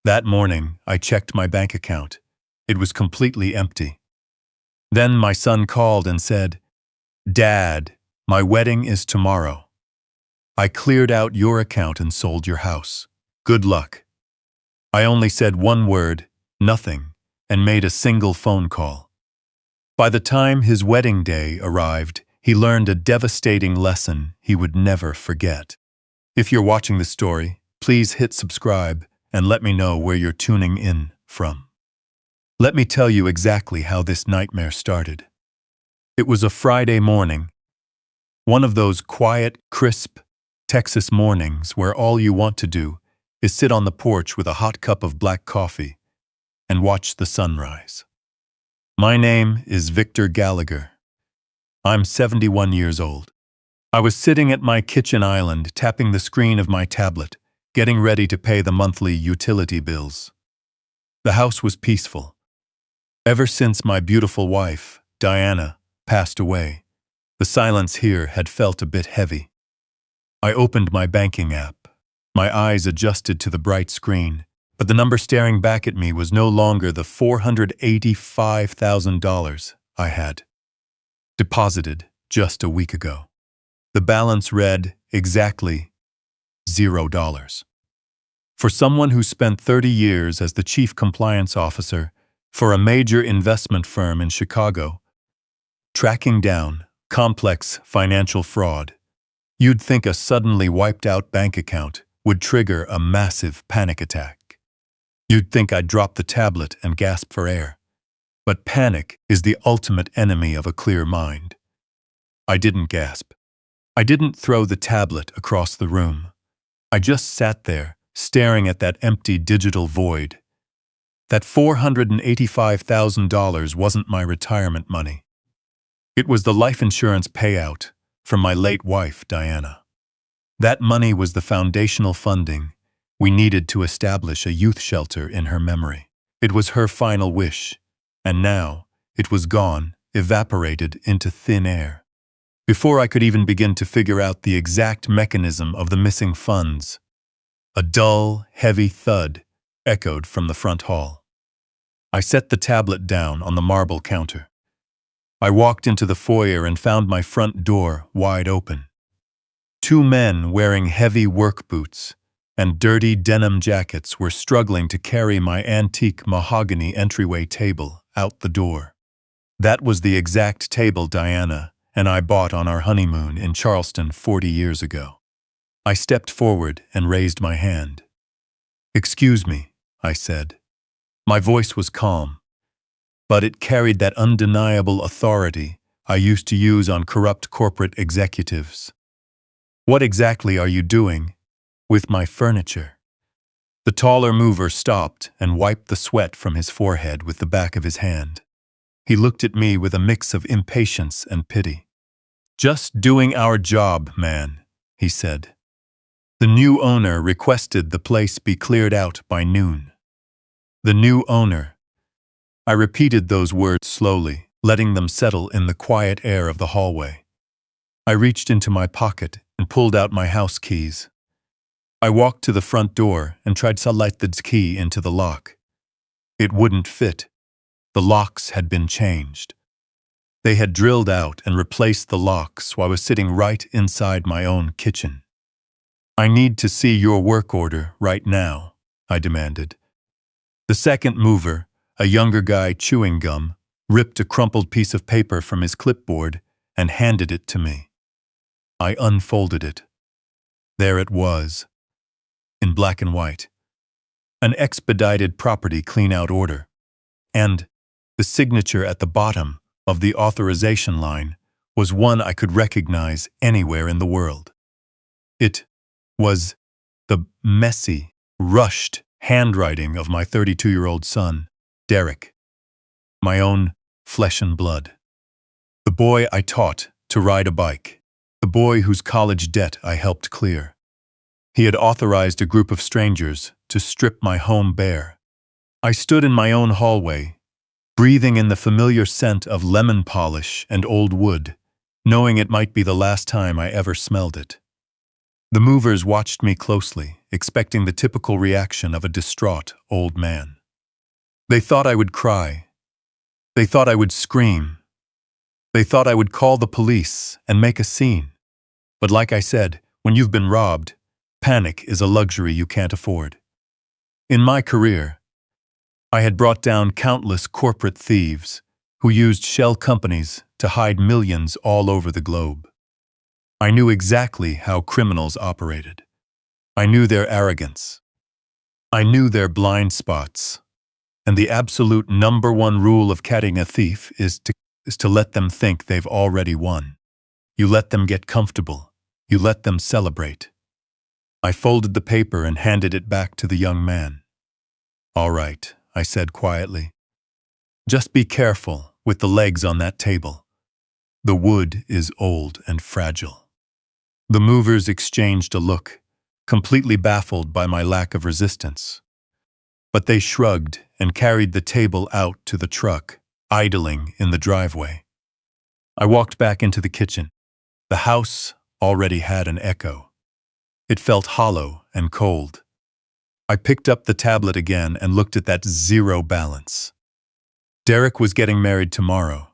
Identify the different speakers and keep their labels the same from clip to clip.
Speaker 1: That morning, I checked my bank account. It was completely empty. Then my son called and said, "Dad, my wedding is tomorrow. I cleared out your account and sold your house. Good luck." I only said one word, nothing, and made a single phone call. By the time his wedding day arrived, he learned a devastating lesson he would never forget. If you're watching this story, please hit subscribe and let me know where you're tuning in from. Let me tell you exactly how this nightmare started. It was a Friday morning, one of those quiet, crisp Texas mornings where all you want to do is sit on the porch with a hot cup of black coffee and watch the sunrise. My name is Victor Gallagher. I'm 71 years old. I was sitting at my kitchen island, tapping the screen of my tablet, getting ready to pay the monthly utility bills. The house was peaceful. Ever since my beautiful wife, Diana, passed away, the silence here had felt a bit heavy. I opened my banking app. My eyes adjusted to the bright screen, but the number staring back at me was no longer the $485,000 I had deposited just a week ago. The balance read exactly $0. For someone who spent 30 years as the chief compliance officer for a major investment firm in Chicago, tracking down complex financial fraud, you'd think a suddenly wiped-out bank account would trigger a massive panic attack. You'd think I'd drop the tablet and gasp for air. But panic is the ultimate enemy of a clear mind. I didn't gasp. I didn't throw the tablet across the room. I just sat there, staring at that empty digital void. That $485,000 wasn't my retirement money. It was the life insurance payout from my late wife, Diana. That money was the foundational funding we needed to establish a youth shelter in her memory. It was her final wish, and now it was gone, evaporated into thin air. Before I could even begin to figure out the exact mechanism of the missing funds, a dull, heavy thud echoed from the front hall. I set the tablet down on the marble counter. I walked into the foyer and found my front door wide open. Two men wearing heavy work boots and dirty denim jackets were struggling to carry my antique mahogany entryway table out the door. That was the exact table Diana and I bought on our honeymoon in Charleston 40 years ago. I stepped forward and raised my hand. "Excuse me," I said. My voice was calm, but it carried that undeniable authority I used to use on corrupt corporate executives. "What exactly are you doing with my furniture?" The taller mover stopped and wiped the sweat from his forehead with the back of his hand. He looked at me with a mix of impatience and pity. "Just doing our job, man," he said. "The new owner requested the place be cleared out by noon." The new owner. I repeated those words slowly, letting them settle in the quiet air of the hallway. I reached into my pocket and pulled out my house keys. I walked to the front door and tried to slide the key into the lock. It wouldn't fit. The locks had been changed. They had drilled out and replaced the locks while I was sitting right inside my own kitchen. "I need to see your work order right now," I demanded. The second mover, a younger guy chewing gum, ripped a crumpled piece of paper from his clipboard and handed it to me. I unfolded it. There it was, in black and white. An expedited property clean-out order. And the signature at the bottom of the authorization line was one I could recognize anywhere in the world. It was the messy, rushed handwriting of my 32-year-old son, Derek, my own flesh and blood. The boy I taught to ride a bike, the boy whose college debt I helped clear. He had authorized a group of strangers to strip my home bare. I stood in my own hallway, breathing in the familiar scent of lemon polish and old wood, knowing it might be the last time I ever smelled it. The movers watched me closely, expecting the typical reaction of a distraught old man. They thought I would cry. They thought I would scream. They thought I would call the police and make a scene. But like I said, when you've been robbed, panic is a luxury you can't afford. In my career, I had brought down countless corporate thieves who used shell companies to hide millions all over the globe. I knew exactly how criminals operated. I knew their arrogance. I knew their blind spots. And the absolute #1 rule of catching a thief is to let them think they've already won. You let them get comfortable. You let them celebrate. I folded the paper and handed it back to the young man. "All right," I said quietly. "Just be careful with the legs on that table. The wood is old and fragile." The movers exchanged a look, completely baffled by my lack of resistance. But they shrugged and carried the table out to the truck, idling in the driveway. I walked back into the kitchen. The house already had an echo. It felt hollow and cold. I picked up the tablet again and looked at that zero balance. Derek was getting married tomorrow.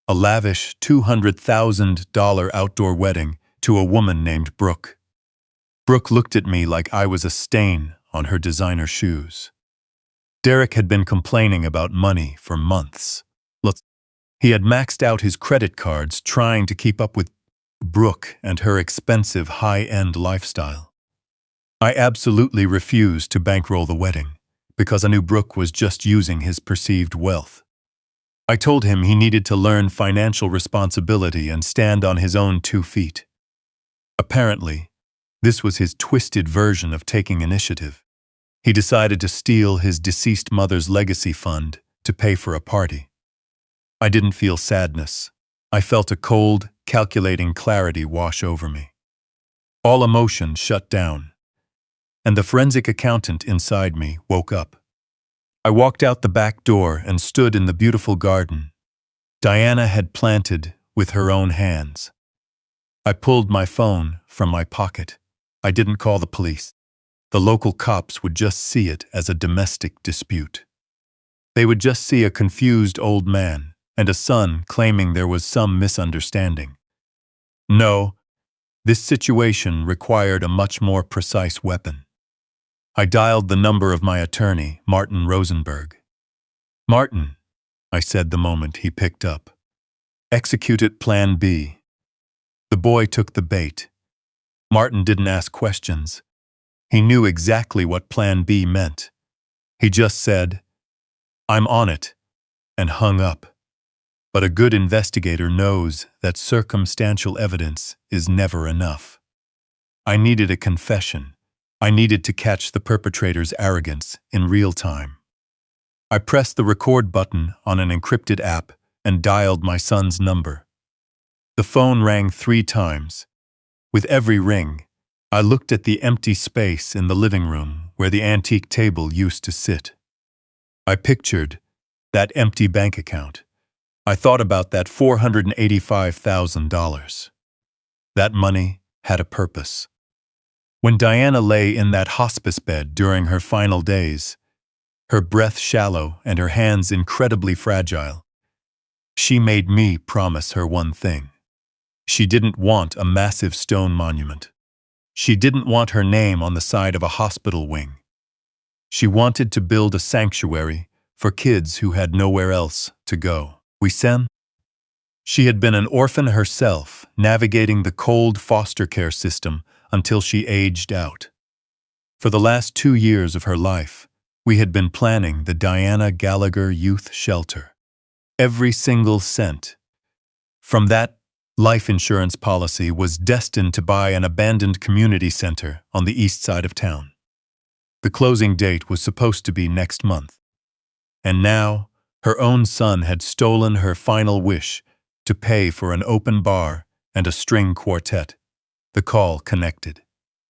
Speaker 1: A lavish $200,000 outdoor wedding to a woman named Brooke. Brooke looked at me like I was a stain on her designer shoes. Derek had been complaining about money for months. He had maxed out his credit cards trying to keep up with Brooke and her expensive high-end lifestyle. I absolutely refused to bankroll the wedding because I knew Brooke was just using his perceived wealth. I told him he needed to learn financial responsibility and stand on his own 2 feet. Apparently, this was his twisted version of taking initiative. He decided to steal his deceased mother's legacy fund to pay for a party. I didn't feel sadness. I felt a cold, calculating clarity wash over me. All emotion shut down, and the forensic accountant inside me woke up. I walked out the back door and stood in the beautiful garden Diana had planted with her own hands. I pulled my phone from my pocket. I didn't call the police. The local cops would just see it as a domestic dispute. They would just see a confused old man and a son claiming there was some misunderstanding. No, this situation required a much more precise weapon. I dialed the number of my attorney, Martin Rosenberg. "Martin," I said the moment he picked up. "Execute it Plan B." The boy took the bait. Martin didn't ask questions. He knew exactly what Plan B meant. He just said, "I'm on it," and hung up. But a good investigator knows that circumstantial evidence is never enough. I needed a confession. I needed to catch the perpetrator's arrogance in real time. I pressed the record button on an encrypted app and dialed my son's number. The phone rang 3 times. With every ring, I looked at the empty space in the living room where the antique table used to sit. I pictured that empty bank account. I thought about that $485,000. That money had a purpose. When Diana lay in that hospice bed during her final days, her breath shallow and her hands incredibly fragile, she made me promise her one thing. She didn't want a massive stone monument. She didn't want her name on the side of a hospital wing. She wanted to build a sanctuary for kids who had nowhere else to go. She had been an orphan herself, navigating the cold foster care system until she aged out. For the last 2 years of her life, we had been planning the Diana Gallagher Youth Shelter. Every single cent from that life insurance policy was destined to buy an abandoned community center on the east side of town. The closing date was supposed to be next month. And now, her own son had stolen her final wish to pay for an open bar and a string quartet. The call connected.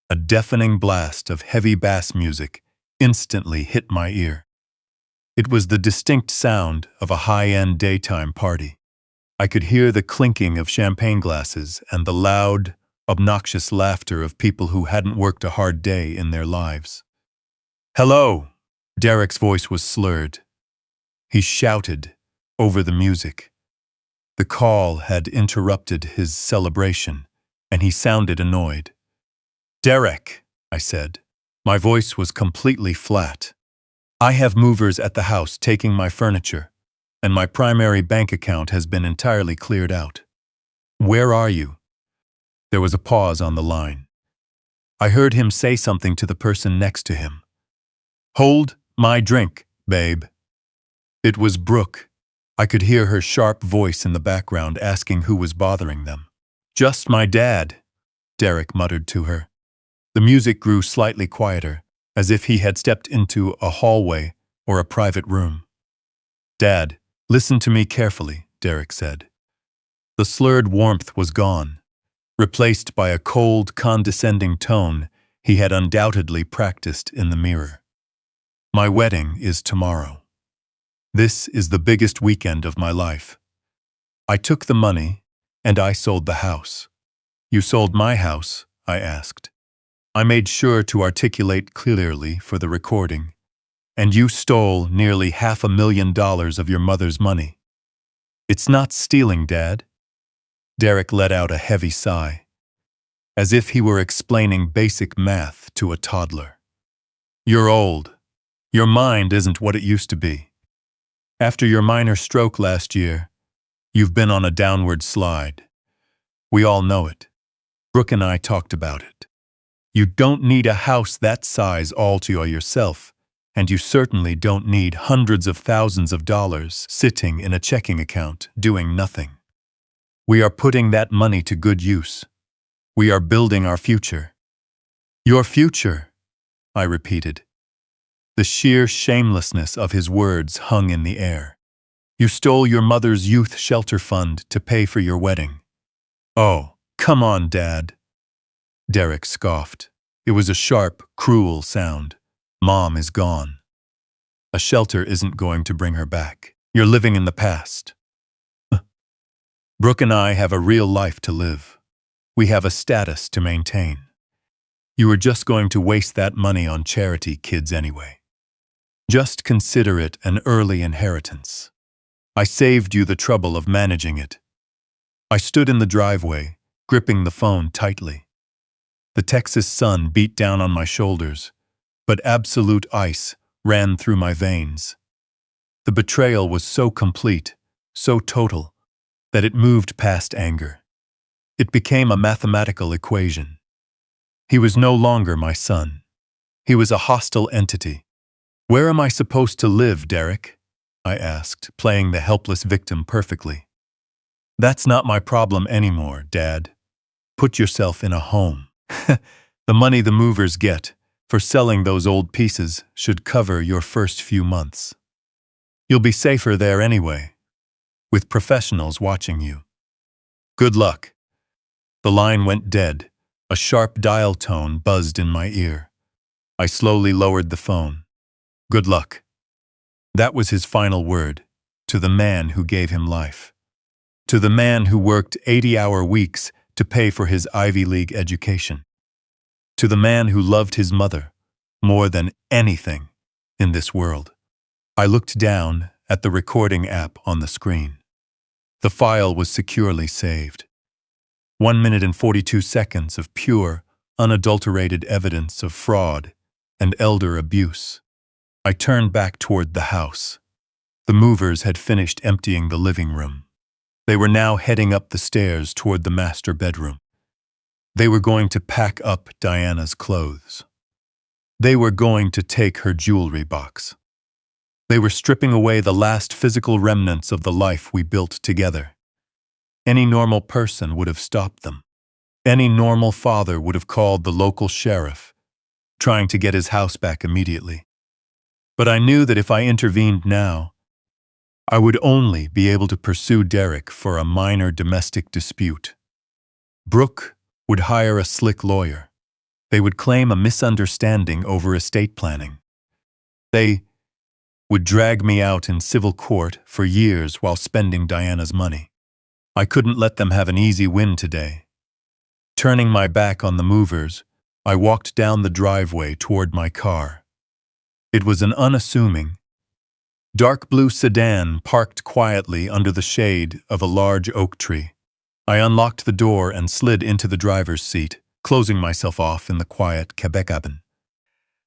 Speaker 1: A deafening blast of heavy bass music instantly hit my ear. It was the distinct sound of a high-end daytime party. I could hear the clinking of champagne glasses and the loud, obnoxious laughter of people who hadn't worked a hard day in their lives. "Hello!" Derek's voice was slurred. He shouted over the music. The call had interrupted his celebration, and he sounded annoyed. "Derek," I said. My voice was completely flat. "I have movers at the house taking my furniture, and my primary bank account has been entirely cleared out. Where are you?" There was a pause on the line. I heard him say something to the person next to him. "Hold my drink, babe." It was Brooke. I could hear her sharp voice in the background asking who was bothering them. "Just my dad," Derek muttered to her. The music grew slightly quieter, as if he had stepped into a hallway or a private room. "Dad, listen to me carefully," Derek said. The slurred warmth was gone, replaced by a cold, condescending tone he had undoubtedly practiced in the mirror. "My wedding is tomorrow. This is the biggest weekend of my life. I took the money, and I sold the house." "You sold my house?" I asked. I made sure to articulate clearly for the recording. "And you stole nearly $500,000 of your mother's money." "It's not stealing, Dad." Derek let out a heavy sigh, as if he were explaining basic math to a toddler. "You're old. Your mind isn't what it used to be. After your minor stroke last year, you've been on a downward slide. We all know it. Brooke and I talked about it. You don't need a house that size all to yourself, and you certainly don't need hundreds of thousands of dollars sitting in a checking account doing nothing. We are putting that money to good use. We are building our future." "Your future," I repeated. The sheer shamelessness of his words hung in the air. "You stole your mother's youth shelter fund to pay for your wedding." "Oh, come on, Dad." Derek scoffed. It was a sharp, cruel sound. "Mom is gone. A shelter isn't going to bring her back. You're living in the past." "Brooke and I have a real life to live. We have a status to maintain. You were just going to waste that money on charity kids anyway. Just consider it an early inheritance. I saved you the trouble of managing it." I stood in the driveway, gripping the phone tightly. The Texas sun beat down on my shoulders, but absolute ice ran through my veins. The betrayal was so complete, so total, that it moved past anger. It became a mathematical equation. He was no longer my son. He was a hostile entity. "Where am I supposed to live, Derek?" I asked, playing the helpless victim perfectly. "That's not my problem anymore, Dad. Put yourself in a home. The money the movers get for selling those old pieces should cover your first few months. You'll be safer there anyway, with professionals watching you. Good luck." The line went dead. A sharp dial tone buzzed in my ear. I slowly lowered the phone. "Good luck." That was his final word, to the man who gave him life. To the man who worked 80-hour weeks to pay for his Ivy League education. To the man who loved his mother more than anything in this world. I looked down at the recording app on the screen. The file was securely saved. 1 minute and 42 seconds of pure, unadulterated evidence of fraud and elder abuse. I turned back toward the house. The movers had finished emptying the living room. They were now heading up the stairs toward the master bedroom. They were going to pack up Diana's clothes. They were going to take her jewelry box. They were stripping away the last physical remnants of the life we built together. Any normal person would have stopped them. Any normal father would have called the local sheriff, trying to get his house back immediately. But I knew that if I intervened now, I would only be able to pursue Derek for a minor domestic dispute. Brooke would hire a slick lawyer. They would claim a misunderstanding over estate planning. They would drag me out in civil court for years while spending Diana's money. I couldn't let them have an easy win today. Turning my back on the movers, I walked down the driveway toward my car. It was an unassuming, dark blue sedan parked quietly under the shade of a large oak tree. I unlocked the door and slid into the driver's seat, closing myself off in the quiet cabin.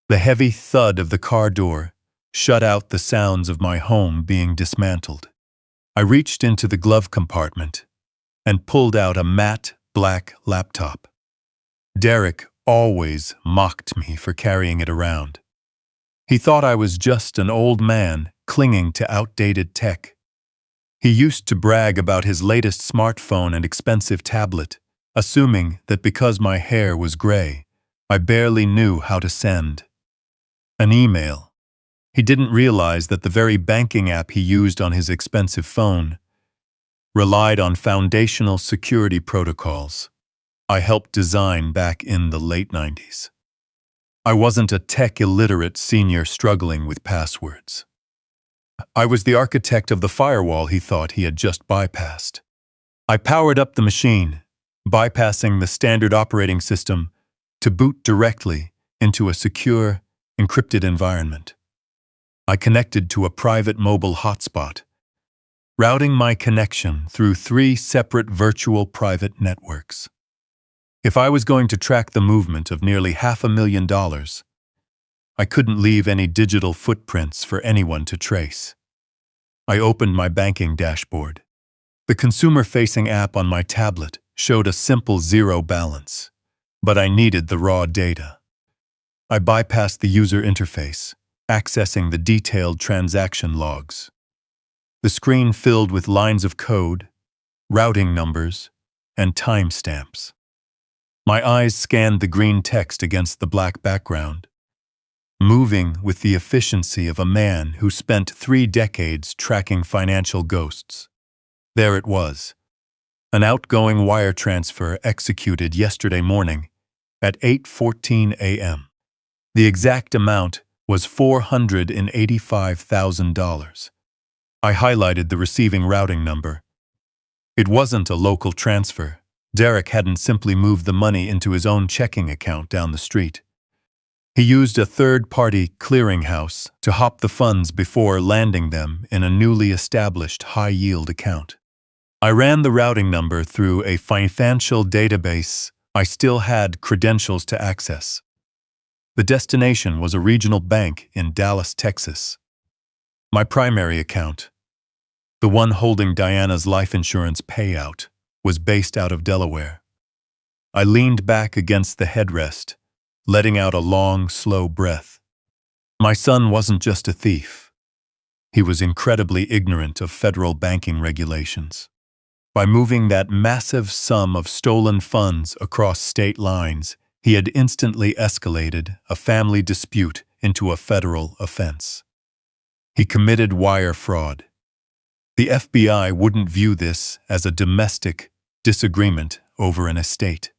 Speaker 1: The heavy thud of the car door shut out the sounds of my home being dismantled. I reached into the glove compartment and pulled out a matte black laptop. Derek always mocked me for carrying it around. He thought I was just an old man clinging to outdated tech. He used to brag about his latest smartphone and expensive tablet, assuming that because my hair was gray, I barely knew how to send an email. He didn't realize that the very banking app he used on his expensive phone relied on foundational security protocols I helped design back in the late 90s. I wasn't a tech-illiterate senior struggling with passwords. I was the architect of the firewall he thought he had just bypassed. I powered up the machine, bypassing the standard operating system to boot directly into a secure, encrypted environment. I connected to a private mobile hotspot, routing my connection through 3 separate virtual private networks. If I was going to track the movement of nearly $500,000, I couldn't leave any digital footprints for anyone to trace. I opened my banking dashboard. The consumer-facing app on my tablet showed a simple 0 balance, but I needed the raw data. I bypassed the user interface, accessing the detailed transaction logs. The screen filled with lines of code, routing numbers, and timestamps. My eyes scanned the green text against the black background, moving with the efficiency of a man who spent 3 decades tracking financial ghosts. There it was, an outgoing wire transfer executed yesterday morning at 8:14 a.m. The exact amount was $485,000. I highlighted the receiving routing number. It wasn't a local transfer. Derek hadn't simply moved the money into his own checking account down the street. He used a third-party clearinghouse to hop the funds before landing them in a newly established high-yield account. I ran the routing number through a financial database I still had credentials to access. The destination was a regional bank in Dallas, Texas. My primary account, the one holding Diana's life insurance payout, was based out of Delaware. I leaned back against the headrest, letting out a long, slow breath. My son wasn't just a thief. He was incredibly ignorant of federal banking regulations. By moving that massive sum of stolen funds across state lines, he had instantly escalated a family dispute into a federal offense. He committed wire fraud. The FBI wouldn't view this as a domestic disagreement over an estate.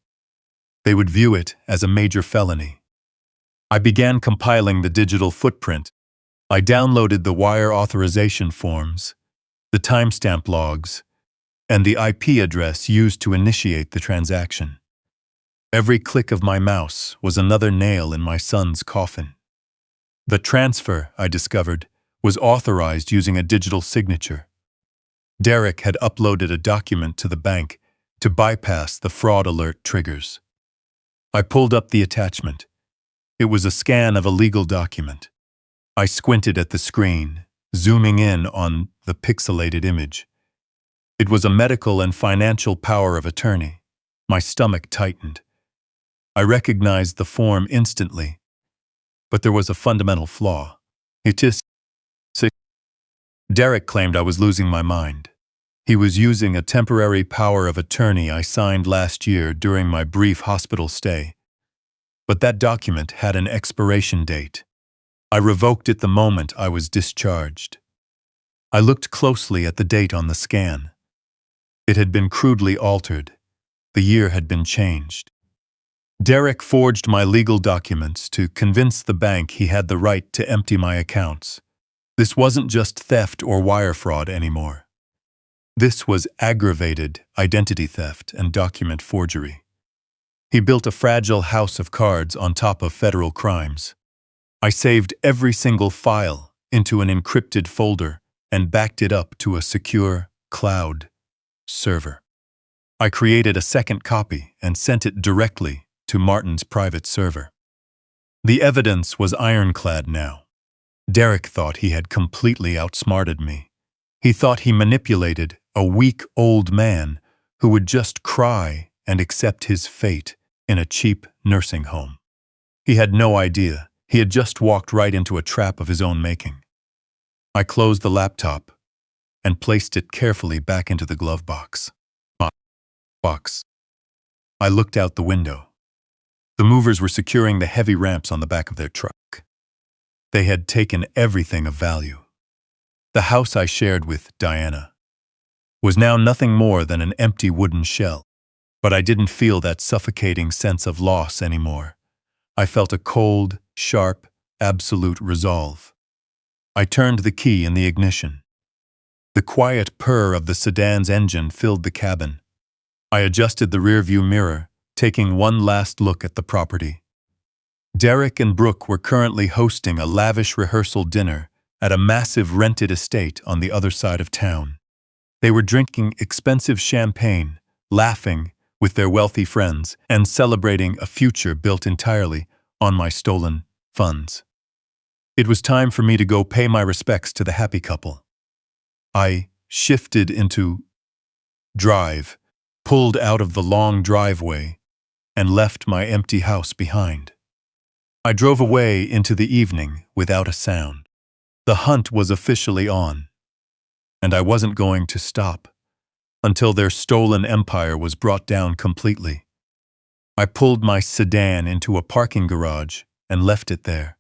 Speaker 1: They would view it as a major felony. I began compiling the digital footprint. I downloaded the wire authorization forms, the timestamp logs, and the IP address used to initiate the transaction. Every click of my mouse was another nail in my son's coffin. The transfer, I discovered, was authorized using a digital signature. Derek had uploaded a document to the bank to bypass the fraud alert triggers. I pulled up the attachment. It was a scan of a legal document. I squinted at the screen, zooming in on the pixelated image. It was a medical and financial power of attorney. My stomach tightened. I recognized the form instantly, but there was a fundamental flaw. Derek claimed I was losing my mind. He was using a temporary power of attorney I signed last year during my brief hospital stay. But that document had an expiration date. I revoked it the moment I was discharged. I looked closely at the date on the scan. It had been crudely altered. The year had been changed. Derek forged my legal documents to convince the bank he had the right to empty my accounts. This wasn't just theft or wire fraud anymore. This was aggravated identity theft and document forgery. He built a fragile house of cards on top of federal crimes. I saved every single file into an encrypted folder and backed it up to a secure cloud server. I created a second copy and sent it directly to Martin's private server. The evidence was ironclad now. Derek thought he had completely outsmarted me. He thought he manipulated a weak old man who would just cry and accept his fate in a cheap nursing home. He had no idea. He had just walked right into a trap of his own making. I closed the laptop and placed it carefully back into the glove box. I looked out the window. The movers were securing the heavy ramps on the back of their truck. They had taken everything of value. The house I shared with Diana was now nothing more than an empty wooden shell, but I didn't feel that suffocating sense of loss anymore. I felt a cold, sharp, absolute resolve. I turned the key in the ignition. The quiet purr of the sedan's engine filled the cabin. I adjusted the rearview mirror, taking one last look at the property. Derek and Brooke were currently hosting a lavish rehearsal dinner at a massive rented estate on the other side of town. They were drinking expensive champagne, laughing with their wealthy friends, and celebrating a future built entirely on my stolen funds. It was time for me to go pay my respects to the happy couple. I shifted into drive, pulled out of the long driveway, and left my empty house behind. I drove away into the evening without a sound. The hunt was officially on, and I wasn't going to stop until their stolen empire was brought down completely. I pulled my sedan into a parking garage and left it there.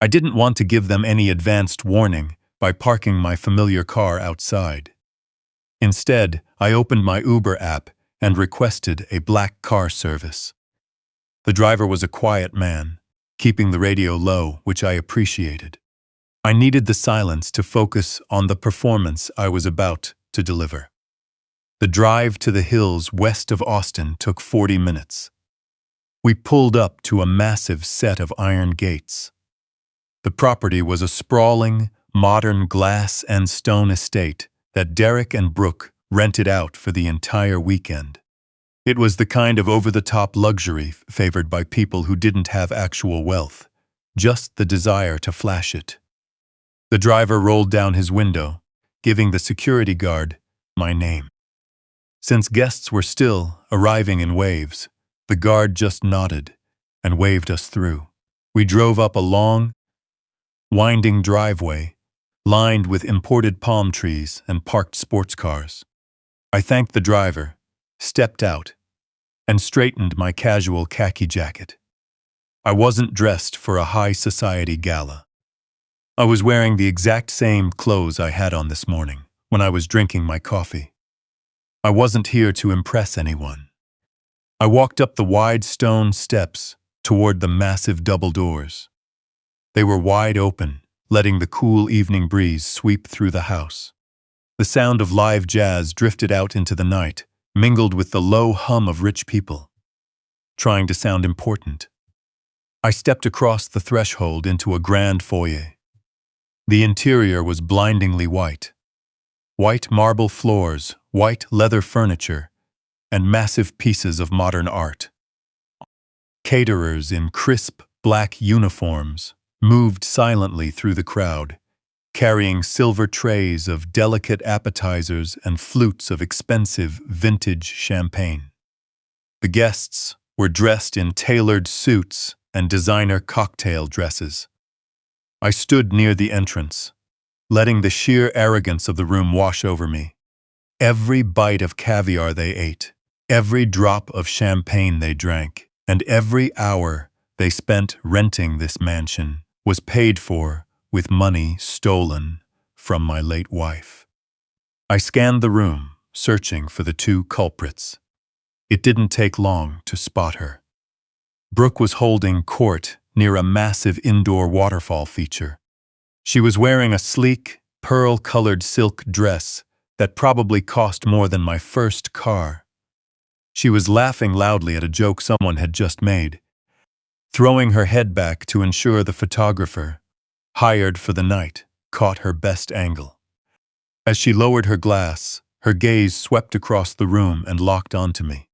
Speaker 1: I didn't want to give them any advanced warning by parking my familiar car outside. Instead, I opened my Uber app and requested a black car service. The driver was a quiet man, keeping the radio low, which I appreciated. I needed the silence to focus on the performance I was about to deliver. The drive to the hills west of Austin took 40 minutes. We pulled up to a massive set of iron gates. The property was a sprawling, modern glass and stone estate that Derek and Brooke rented out for the entire weekend. It was the kind of over-the-top luxury favored by people who didn't have actual wealth, just the desire to flash it. The driver rolled down his window, giving the security guard my name. Since guests were still arriving in waves, the guard just nodded and waved us through. We drove up a long, winding driveway, lined with imported palm trees and parked sports cars. I thanked the driver, stepped out, and straightened my casual khaki jacket. I wasn't dressed for a high society gala. I was wearing the exact same clothes I had on this morning when I was drinking my coffee. I wasn't here to impress anyone. I walked up the wide stone steps toward the massive double doors. They were wide open, letting the cool evening breeze sweep through the house. The sound of live jazz drifted out into the night, mingled with the low hum of rich people, trying to sound important. I stepped across the threshold into a grand foyer. The interior was blindingly white. White marble floors, white leather furniture, and massive pieces of modern art. Caterers in crisp, black uniforms moved silently through the crowd, carrying silver trays of delicate appetizers and flutes of expensive vintage champagne. The guests were dressed in tailored suits and designer cocktail dresses. I stood near the entrance, letting the sheer arrogance of the room wash over me. Every bite of caviar they ate, every drop of champagne they drank, and every hour they spent renting this mansion was paid for with money stolen from my late wife. I scanned the room, searching for the two culprits. It didn't take long to spot her. Brooke was holding court near a massive indoor waterfall feature. She was wearing a sleek, pearl-colored silk dress that probably cost more than my first car. She was laughing loudly at a joke someone had just made, throwing her head back to ensure the photographer, hired for the night, caught her best angle. As she lowered her glass, her gaze swept across the room and locked onto me.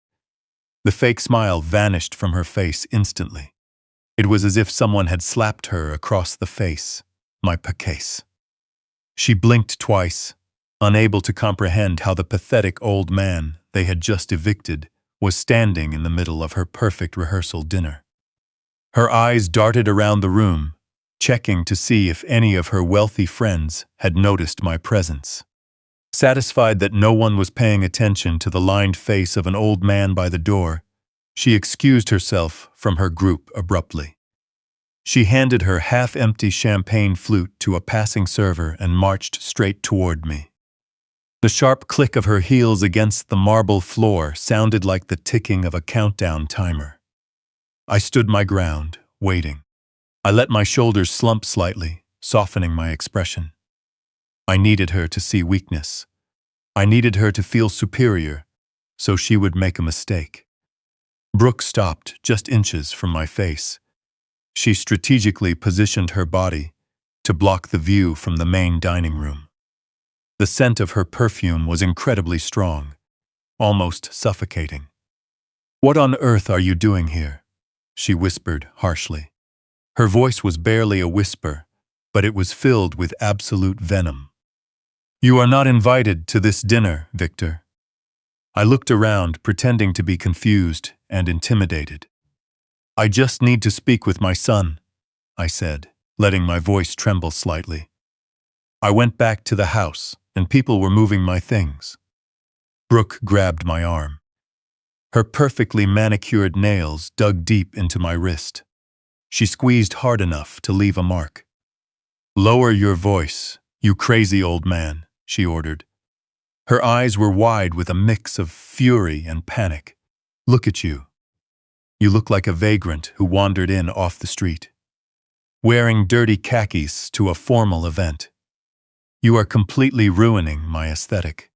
Speaker 1: The fake smile vanished from her face instantly. It was as if someone had slapped her across the face, my paquets. She blinked twice, unable to comprehend how the pathetic old man they had just evicted was standing in the middle of her perfect rehearsal dinner. Her eyes darted around the room, checking to see if any of her wealthy friends had noticed my presence. Satisfied that no one was paying attention to the lined face of an old man by the door, she excused herself from her group abruptly. She handed her half-empty champagne flute to a passing server and marched straight toward me. The sharp click of her heels against the marble floor sounded like the ticking of a countdown timer. I stood my ground, waiting. I let my shoulders slump slightly, softening my expression. I needed her to see weakness. I needed her to feel superior, so she would make a mistake. Brooke stopped just inches from my face. She strategically positioned her body to block the view from the main dining room. The scent of her perfume was incredibly strong, almost suffocating. "What on earth are you doing here?" she whispered harshly. Her voice was barely a whisper, but it was filled with absolute venom. "You are not invited to this dinner, Victor." I looked around, pretending to be confused and intimidated. "I just need to speak with my son," I said, letting my voice tremble slightly. I went back to the house, and people were moving my things. Brooke grabbed my arm. Her perfectly manicured nails dug deep into my wrist. She squeezed hard enough to leave a mark. "Lower your voice, you crazy old man," she ordered. Her eyes were wide with a mix of fury and panic. "Look at you. You look like a vagrant who wandered in off the street, wearing dirty khakis to a formal event. You are completely ruining my aesthetic.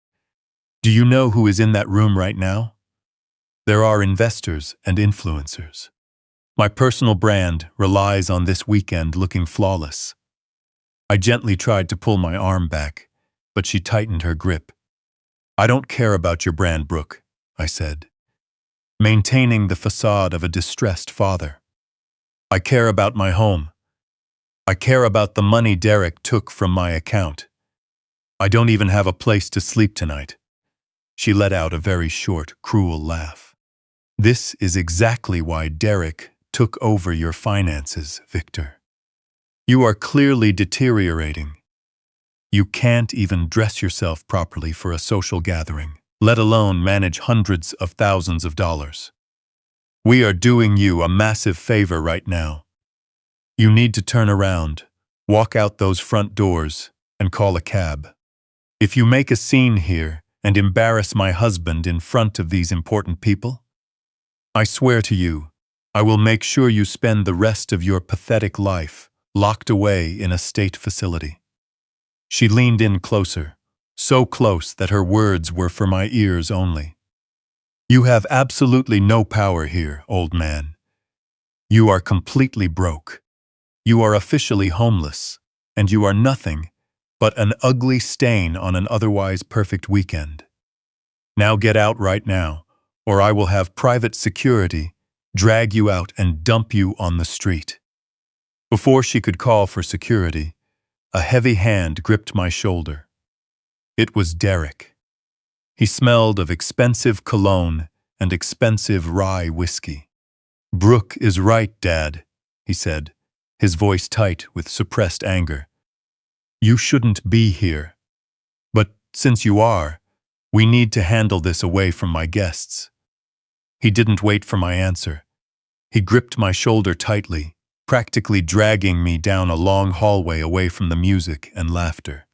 Speaker 1: Do you know who is in that room right now? There are investors and influencers. My personal brand relies on this weekend looking flawless." I gently tried to pull my arm back, but she tightened her grip. "I don't care about your brand, Brooke," I said, maintaining the facade of a distressed father. "I care about my home. I care about the money Derek took from my account. I don't even have a place to sleep tonight." She let out a very short, cruel laugh. "This is exactly why Derek took over your finances, Victor. You are clearly deteriorating. You can't even dress yourself properly for a social gathering, let alone manage hundreds of thousands of dollars. We are doing you a massive favor right now. You need to turn around, walk out those front doors, and call a cab. If you make a scene here and embarrass my husband in front of these important people, I swear to you, I will make sure you spend the rest of your pathetic life locked away in a state facility." She leaned in closer, so close that her words were for my ears only. "You have absolutely no power here, old man. You are completely broke. You are officially homeless, and you are nothing but an ugly stain on an otherwise perfect weekend. Now get out right now, or I will have private security drag you out and dump you on the street." Before she could call for security, a heavy hand gripped my shoulder. It was Derek. He smelled of expensive cologne and expensive rye whiskey. "Brooke is right, Dad," he said, his voice tight with suppressed anger. "You shouldn't be here. But since you are, we need to handle this away from my guests." He didn't wait for my answer. He gripped my shoulder tightly, practically dragging me down a long hallway away from the music and laughter.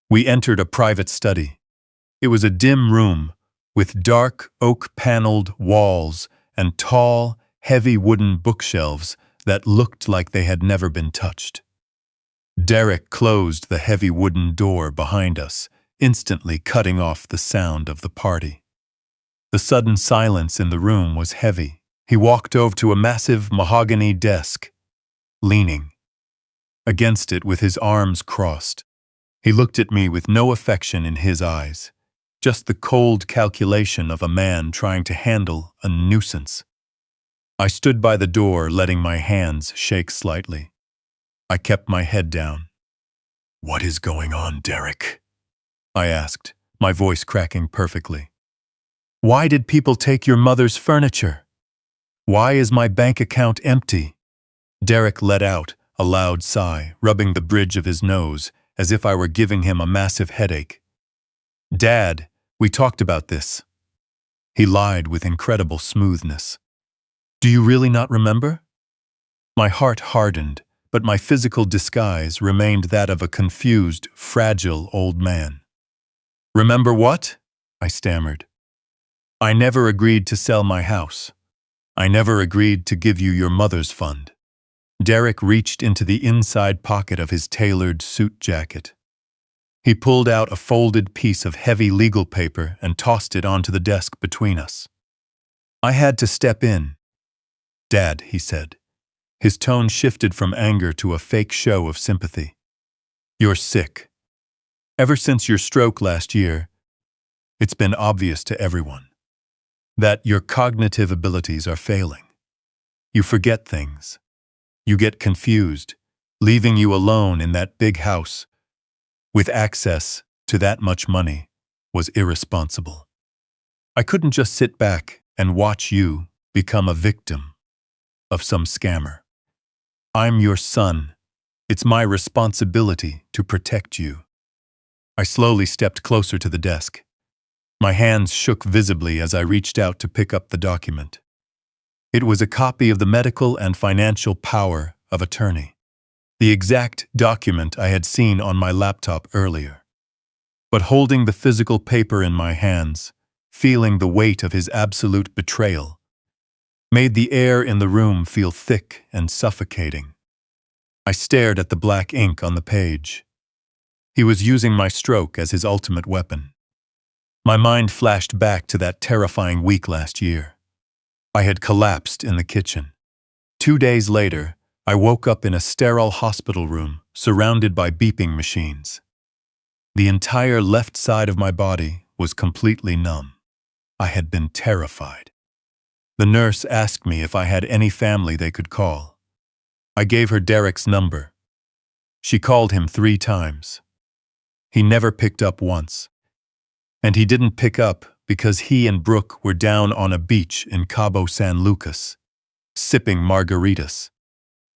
Speaker 1: We entered a private study. It was a dim room with dark oak-paneled walls and tall, heavy wooden bookshelves that looked like they had never been touched. Derek closed the heavy wooden door behind us, instantly cutting off the sound of the party. The sudden silence in the room was heavy. He walked over to a massive mahogany desk, leaning against it with his arms crossed. He looked at me with no affection in his eyes, just the cold calculation of a man trying to handle a nuisance. I stood by the door, letting my hands shake slightly. I kept my head down. "What is going on, Derek?" I asked, my voice cracking perfectly. "Why did people take your mother's furniture? Why is my bank account empty?" Derek let out a loud sigh, rubbing the bridge of his nose as if I were giving him a massive headache. "Dad, we talked about this." He lied with incredible smoothness. "Do you really not remember?" My heart hardened, but my physical disguise remained that of a confused, fragile old man. "Remember what?" I stammered. "I never agreed to sell my house. I never agreed to give you your mother's fund." Derek reached into the inside pocket of his tailored suit jacket. He pulled out a folded piece of heavy legal paper and tossed it onto the desk between us. I had to step in. "Dad," he said. His tone shifted from anger to a fake show of sympathy. "You're sick. Ever since your stroke last year, it's been obvious to everyone that your cognitive abilities are failing. You forget things. You get confused, leaving you alone in that big house with access to that much money was irresponsible. I couldn't just sit back and watch you become a victim of some scammer. I'm your son. It's my responsibility to protect you." I slowly stepped closer to the desk. My hands shook visibly as I reached out to pick up the document. It was a copy of the medical and financial power of attorney, the exact document I had seen on my laptop earlier. But holding the physical paper in my hands, feeling the weight of his absolute betrayal, made the air in the room feel thick and suffocating. I stared at the black ink on the page. He was using my stroke as his ultimate weapon. My mind flashed back to that terrifying week last year. I had collapsed in the kitchen. 2 days later, I woke up in a sterile hospital room surrounded by beeping machines. The entire left side of my body was completely numb. I had been terrified. The nurse asked me if I had any family they could call. I gave her Derek's number. She called him 3 times. He never picked up once. And he didn't pick up because he and Brooke were down on a beach in Cabo San Lucas, sipping margaritas.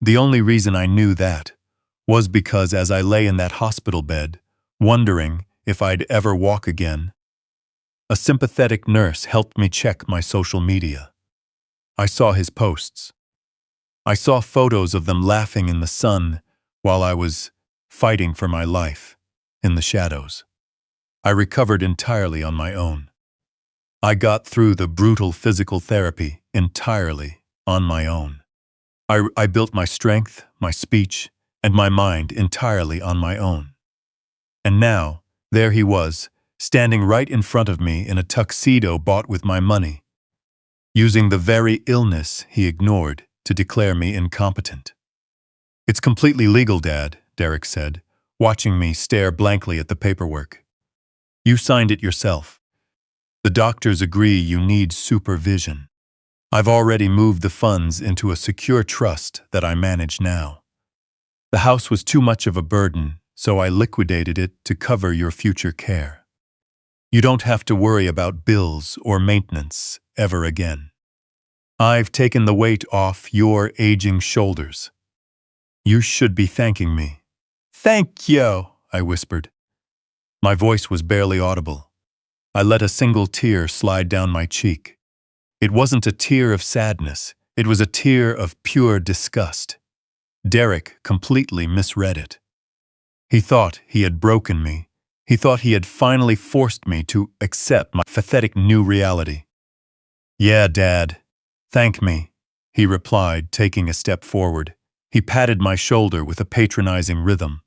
Speaker 1: The only reason I knew that was because as I lay in that hospital bed, wondering if I'd ever walk again, a sympathetic nurse helped me check my social media. I saw his posts. I saw photos of them laughing in the sun while I was fighting for my life in the shadows. I recovered entirely on my own. I got through the brutal physical therapy entirely on my own. I built my strength, my speech, and my mind entirely on my own. And now, there he was, standing right in front of me in a tuxedo bought with my money, using the very illness he ignored to declare me incompetent. "It's completely legal, Dad," Derek said, watching me stare blankly at the paperwork. "You signed it yourself. The doctors agree you need supervision. I've already moved the funds into a secure trust that I manage now. The house was too much of a burden, so I liquidated it to cover your future care. You don't have to worry about bills or maintenance ever again. I've taken the weight off your aging shoulders. You should be thanking me." "Thank you," I whispered. My voice was barely audible. I let a single tear slide down my cheek. It wasn't a tear of sadness. It was a tear of pure disgust. Derek completely misread it. He thought he had broken me. He thought he had finally forced me to accept my pathetic new reality. "Yeah, Dad. Thank me," he replied, taking a step forward. He patted my shoulder with a patronizing rhythm.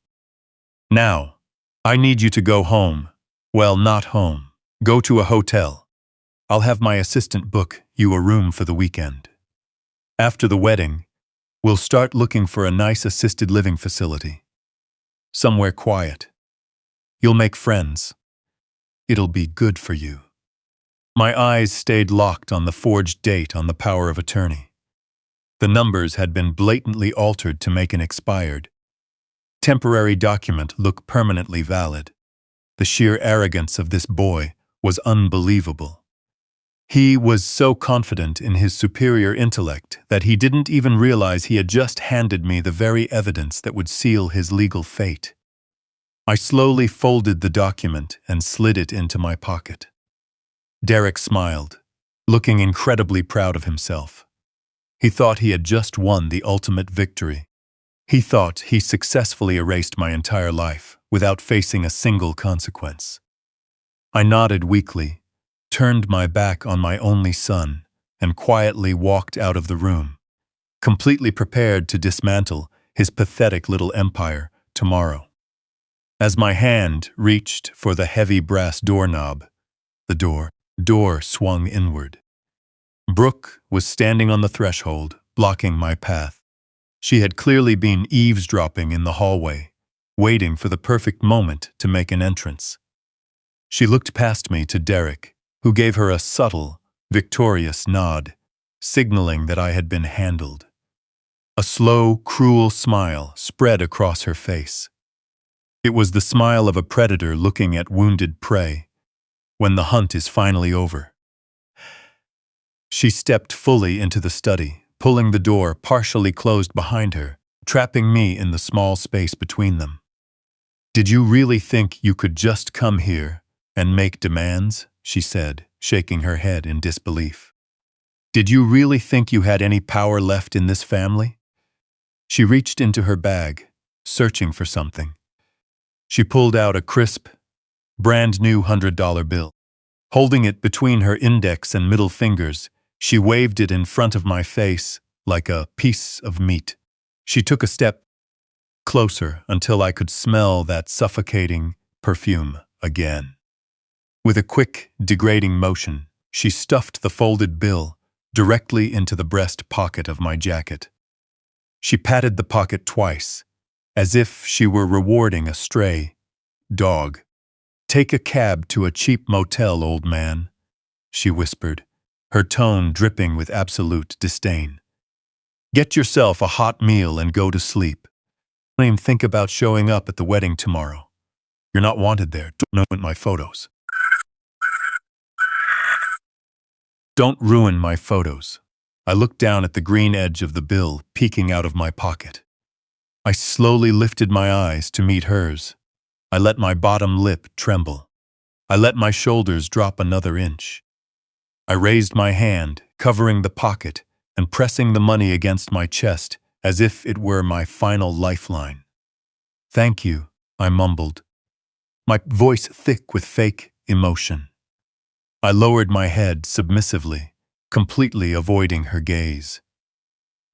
Speaker 1: "Now, I need you to go home. Well, not home. Go to a hotel. I'll have my assistant book you a room for the weekend. After the wedding, we'll start looking for a nice assisted living facility. Somewhere quiet. You'll make friends. It'll be good for you." My eyes stayed locked on the forged date on the power of attorney. The numbers had been blatantly altered to make an expired, temporary document look permanently valid. The sheer arrogance of this boy was unbelievable. He was so confident in his superior intellect that he didn't even realize he had just handed me the very evidence that would seal his legal fate. I slowly folded the document and slid it into my pocket. Derek smiled, looking incredibly proud of himself. He thought he had just won the ultimate victory. He thought he successfully erased my entire life without facing a single consequence. I nodded weakly, turned my back on my only son, and quietly walked out of the room, completely prepared to dismantle his pathetic little empire tomorrow. As my hand reached for the heavy brass doorknob, the door swung inward. Brooke was standing on the threshold, blocking my path. She had clearly been eavesdropping in the hallway, waiting for the perfect moment to make an entrance. She looked past me to Derek, who gave her a subtle, victorious nod, signaling that I had been handled. A slow, cruel smile spread across her face. It was the smile of a predator looking at wounded prey, when the hunt is finally over. She stepped fully into the study, pulling the door partially closed behind her, trapping me in the small space between them. "Did you really think you could just come here and make demands?" she said, shaking her head in disbelief. "Did you really think you had any power left in this family?" She reached into her bag, searching for something. She pulled out a crisp, brand-new $100 bill. Holding it between her index and middle fingers, she waved it in front of my face like a piece of meat. She took a step closer until I could smell that suffocating perfume again. With a quick, degrading motion, she stuffed the folded bill directly into the breast pocket of my jacket. She patted the pocket twice, as if she were rewarding a stray dog. "Take a cab to a cheap motel, old man," she whispered, her tone dripping with absolute disdain. "Get yourself a hot meal and go to sleep. Don't even think about showing up at the wedding tomorrow. You're not wanted there. Don't ruin my photos. Don't ruin my photos." I looked down at the green edge of the bill peeking out of my pocket. I slowly lifted my eyes to meet hers. I let my bottom lip tremble. I let my shoulders drop another inch. I raised my hand, covering the pocket and pressing the money against my chest as if it were my final lifeline. "Thank you," I mumbled, my voice thick with fake emotion. I lowered my head submissively, completely avoiding her gaze.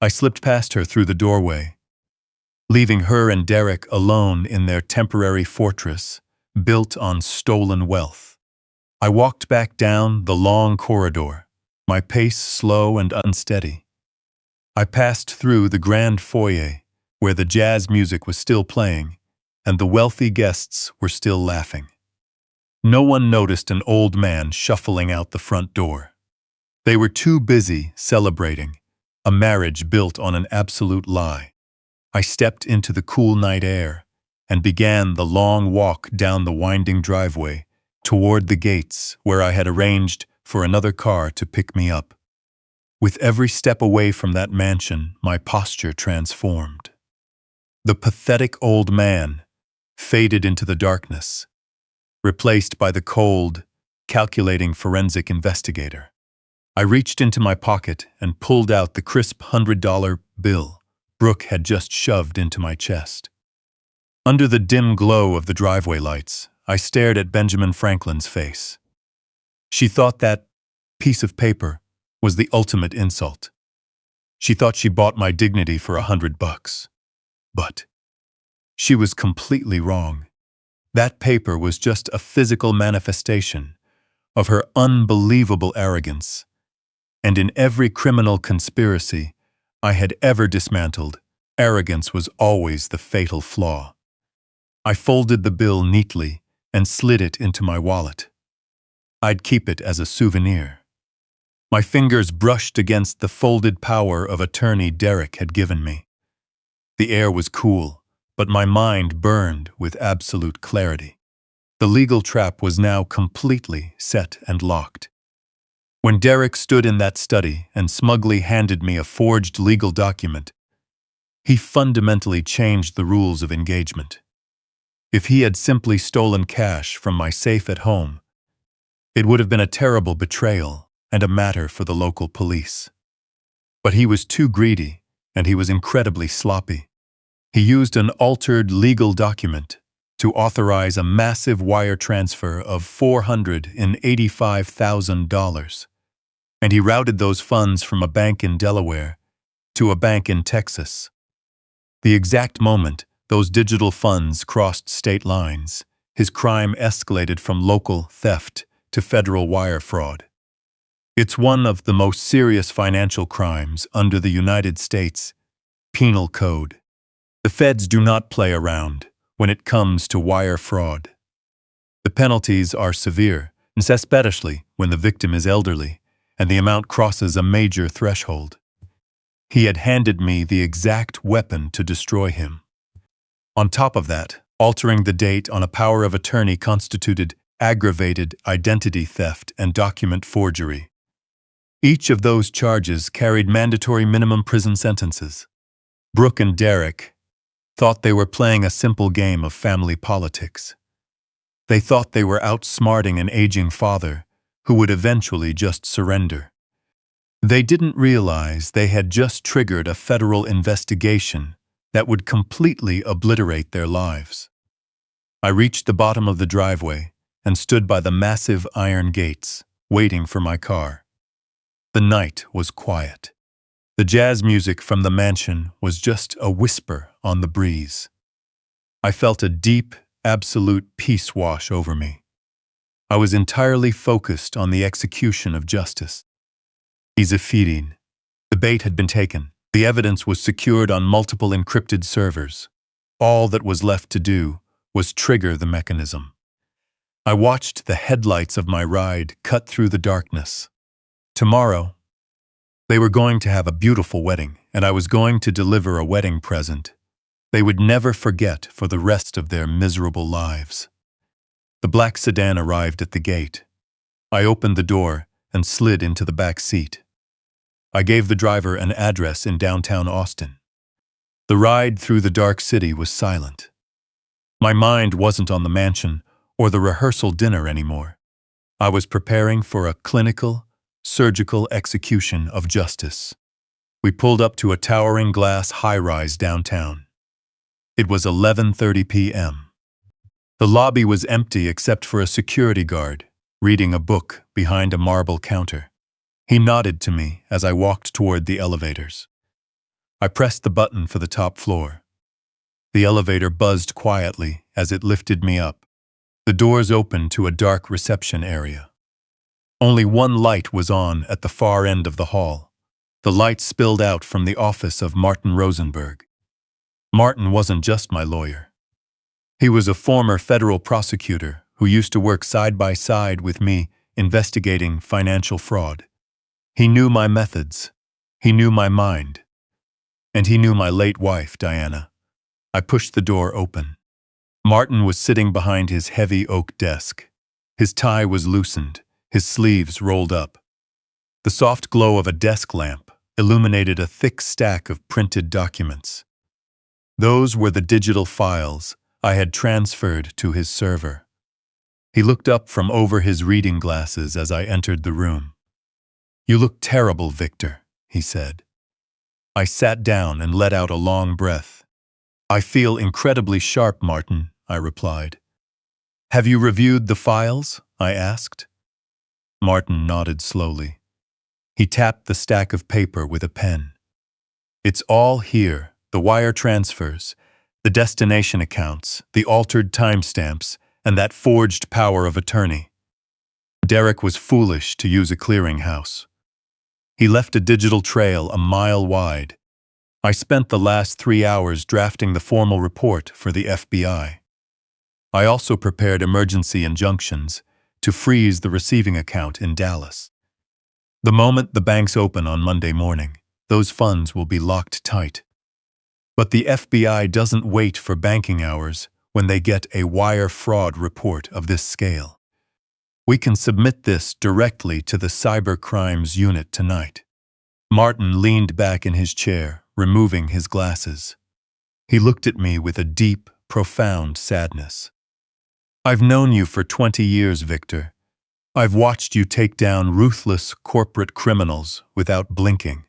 Speaker 1: I slipped past her through the doorway, leaving her and Derek alone in their temporary fortress built on stolen wealth. I walked back down the long corridor, my pace slow and unsteady. I passed through the grand foyer, where the jazz music was still playing, and the wealthy guests were still laughing. No one noticed an old man shuffling out the front door. They were too busy celebrating a marriage built on an absolute lie. I stepped into the cool night air and began the long walk down the winding driveway toward the gates where I had arranged for another car to pick me up. With every step away from that mansion, my posture transformed. The pathetic old man faded into the darkness, replaced by the cold, calculating forensic investigator. I reached into my pocket and pulled out the crisp $100 bill Brooke had just shoved into my chest. Under the dim glow of the driveway lights, I stared at Benjamin Franklin's face. She thought that piece of paper was the ultimate insult. She thought she bought my dignity for $100. But she was completely wrong. That paper was just a physical manifestation, of her unbelievable arrogance. And in every criminal conspiracy I had ever dismantled, arrogance was always the fatal flaw. I folded the bill neatly and slid it into my wallet. I'd keep it as a souvenir. My fingers brushed against the folded power of attorney Derek had given me. The air was cool, but my mind burned with absolute clarity. The legal trap was now completely set and locked. When Derek stood in that study and smugly handed me a forged legal document, he fundamentally changed the rules of engagement. If he had simply stolen cash from my safe at home, it would have been a terrible betrayal and a matter for the local police. But he was too greedy, and he was incredibly sloppy. He used an altered legal document to authorize a massive wire transfer of $485,000, and he routed those funds from a bank in Delaware to a bank in Texas. The exact moment those digital funds crossed state lines, his crime escalated from local theft to federal wire fraud. It's one of the most serious financial crimes under the United States Penal Code. The feds do not play around when it comes to wire fraud. The penalties are severe, especially when the victim is elderly and the amount crosses a major threshold. He had handed me the exact weapon to destroy him. On top of that, altering the date on a power of attorney constituted aggravated identity theft and document forgery. Each of those charges carried mandatory minimum prison sentences. Brooke and Derek thought they were playing a simple game of family politics. They thought they were outsmarting an aging father who would eventually just surrender. They didn't realize they had just triggered a federal investigation that would completely obliterate their lives. I reached the bottom of the driveway and stood by the massive iron gates, waiting for my car. The night was quiet. The jazz music from the mansion was just a whisper on the breeze. I felt a deep, absolute peace wash over me. I was entirely focused on the execution of justice. Easy feeding. The bait had been taken. The evidence was secured on multiple encrypted servers. All that was left to do was trigger the mechanism. I watched the headlights of my ride cut through the darkness. Tomorrow, they were going to have a beautiful wedding, and I was going to deliver a wedding present they would never forget for the rest of their miserable lives. The black sedan arrived at the gate. I opened the door and slid into the back seat. I gave the driver an address in downtown Austin. The ride through the dark city was silent. My mind wasn't on the mansion or the rehearsal dinner anymore. I was preparing for a clinical, surgical execution of justice. We pulled up to a towering glass high-rise downtown. It was 11:30 p.m. The lobby was empty except for a security guard, reading a book behind a marble counter. He nodded to me as I walked toward the elevators. I pressed the button for the top floor. The elevator buzzed quietly as it lifted me up. The doors opened to a dark reception area. Only one light was on at the far end of the hall. The light spilled out from the office of Martin Rosenberg. Martin wasn't just my lawyer. He was a former federal prosecutor who used to work side by side with me investigating financial fraud. He knew my methods. He knew my mind. And he knew my late wife, Diana. I pushed the door open. Martin was sitting behind his heavy oak desk. His tie was loosened, his sleeves rolled up. The soft glow of a desk lamp illuminated a thick stack of printed documents. Those were the digital files I had transferred to his server. He looked up from over his reading glasses as I entered the room. "You look terrible, Victor," he said. I sat down and let out a long breath. "I feel incredibly sharp, Martin," I replied. "Have you reviewed the files?" I asked. Martin nodded slowly. He tapped the stack of paper with a pen. "It's all here, the wire transfers, the destination accounts, the altered timestamps, and that forged power of attorney." Derek was foolish to use a clearinghouse. He left a digital trail a mile wide. I spent the last 3 hours drafting the formal report for the FBI. I also prepared emergency injunctions to freeze the receiving account in Dallas. The moment the banks open on Monday morning, those funds will be locked tight. But the FBI doesn't wait for banking hours when they get a wire fraud report of this scale. We can submit this directly to the Cyber Crimes Unit tonight. Martin leaned back in his chair, removing his glasses. He looked at me with a deep, profound sadness. I've known you for 20 years, Victor. I've watched you take down ruthless corporate criminals without blinking.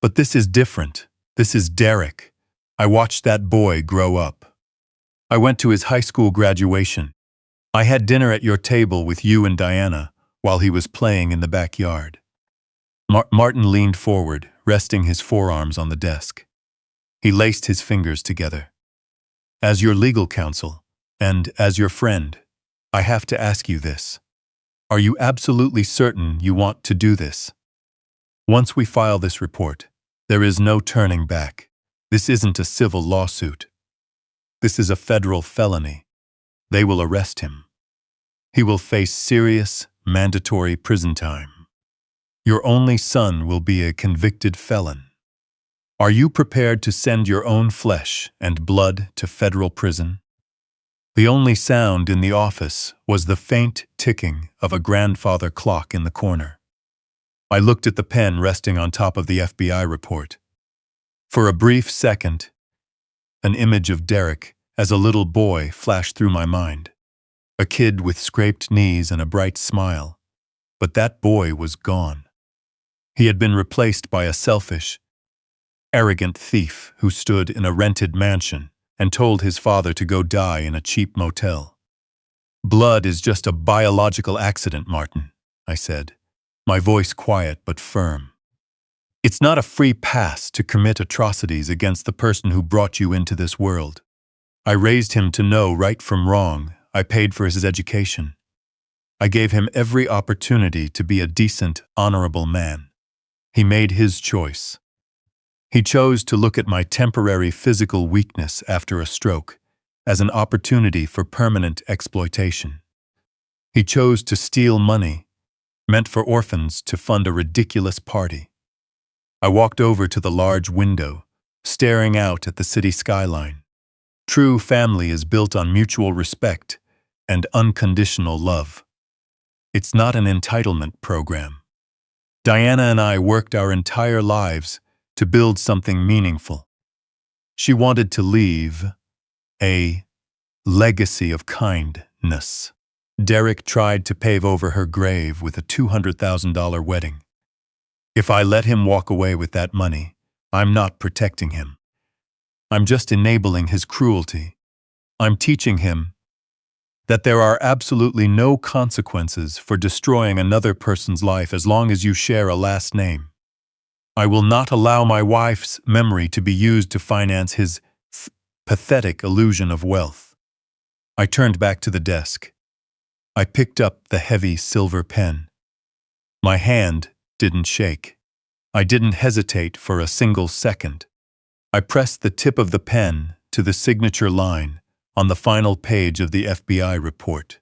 Speaker 1: But this is different. This is Derek. I watched that boy grow up. I went to his high school graduation. I had dinner at your table with you and Diana while he was playing in the backyard. Martin leaned forward, resting his forearms on the desk. He laced his fingers together. As your legal counsel, and as your friend, I have to ask you this. Are you absolutely certain you want to do this? Once we file this report, there is no turning back. This isn't a civil lawsuit. This is a federal felony. They will arrest him. He will face serious, mandatory prison time. Your only son will be a convicted felon. Are you prepared to send your own flesh and blood to federal prison? The only sound in the office was the faint ticking of a grandfather clock in the corner. I looked at the pen resting on top of the FBI report. For a brief second, an image of Derek as a little boy flashed through my mind. A kid with scraped knees and a bright smile. But that boy was gone. He had been replaced by a selfish, arrogant thief who stood in a rented mansion and told his father to go die in a cheap motel. Blood is just a biological accident, Martin, I said, my voice quiet but firm. It's not a free pass to commit atrocities against the person who brought you into this world. I raised him to know right from wrong. I paid for his education. I gave him every opportunity to be a decent, honorable man. He made his choice. He chose to look at my temporary physical weakness after a stroke as an opportunity for permanent exploitation. He chose to steal money, meant for orphans, to fund a ridiculous party. I walked over to the large window, staring out at the city skyline. True family is built on mutual respect and unconditional love. It's not an entitlement program. Diana and I worked our entire lives to build something meaningful. She wanted to leave a legacy of kindness. Derek tried to pave over her grave with a $200,000 wedding. If I let him walk away with that money, I'm not protecting him. I'm just enabling his cruelty. I'm teaching him that there are absolutely no consequences for destroying another person's life as long as you share a last name. I will not allow my wife's memory to be used to finance his pathetic illusion of wealth. I turned back to the desk. I picked up the heavy silver pen. My hand didn't shake. I didn't hesitate for a single second. I pressed the tip of the pen to the signature line on the final page of the FBI report.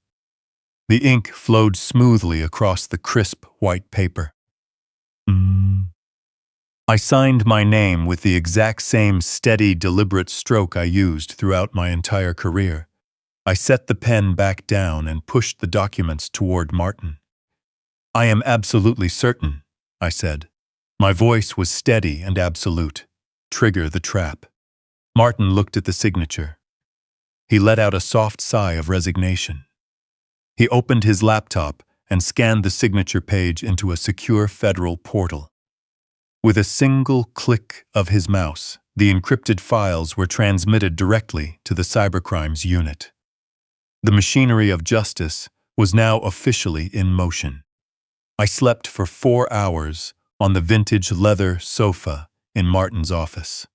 Speaker 1: The ink flowed smoothly across the crisp white paper. I signed my name with the exact same steady, deliberate stroke I used throughout my entire career. I set the pen back down and pushed the documents toward Martin. I am absolutely certain, I said. My voice was steady and absolute. Trigger the trap. Martin looked at the signature. He let out a soft sigh of resignation. He opened his laptop and scanned the signature page into a secure federal portal. With a single click of his mouse, the encrypted files were transmitted directly to the Cybercrimes Unit. The machinery of justice was now officially in motion. I slept for 4 hours on the vintage leather sofa in Martin's office.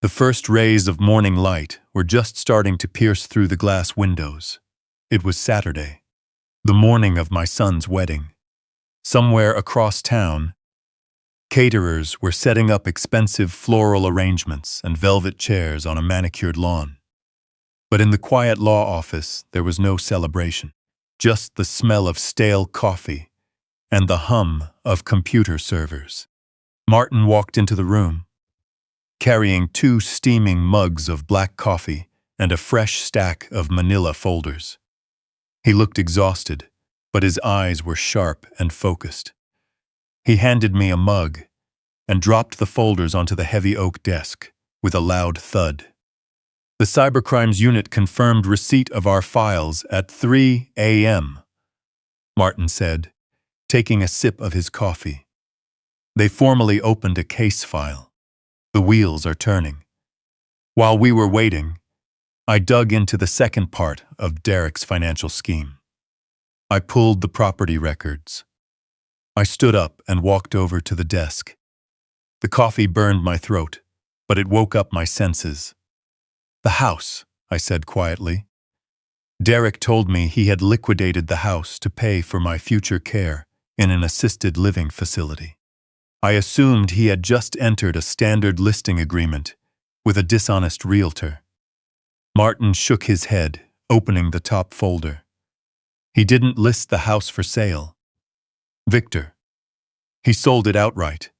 Speaker 1: The first rays of morning light were just starting to pierce through the glass windows. It was Saturday. The morning of my son's wedding. Somewhere across town, caterers were setting up expensive floral arrangements and velvet chairs on a manicured lawn. But in the quiet law office, there was no celebration, just the smell of stale coffee and the hum of computer servers. Martin walked into the room, carrying 2 steaming mugs of black coffee and a fresh stack of manila folders. He looked exhausted, but his eyes were sharp and focused. He handed me a mug and dropped the folders onto the heavy oak desk with a loud thud. The cybercrimes unit confirmed receipt of our files at 3 a.m., Martin said, taking a sip of his coffee. They formally opened a case file. The wheels are turning. While we were waiting, I dug into the second part of Derek's financial scheme. I pulled the property records. I stood up and walked over to the desk. The coffee burned my throat, but it woke up my senses. "The house," I said quietly. Derek told me he had liquidated the house to pay for my future care in an assisted living facility. I assumed he had just entered a standard listing agreement with a dishonest realtor. Martin shook his head, opening the top folder. He didn't list the house for sale. Victor. He sold it outright.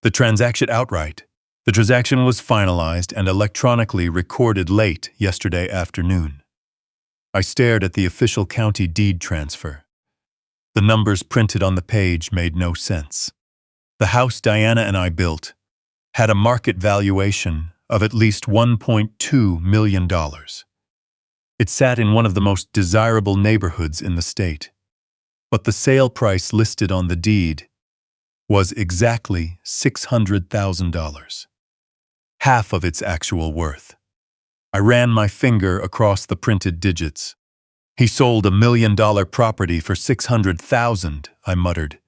Speaker 1: The transaction was finalized and electronically recorded late yesterday afternoon. I stared at the official county deed transfer. The numbers printed on the page made no sense. The house Diana and I built had a market valuation of at least $1.2 million. It sat in one of the most desirable neighborhoods in the state, but the sale price listed on the deed was exactly $600,000, half of its actual worth. I ran my finger across the printed digits. "He sold $1 million property for $600,000, I muttered,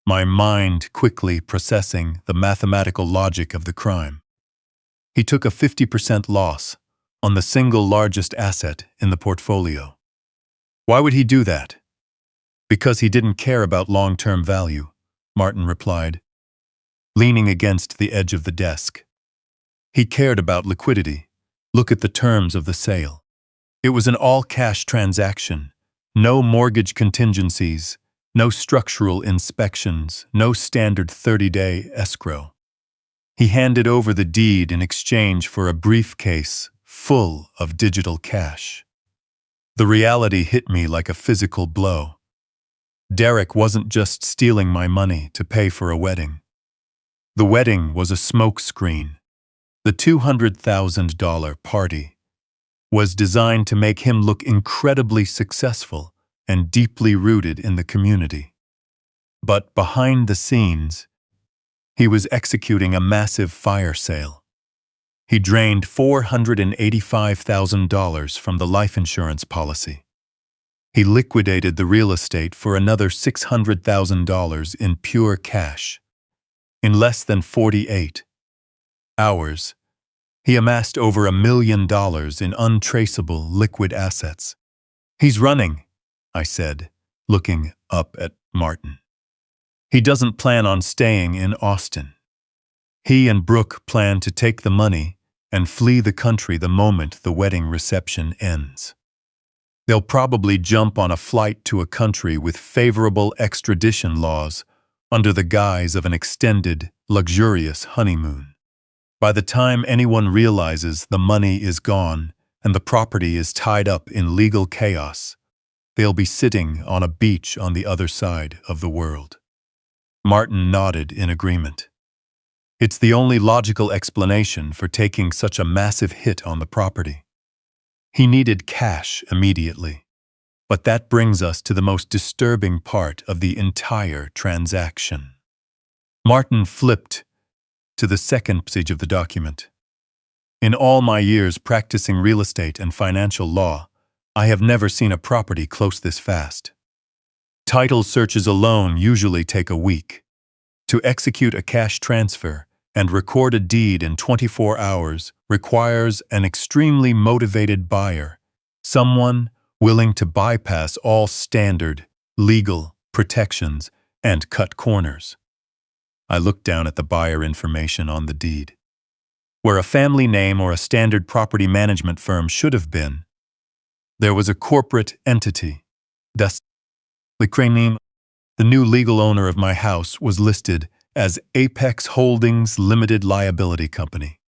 Speaker 1: my mind quickly processing the mathematical logic of the crime. He took a 50% loss on the single largest asset in the portfolio. Why would he do that? Because he didn't care about long-term value, Martin replied, leaning against the edge of the desk. He cared about liquidity. Look at the terms of the sale. It was an all-cash transaction, no mortgage contingencies, no structural inspections, no standard 30-day escrow. He handed over the deed in exchange for a briefcase full of digital cash. The reality hit me like a physical blow. Derek wasn't just stealing my money to pay for a wedding. The wedding was a smokescreen. The $200,000 party was designed to make him look incredibly successful and deeply rooted in the community. But behind the scenes, he was executing a massive fire sale. He drained $485,000 from the life insurance policy. He liquidated the real estate for another $600,000 in pure cash. In less than 48 hours, he amassed over $1 million in untraceable liquid assets. He's running, I said, looking up at Martin. He doesn't plan on staying in Austin. He and Brooke plan to take the money and flee the country the moment the wedding reception ends. They'll probably jump on a flight to a country with favorable extradition laws under the guise of an extended, luxurious honeymoon. By the time anyone realizes the money is gone and the property is tied up in legal chaos, they'll be sitting on a beach on the other side of the world. Martin nodded in agreement. It's the only logical explanation for taking such a massive hit on the property. He needed cash immediately. But that brings us to the most disturbing part of the entire transaction. Martin flipped to the second page of the document. In all my years practicing real estate and financial law, I have never seen a property close this fast. Title searches alone usually take a week. To execute a cash transfer and record a deed in 24 hours requires an extremely motivated buyer, someone willing to bypass all standard legal protections, and cut corners. I looked down at the buyer information on the deed. Where a family name or a standard property management firm should have been, there was a corporate entity. Thus, the new legal owner of my house was listed as Apex Holdings Limited Liability Company.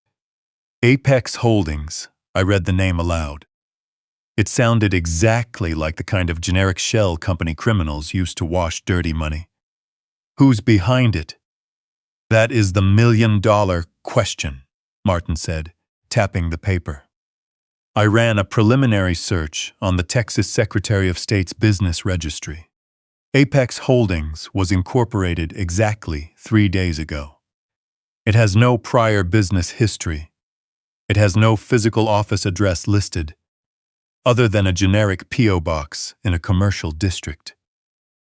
Speaker 1: Apex Holdings, I read the name aloud. It sounded exactly like the kind of generic shell company criminals used to wash dirty money. Who's behind it? That is the million-dollar question, Martin said, tapping the paper. I ran a preliminary search on the Texas Secretary of State's business registry. Apex Holdings was incorporated exactly 3 days ago. It has no prior business history. It has no physical office address listed, other than a generic P.O. box in a commercial district.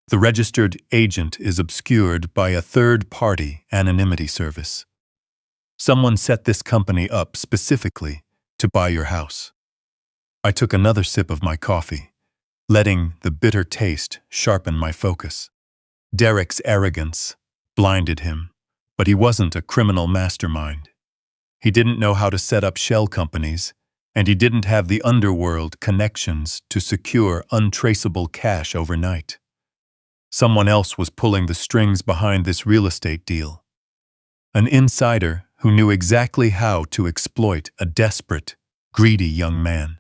Speaker 1: The registered agent is obscured by a third-party anonymity service. Someone set this company up specifically to buy your house. I took another sip of my coffee, letting the bitter taste sharpen my focus. Derek's arrogance blinded him, but he wasn't a criminal mastermind. He didn't know how to set up shell companies, and he didn't have the underworld connections to secure untraceable cash overnight. Someone else was pulling the strings behind this real estate deal. An insider who knew exactly how to exploit a desperate, greedy young man.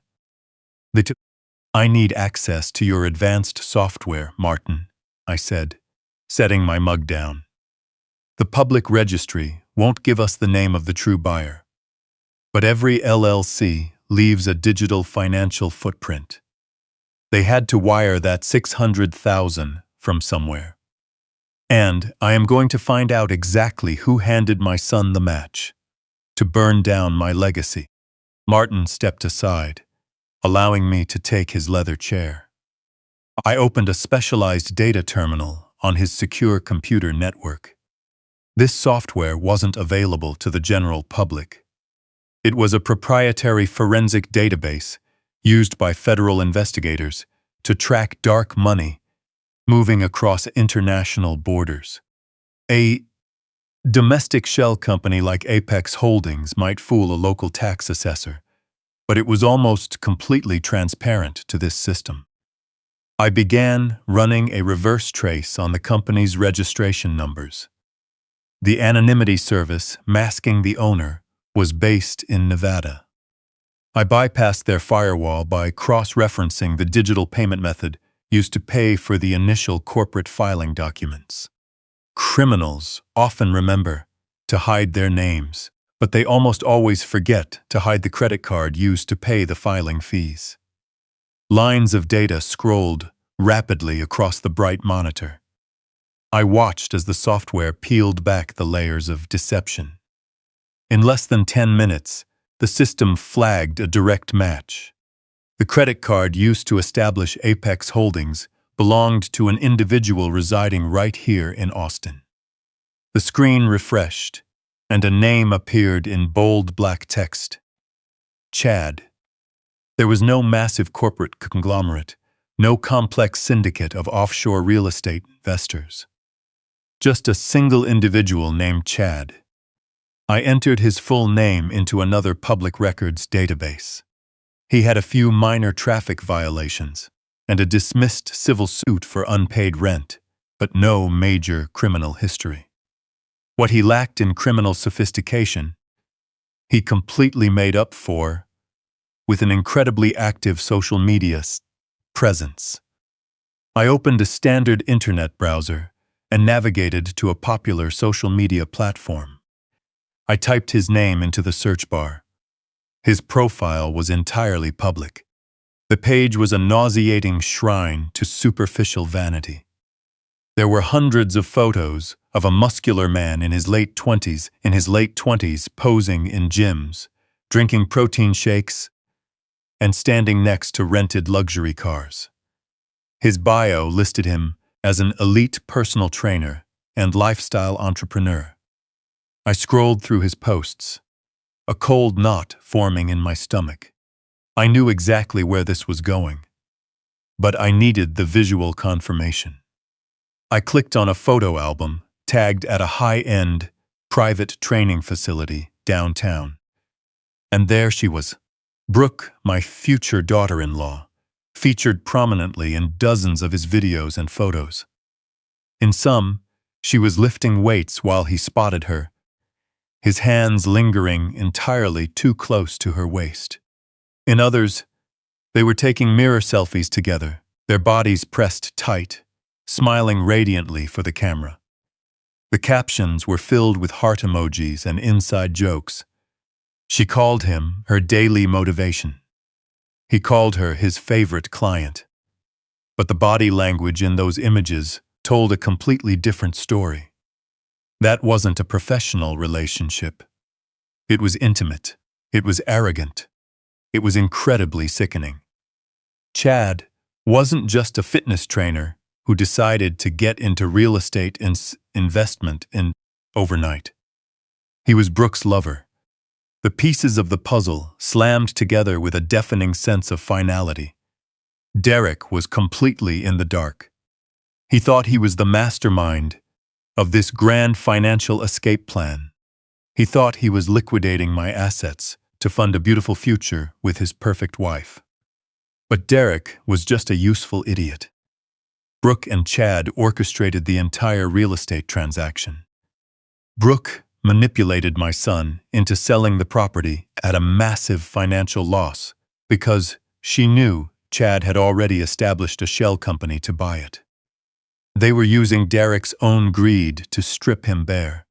Speaker 1: I need access to your advanced software, Martin, I said, setting my mug down. The public registry won't give us the name of the true buyer. But every LLC leaves a digital financial footprint. They had to wire that $600,000 from somewhere. And I am going to find out exactly who handed my son the match to burn down my legacy. Martin stepped aside, allowing me to take his leather chair. I opened a specialized data terminal on his secure computer network. This software wasn't available to the general public. It was a proprietary forensic database used by federal investigators to track dark money moving across international borders. A domestic shell company like Apex Holdings might fool a local tax assessor, but it was almost completely transparent to this system. I began running a reverse trace on the company's registration numbers. The anonymity service masking the owner was based in Nevada. I bypassed their firewall by cross-referencing the digital payment method used to pay for the initial corporate filing documents. Criminals often remember to hide their names, but they almost always forget to hide the credit card used to pay the filing fees. Lines of data scrolled rapidly across the bright monitor. I watched as the software peeled back the layers of deception. In less than 10 minutes, the system flagged a direct match. The credit card used to establish Apex Holdings belonged to an individual residing right here in Austin. The screen refreshed, and a name appeared in bold black text. Chad. There was no massive corporate conglomerate, no complex syndicate of offshore real estate investors. Just a single individual named Chad. I entered his full name into another public records database. He had a few minor traffic violations and a dismissed civil suit for unpaid rent, but no major criminal history. What he lacked in criminal sophistication, he completely made up for with an incredibly active social media presence. I opened a standard internet browser and navigated to a popular social media platform. I typed his name into the search bar. His profile was entirely public. The page was a nauseating shrine to superficial vanity. There were hundreds of photos of a muscular man in his late 20s posing in gyms, drinking protein shakes, and standing next to rented luxury cars. His bio listed him as an elite personal trainer and lifestyle entrepreneur. I scrolled through his posts, a cold knot forming in my stomach. I knew exactly where this was going. but I needed the visual confirmation. I clicked on a photo album tagged at a high-end, private training facility downtown. And there she was, Brooke, my future daughter-in-law, featured prominently in dozens of his videos and photos. In some, she was lifting weights while he spotted her, his hands lingering entirely too close to her waist. In others, they were taking mirror selfies together, their bodies pressed tight, smiling radiantly for the camera. The captions were filled with heart emojis and inside jokes. She called him her daily motivation. He called her his favorite client. But the body language in those images told a completely different story. That wasn't a professional relationship. It was intimate. It was arrogant. It was incredibly sickening. Chad wasn't just a fitness trainer who decided to get into real estate investment overnight. He was Brooke's lover. The pieces of the puzzle slammed together with a deafening sense of finality. Derek was completely in the dark. He thought he was the mastermind of this grand financial escape plan. He thought he was liquidating my assets to fund a beautiful future with his perfect wife. But Derek was just a useful idiot. Brooke and Chad orchestrated the entire real estate transaction. Brooke manipulated my son into selling the property at a massive financial loss because she knew Chad had already established a shell company to buy it. They were using Derek's own greed to strip him bare.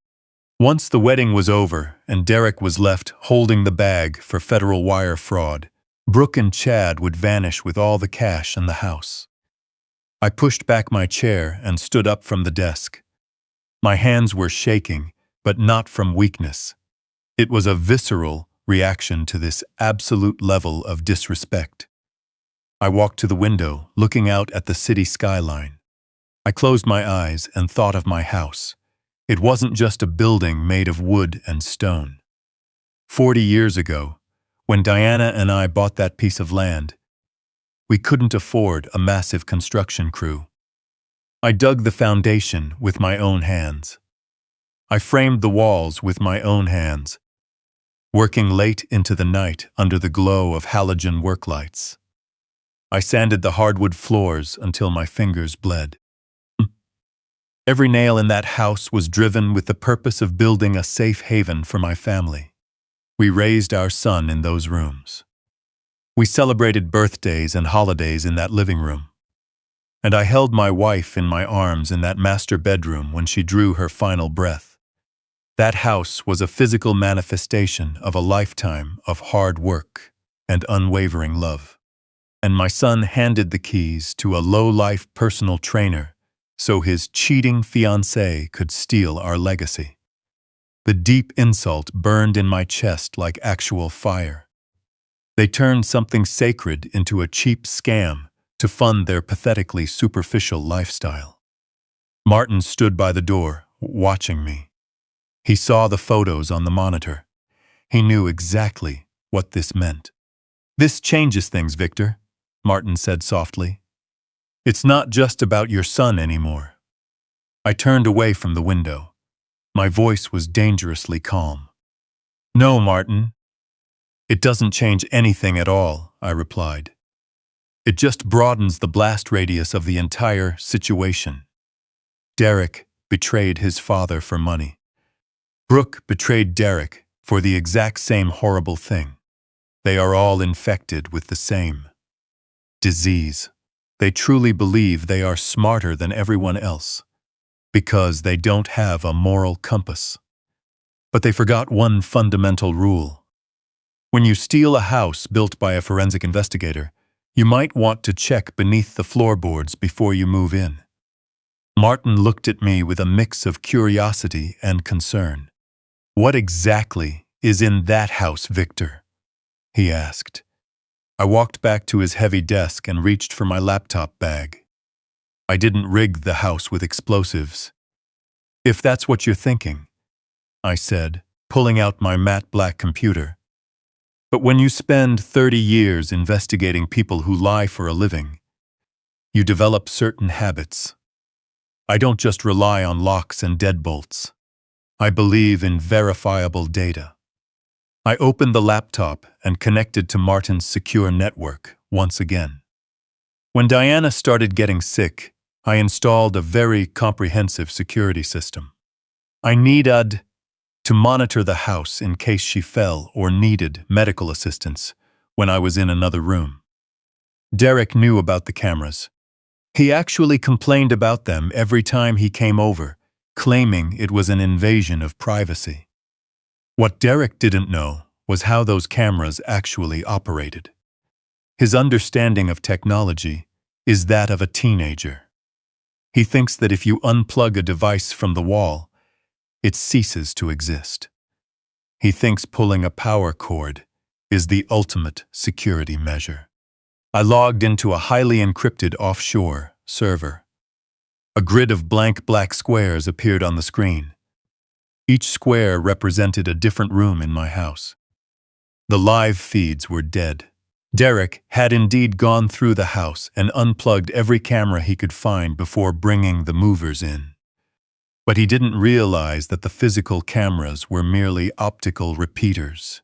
Speaker 1: Once the wedding was over and Derek was left holding the bag for federal wire fraud, Brooke and Chad would vanish with all the cash and the house. I pushed back my chair and stood up from the desk. My hands were shaking, but not from weakness. It was a visceral reaction to this absolute level of disrespect. I walked to the window, looking out at the city skyline. I closed my eyes and thought of my house. It wasn't just a building made of wood and stone. 40 years ago, when Diana and I bought that piece of land, we couldn't afford a massive construction crew. I dug the foundation with my own hands. I framed the walls with my own hands, working late into the night under the glow of halogen work lights. I sanded the hardwood floors until my fingers bled. Every nail in that house was driven with the purpose of building a safe haven for my family. We raised our son in those rooms. We celebrated birthdays and holidays in that living room. And I held my wife in my arms in that master bedroom when she drew her final breath. That house was a physical manifestation of a lifetime of hard work and unwavering love. And my son handed the keys to a low-life personal trainer so his cheating fiancée could steal our legacy. The deep insult burned in my chest like actual fire. They turned something sacred into a cheap scam to fund their pathetically superficial lifestyle. Martin stood by the door, watching me. He saw the photos on the monitor. He knew exactly what this meant. "This changes things, Victor," Martin said softly. "It's not just about your son anymore." I turned away from the window. My voice was dangerously calm. "No, Martin. It doesn't change anything at all," I replied. "It just broadens the blast radius of the entire situation." Derek betrayed his father for money. Brooke betrayed Derek for the exact same horrible thing. They are all infected with the same disease. They truly believe they are smarter than everyone else because they don't have a moral compass. But they forgot one fundamental rule. When you steal a house built by a forensic investigator, you might want to check beneath the floorboards before you move in. Martin looked at me with a mix of curiosity and concern. "What exactly is in that house, Victor?" he asked. I walked back to his heavy desk and reached for my laptop bag. I didn't rig the house with explosives. "If that's what you're thinking," I said, pulling out my matte black computer. "But when you spend 30 years investigating people who lie for a living, you develop certain habits. I don't just rely on locks and deadbolts. I believe in verifiable data. I opened the laptop and connected to Martin's secure network once again. When Diana started getting sick, I installed a very comprehensive security system. I needed to monitor the house in case she fell or needed medical assistance when I was in another room. Derek knew about the cameras. He actually complained about them every time he came over, claiming it was an invasion of privacy. What Derek didn't know was how those cameras actually operated. His understanding of technology is that of a teenager. He thinks that if you unplug a device from the wall, it ceases to exist. He thinks pulling a power cord is the ultimate security measure. I logged into a highly encrypted offshore server. A grid of blank black squares appeared on the screen. Each square represented a different room in my house. The live feeds were dead. Derek had indeed gone through the house and unplugged every camera he could find before bringing the movers in. But he didn't realize that the physical cameras were merely optical repeaters.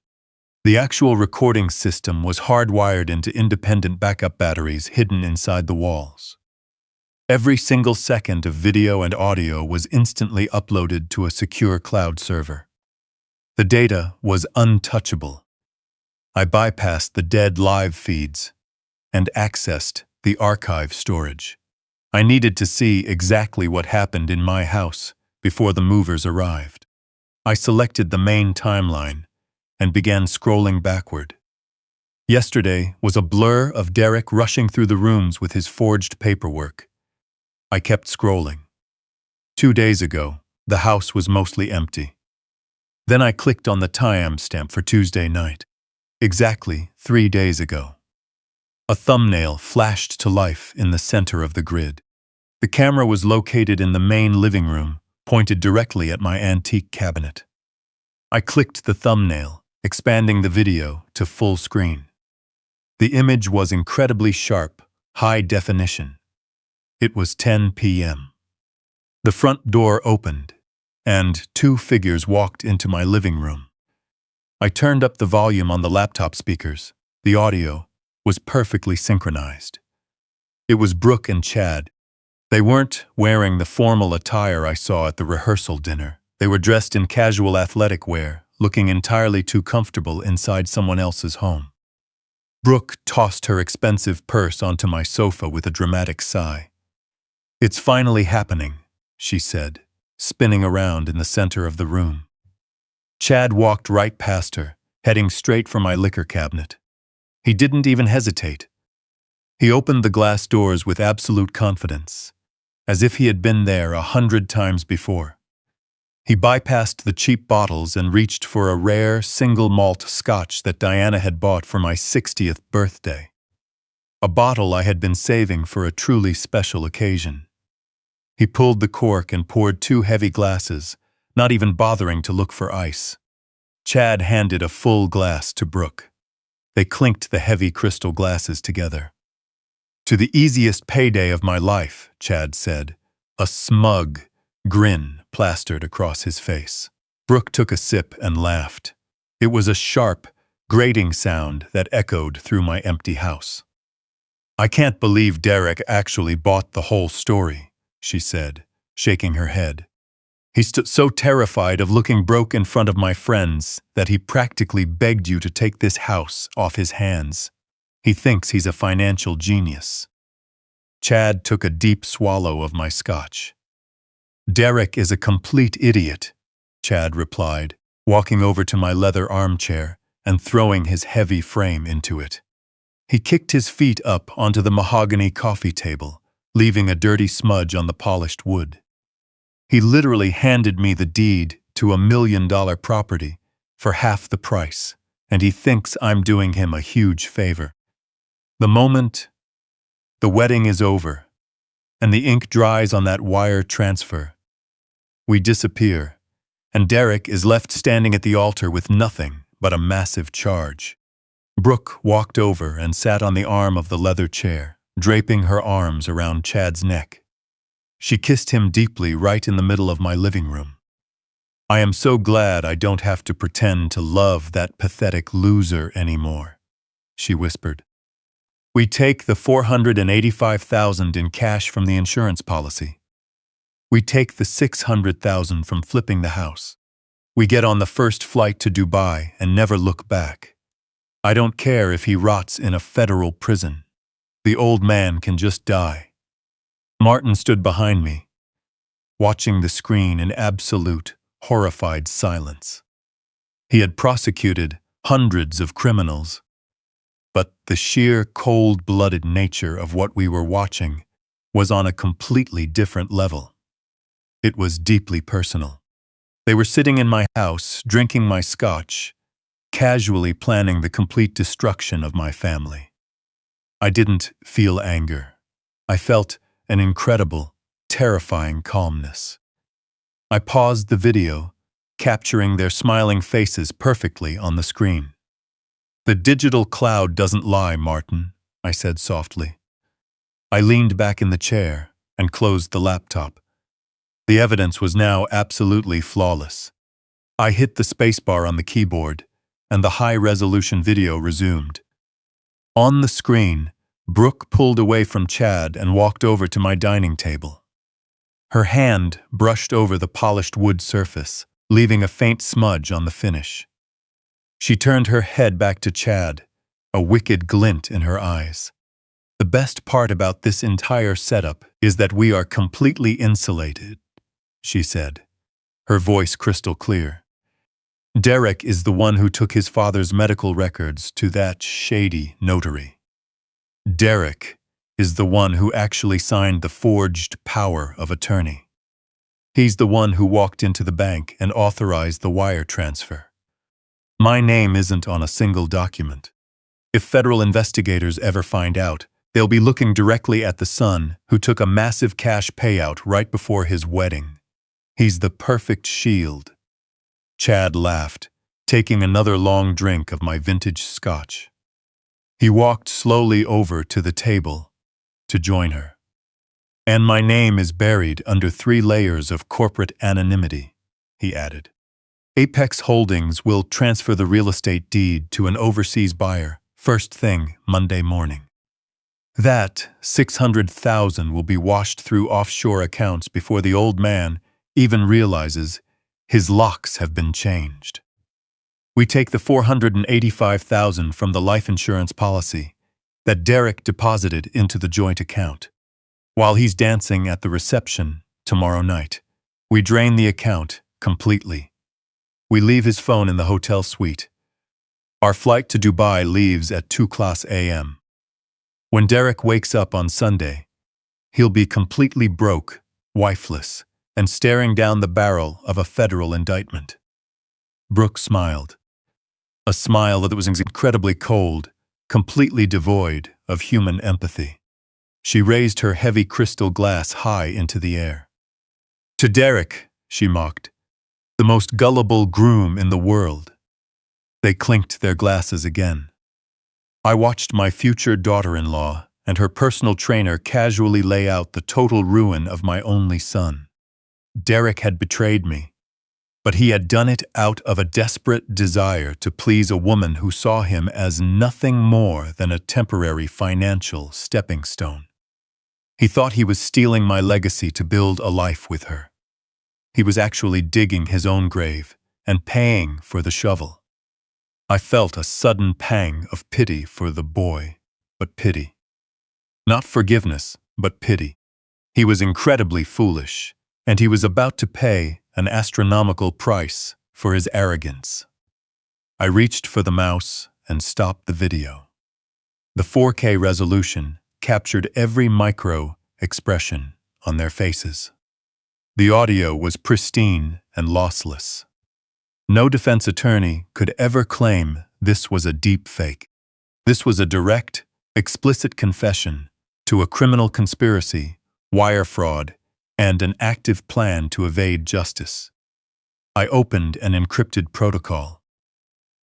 Speaker 1: The actual recording system was hardwired into independent backup batteries hidden inside the walls. Every single second of video and audio was instantly uploaded to a secure cloud server. The data was untouchable. I bypassed the dead live feeds and accessed the archive storage. I needed to see exactly what happened in my house before the movers arrived. I selected the main timeline and began scrolling backward. Yesterday was a blur of Derek rushing through the rooms with his forged paperwork. I kept scrolling. 2 days ago, the house was mostly empty. Then I clicked on the timestamp for Tuesday night. Exactly 3 days ago. A thumbnail flashed to life in the center of the grid. The camera was located in the main living room, pointed directly at my antique cabinet. I clicked the thumbnail, expanding the video to full screen. The image was incredibly sharp, high definition. It was 10 p.m. The front door opened, and 2 figures walked into my living room. I turned up the volume on the laptop speakers. The audio was perfectly synchronized. It was Brooke and Chad. They weren't wearing the formal attire I saw at the rehearsal dinner. They were dressed in casual athletic wear, looking entirely too comfortable inside someone else's home. Brooke tossed her expensive purse onto my sofa with a dramatic sigh. "It's finally happening," she said, spinning around in the center of the room. Chad walked right past her, heading straight for my liquor cabinet. He didn't even hesitate. He opened the glass doors with absolute confidence, as if he had been there 100 times before. He bypassed the cheap bottles and reached for a rare single malt scotch that Diana had bought for my 60th birthday. A bottle I had been saving for a truly special occasion. He pulled the cork and poured 2 heavy glasses, not even bothering to look for ice. Chad handed a full glass to Brooke. They clinked the heavy crystal glasses together. "To the easiest payday of my life," Chad said, a smug grin plastered across his face. Brooke took a sip and laughed. It was a sharp, grating sound that echoed through my empty house. "I can't believe Derek actually bought the whole story," she said, shaking her head. "He's so terrified of looking broke in front of my friends that he practically begged you to take this house off his hands. He thinks he's a financial genius." Chad took a deep swallow of my scotch. "Derek is a complete idiot," Chad replied, walking over to my leather armchair and throwing his heavy frame into it. He kicked his feet up onto the mahogany coffee table, leaving a dirty smudge on the polished wood. He literally handed me the deed to $1 million property for half the price, and he thinks I'm doing him a huge favor. The moment the wedding is over and the ink dries on that wire transfer, we disappear, and Derek is left standing at the altar with nothing but a massive charge. Brooke walked over and sat on the arm of the leather chair, draping her arms around Chad's neck. She kissed him deeply right in the middle of my living room. "I am so glad I don't have to pretend to love that pathetic loser anymore," she whispered. "We take the $485,000 in cash from the insurance policy. We take the $600,000 from flipping the house. We get on the first flight to Dubai and never look back. I don't care if he rots in a federal prison. The old man can just die." Martin stood behind me, watching the screen in absolute, horrified silence. He had prosecuted hundreds of criminals, but the sheer cold-blooded nature of what we were watching was on a completely different level. It was deeply personal. They were sitting in my house, drinking my scotch, casually planning the complete destruction of my family. I didn't feel anger. I felt an incredible, terrifying calmness. I paused the video, capturing their smiling faces perfectly on the screen. "The digital cloud doesn't lie, Martin," I said softly. I leaned back in the chair and closed the laptop. The evidence was now absolutely flawless. I hit the spacebar on the keyboard, and the high-resolution video resumed. On the screen, Brooke pulled away from Chad and walked over to my dining table. Her hand brushed over the polished wood surface, leaving a faint smudge on the finish. She turned her head back to Chad, a wicked glint in her eyes. "The best part about this entire setup is that we are completely insulated," she said, her voice crystal clear. "Derek is the one who took his father's medical records to that shady notary. Derek is the one who actually signed the forged power of attorney. He's the one who walked into the bank and authorized the wire transfer. My name isn't on a single document. If federal investigators ever find out, they'll be looking directly at the son who took a massive cash payout right before his wedding. He's the perfect shield." Chad laughed, taking another long drink of my vintage scotch. He walked slowly over to the table to join her. "And my name is buried under 3 layers of corporate anonymity," he added. "Apex Holdings will transfer the real estate deed to an overseas buyer first thing Monday morning. That $600,000 will be washed through offshore accounts before the old man even realizes his locks have been changed. We take the $485,000 from the life insurance policy that Derek deposited into the joint account. While he's dancing at the reception tomorrow night, we drain the account completely. We leave his phone in the hotel suite. Our flight to Dubai leaves at 2:00 a.m. When Derek wakes up on Sunday, he'll be completely broke, wifeless, and staring down the barrel of a federal indictment." Brooke smiled. A smile that was incredibly cold, completely devoid of human empathy. She raised her heavy crystal glass high into the air. "To Derek," she mocked, "the most gullible groom in the world." They clinked their glasses again. I watched my future daughter-in-law and her personal trainer casually lay out the total ruin of my only son. Derek had betrayed me, but he had done it out of a desperate desire to please a woman who saw him as nothing more than a temporary financial stepping stone. He thought he was stealing my legacy to build a life with her. He was actually digging his own grave and paying for the shovel. I felt a sudden pang of pity for the boy, but pity. Not forgiveness, but pity. He was incredibly foolish, and he was about to pay an astronomical price for his arrogance. I reached for the mouse and stopped the video. The 4K resolution captured every micro-expression on their faces. The audio was pristine and lossless. No defense attorney could ever claim this was a deep fake. This was a direct, explicit confession to a criminal conspiracy, wire fraud, and an active plan to evade justice. I opened an encrypted protocol.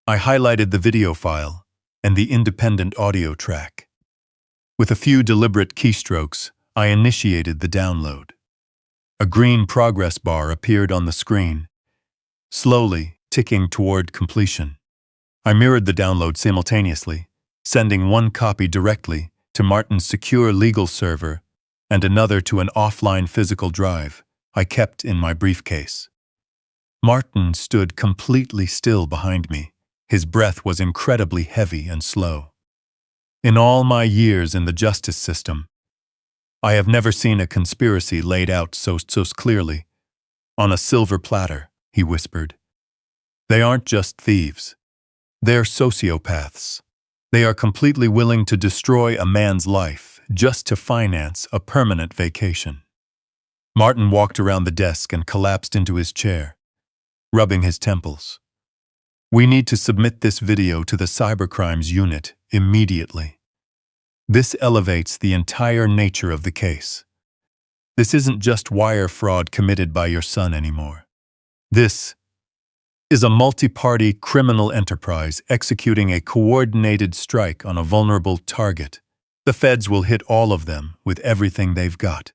Speaker 1: I highlighted the video file and the independent audio track. With a few deliberate keystrokes, I initiated the download. A green progress bar appeared on the screen, slowly ticking toward completion. I mirrored the download simultaneously, sending one copy directly to Martin's secure legal server and another to an offline physical drive I kept in my briefcase. Martin stood completely still behind me. His breath was incredibly heavy and slow. In all my years in the justice system, I have never seen a conspiracy laid out so clearly. On a silver platter, he whispered. They aren't just thieves. They're sociopaths. They are completely willing to destroy a man's life just to finance a permanent vacation. Martin walked around the desk and collapsed into his chair, rubbing his temples. We need to submit this video to the cybercrimes unit immediately. This elevates the entire nature of the case. This isn't just wire fraud committed by your son anymore. This is a multi-party criminal enterprise executing a coordinated strike on a vulnerable target. The feds will hit all of them with everything they've got.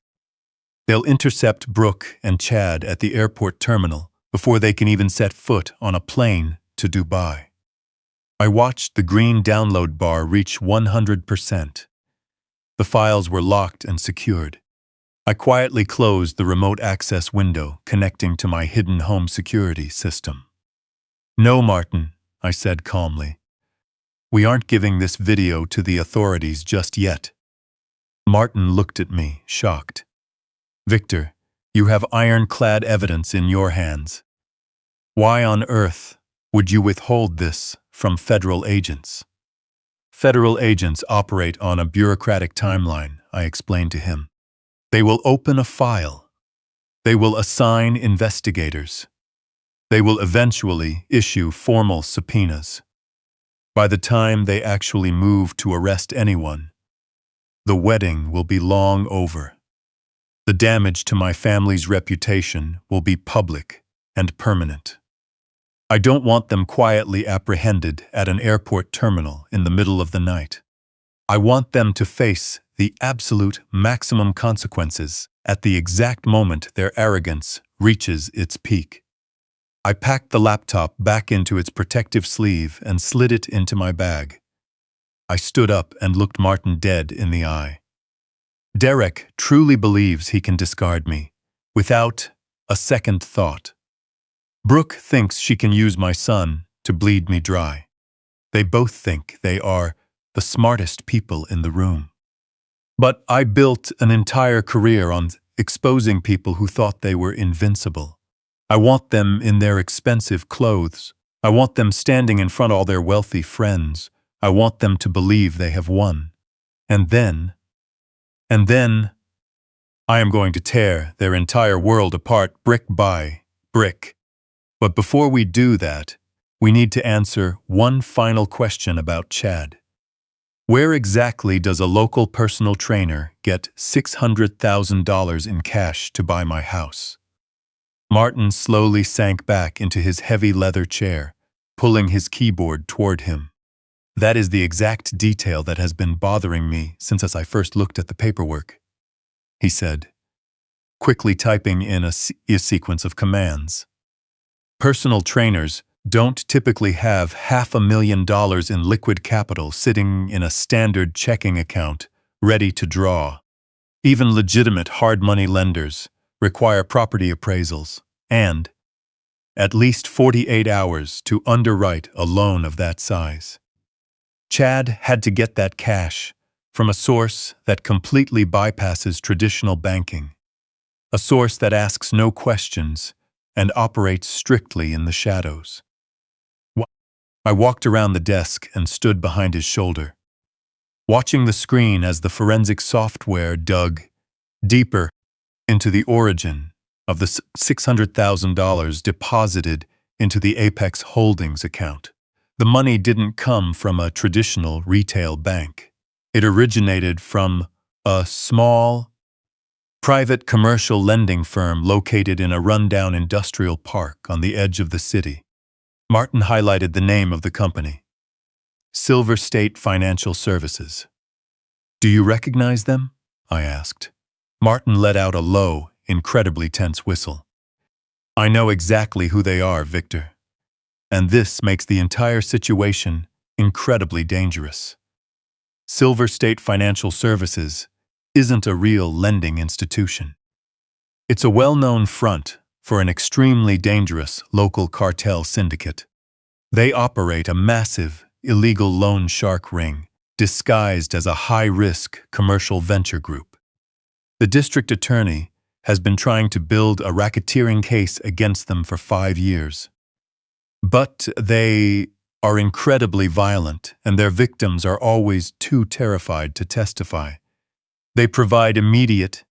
Speaker 1: They'll intercept Brooke and Chad at the airport terminal before they can even set foot on a plane to Dubai. I watched the green download bar reach 100%. The files were locked and secured. I quietly closed the remote access window connecting to my hidden home security system. No, Martin, I said calmly. We aren't giving this video to the authorities just yet. Martin looked at me, shocked. Victor, you have ironclad evidence in your hands. Why on earth would you withhold this from federal agents? Federal agents operate on a bureaucratic timeline, I explained to him. They will open a file. They will assign investigators. They will eventually issue formal subpoenas. By the time they actually move to arrest anyone, the wedding will be long over. The damage to my family's reputation will be public and permanent. I don't want them quietly apprehended at an airport terminal in the middle of the night. I want them to face the absolute maximum consequences at the exact moment their arrogance reaches its peak. I packed the laptop back into its protective sleeve and slid it into my bag. I stood up and looked Martin dead in the eye. Derek truly believes he can discard me, without a second thought. Brooke thinks she can use my son to bleed me dry. They both think they are the smartest people in the room. But I built an entire career on exposing people who thought they were invincible. I want them in their expensive clothes. I want them standing in front of all their wealthy friends. I want them to believe they have won. And then, I am going to tear their entire world apart brick by brick. But before we do that, we need to answer one final question about Chad. Where exactly does a local personal trainer get $600,000 in cash to buy my house? Martin slowly sank back into his heavy leather chair, pulling his keyboard toward him. That is the exact detail that has been bothering me since I first looked at the paperwork, he said, quickly typing in a sequence of commands. Personal trainers don't typically have $500,000 in liquid capital sitting in a standard checking account, ready to draw. Even legitimate hard money lenders require property appraisals and at least 48 hours to underwrite a loan of that size. Chad had to get that cash from a source that completely bypasses traditional banking, a source that asks no questions and operates strictly in the shadows. I walked around the desk and stood behind his shoulder, watching the screen as the forensic software dug deeper into the origin of the $600,000 deposited into the Apex Holdings account. The money didn't come from a traditional retail bank. It originated from a small, private commercial lending firm located in a rundown industrial park on the edge of the city. Martin highlighted the name of the company: Silver State Financial Services. Do you recognize them? I asked. Martin let out a low, incredibly tense whistle. I know exactly who they are, Victor. And this makes the entire situation incredibly dangerous. Silver State Financial Services isn't a real lending institution. It's a well-known front for an extremely dangerous local cartel syndicate. They operate a massive, illegal loan shark ring disguised as a high-risk commercial venture group. The district attorney has been trying to build a racketeering case against them for 5 years. But they are incredibly violent, and their victims are always too terrified to testify. They provide immediate,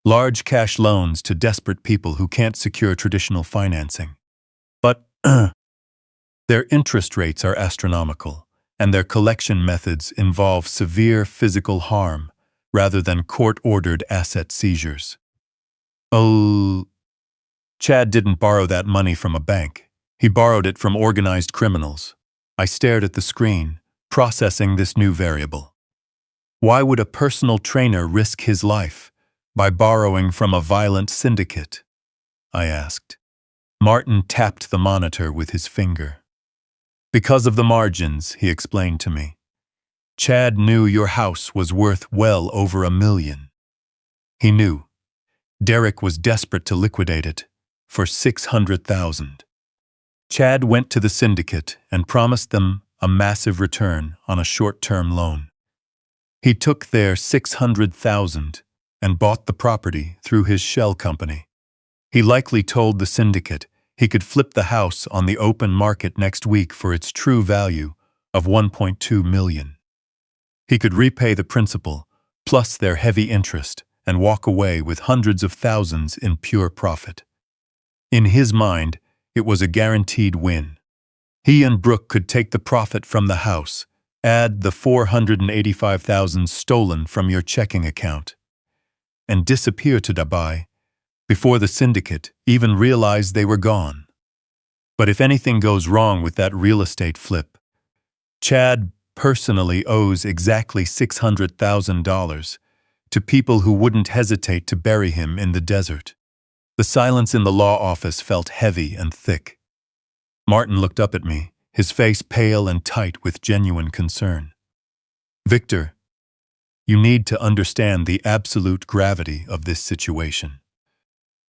Speaker 1: large cash loans to desperate people who can't secure traditional financing. But their interest rates are astronomical, and their collection methods involve severe physical harm rather than court-ordered asset seizures. Oh, Chad didn't borrow that money from a bank. He borrowed it from organized criminals. I stared at the screen, processing this new variable. Why would a personal trainer risk his life by borrowing from a violent syndicate? I asked. Martin tapped the monitor with his finger. Because of the margins, he explained to me. Chad knew your house was worth well over $1 million. He knew. Derek was desperate to liquidate it for $600,000. Chad went to the syndicate and promised them a massive return on a short-term loan. He took their $600,000 and bought the property through his shell company. He likely told the syndicate he could flip the house on the open market next week for its true value of $1.2 million. He could repay the principal, plus their heavy interest, and walk away with hundreds of thousands in pure profit. In his mind, it was a guaranteed win. He and Brooke could take the profit from the house, add the $485,000 stolen from your checking account, and disappear to Dubai before the syndicate even realized they were gone. But if anything goes wrong with that real estate flip, Chad personally owes exactly $600,000 to people who wouldn't hesitate to bury him in the desert. The silence in the law office felt heavy and thick. Martin looked up at me, his face pale and tight with genuine concern. Victor, you need to understand the absolute gravity of this situation.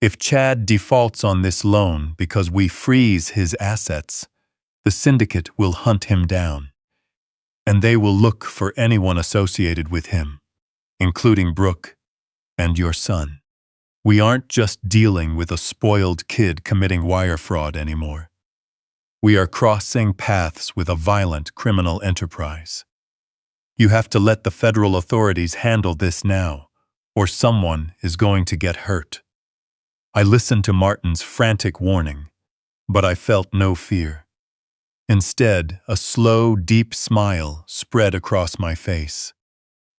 Speaker 1: If Chad defaults on this loan because we freeze his assets, the syndicate will hunt him down, and they will look for anyone associated with him, including Brooke and your son. We aren't just dealing with a spoiled kid committing wire fraud anymore. We are crossing paths with a violent criminal enterprise. You have to let the federal authorities handle this now, or someone is going to get hurt. I listened to Martin's frantic warning, but I felt no fear. Instead, a slow, deep smile spread across my face.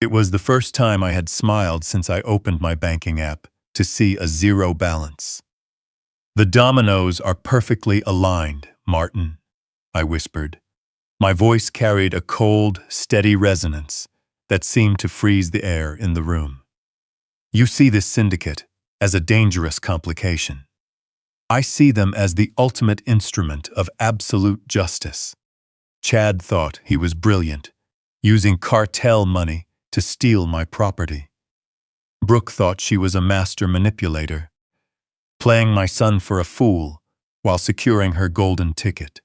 Speaker 1: It was the first time I had smiled since I opened my banking app to see a zero balance. The dominoes are perfectly aligned, Martin, I whispered. My voice carried a cold, steady resonance that seemed to freeze the air in the room. You see this syndicate as a dangerous complication. I see them as the ultimate instrument of absolute justice. Chad thought he was brilliant, using cartel money to steal my property. Brooke thought she was a master manipulator, playing my son for a fool while securing her golden ticket.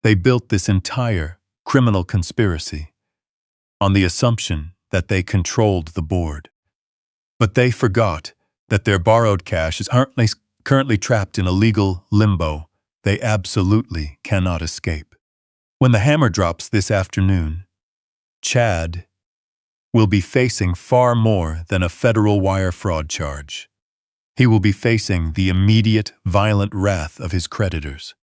Speaker 1: They built this entire criminal conspiracy on the assumption that they controlled the board. But they forgot that their borrowed cash is currently trapped in a legal limbo they absolutely cannot escape. When the hammer drops this afternoon, Chad will be facing far more than a federal wire fraud charge. He will be facing the immediate, violent wrath of his creditors.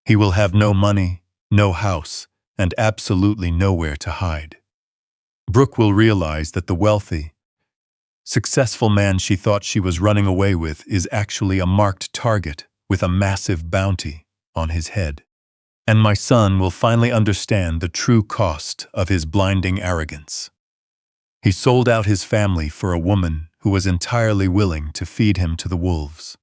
Speaker 1: He will have no money, no house, and absolutely nowhere to hide. Brooke will realize that the wealthy, successful man she thought she was running away with is actually a marked target with a massive bounty on his head. And my son will finally understand the true cost of his blinding arrogance. He sold out his family for a woman who was entirely willing to feed him to the wolves.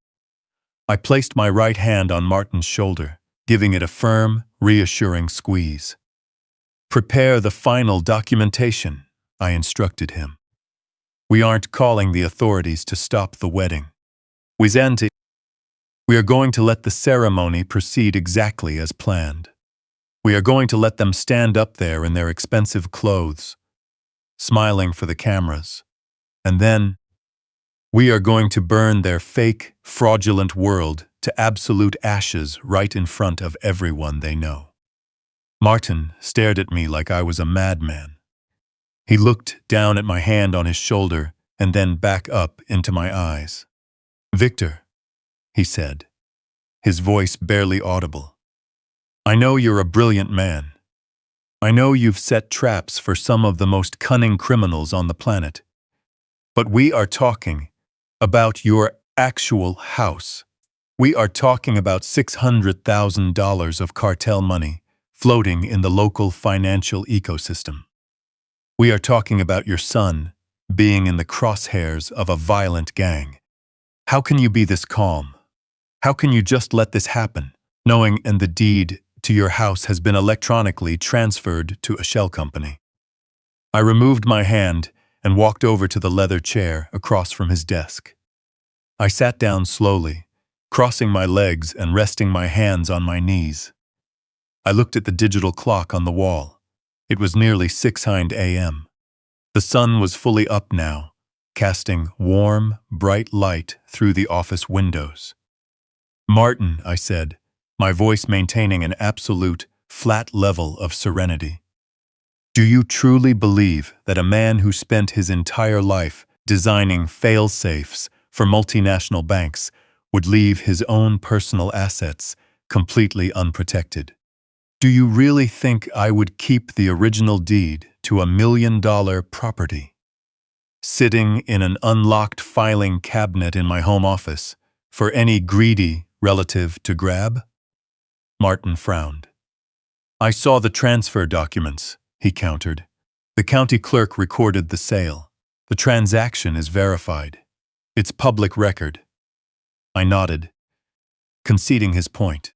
Speaker 1: I placed my right hand on Martin's shoulder, giving it a firm, reassuring squeeze. "Prepare the final documentation," I instructed him. "We aren't calling the authorities to stop the wedding. We are going to let the ceremony proceed exactly as planned. We are going to let them stand up there in their expensive clothes, smiling for the cameras. And then we are going to burn their fake, fraudulent world to absolute ashes right in front of everyone they know." Martin stared at me like I was a madman. He looked down at my hand on his shoulder and then back up into my eyes. "Victor," he said, his voice barely audible, "I know you're a brilliant man. I know you've set traps for some of the most cunning criminals on the planet. But we are talking about your actual house. We are talking about $600,000 of cartel money floating in the local financial ecosystem. We are talking about your son being in the crosshairs of a violent gang. How can you be this calm? How can you just let this happen, knowing the deed to your house has been electronically transferred to a shell company?" I removed my hand and walked over to the leather chair across from his desk. I sat down slowly, crossing my legs and resting my hands on my knees. I looked at the digital clock on the wall. It was nearly 6 a.m. The sun was fully up now, casting warm, bright light through the office windows. "Martin," I said, my voice maintaining an absolute, flat level of serenity, "do you truly believe that a man who spent his entire life designing fail-safes for multinational banks would leave his own personal assets completely unprotected? Do you really think I would keep the original deed to $1 million property sitting in an unlocked filing cabinet in my home office for any greedy relative to grab?" Martin frowned. "I saw the transfer documents," he countered. "The county clerk recorded the sale. The transaction is verified. It's public record." I nodded, conceding his point.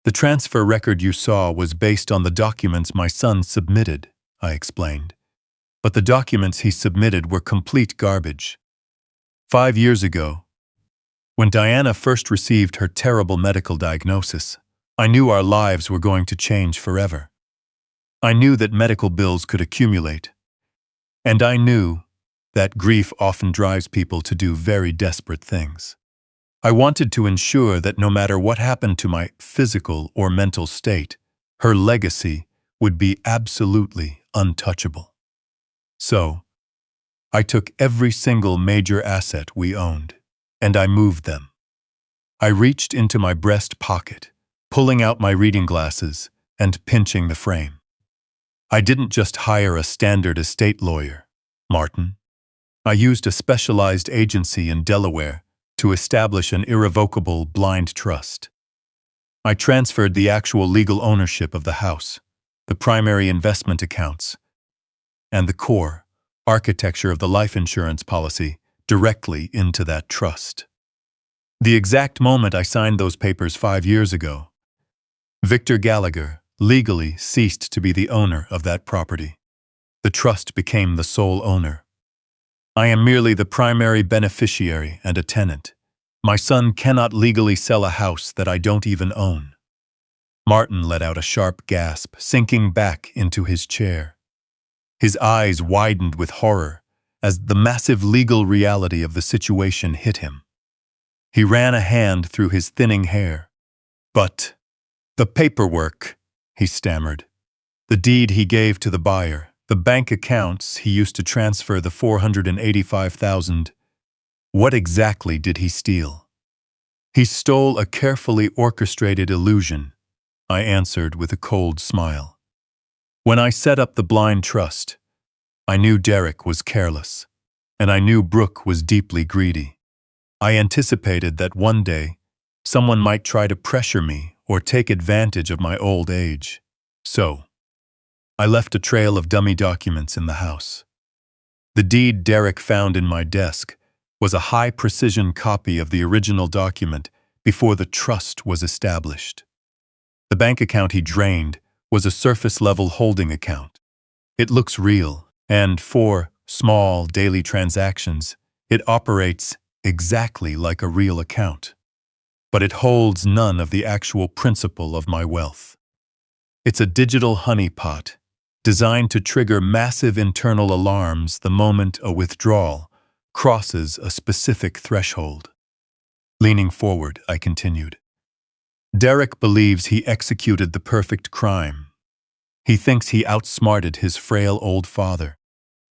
Speaker 1: "The transfer record you saw was based on the documents my son submitted," I explained. "But the documents he submitted were complete garbage. 5 years ago, when Diana first received her terrible medical diagnosis, I knew our lives were going to change forever. I knew that medical bills could accumulate, and I knew that grief often drives people to do very desperate things. I wanted to ensure that no matter what happened to my physical or mental state, her legacy would be absolutely untouchable. So, I took every single major asset we owned, and I moved them. I reached into my breast pocket, pulling out my reading glasses and pinching the frame. I didn't just hire a standard estate lawyer, Martin. I used a specialized agency in Delaware to establish an irrevocable blind trust. I transferred the actual legal ownership of the house, the primary investment accounts, and the core architecture of the life insurance policy directly into that trust. The exact moment I signed those papers 5 years ago, Victor Gallagher legally ceased to be the owner of that property. The trust became the sole owner. I am merely the primary beneficiary and a tenant. My son cannot legally sell a house that I don't even own. Martin let out a sharp gasp, sinking back into his chair. His eyes widened with horror as the massive legal reality of the situation hit him. He ran a hand through his thinning hair. "But the paperwork," he stammered. "The deed he gave to the buyer, the bank accounts he used to transfer the $485,000. What exactly did he steal?" "He stole a carefully orchestrated illusion," I answered with a cold smile. "When I set up the blind trust, I knew Derek was careless, and I knew Brooke was deeply greedy. I anticipated that one day, someone might try to pressure me or take advantage of my old age. So, I left a trail of dummy documents in the house. The deed Derek found in my desk was a high-precision copy of the original document before the trust was established. The bank account he drained was a surface-level holding account. It looks real, and for small daily transactions, it operates exactly like a real account. But it holds none of the actual principle of my wealth. It's a digital honeypot, designed to trigger massive internal alarms the moment a withdrawal crosses a specific threshold. Leaning forward, I continued. Derek believes he executed the perfect crime. He thinks he outsmarted his frail old father.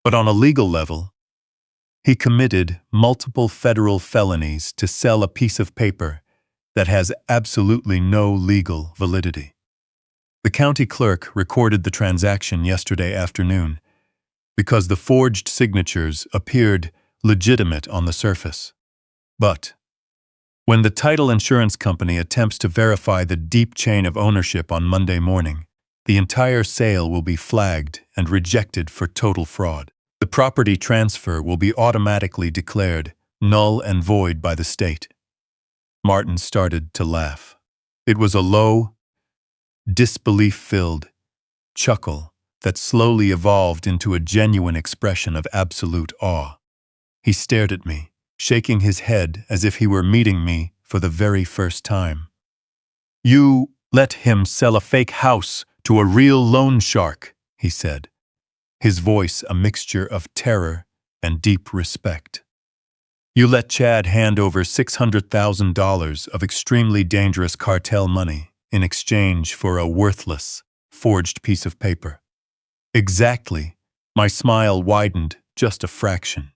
Speaker 1: But on a legal level, he committed multiple federal felonies to sell a piece of paper that has absolutely no legal validity. The county clerk recorded the transaction yesterday afternoon because the forged signatures appeared legitimate on the surface. But when the title insurance company attempts to verify the deep chain of ownership on Monday morning, the entire sale will be flagged and rejected for total fraud. The property transfer will be automatically declared null and void by the state. Martin started to laugh. It was a low, disbelief-filled chuckle that slowly evolved into a genuine expression of absolute awe. He stared at me, shaking his head as if he were meeting me for the very first time. "You let him sell a fake house to a real loan shark," he said, his voice a mixture of terror and deep respect. "You let Chad hand over $600,000 of extremely dangerous cartel money in exchange for a worthless, forged piece of paper." "Exactly." My smile widened just a fraction.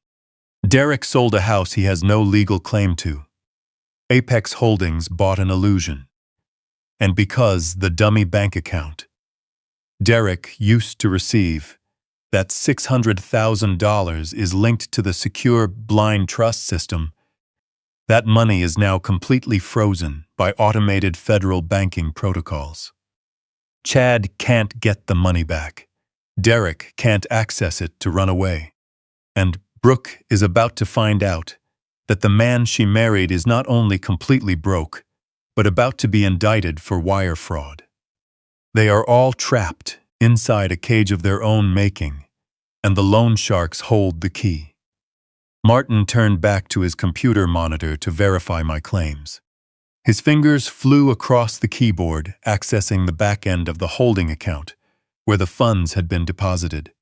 Speaker 1: "Derek sold a house he has no legal claim to. Apex Holdings bought an illusion. And because the dummy bank account Derek used to receive, that $600,000 is linked to the secure blind trust system, that money is now completely frozen by automated federal banking protocols. Chad can't get the money back. Derek can't access it to run away. And Brooke is about to find out that the man she married is not only completely broke, but about to be indicted for wire fraud. They are all trapped inside a cage of their own making, and the loan sharks hold the key." Martin turned back to his computer monitor to verify my claims. His fingers flew across the keyboard, accessing the back end of the holding account, where the funds had been deposited.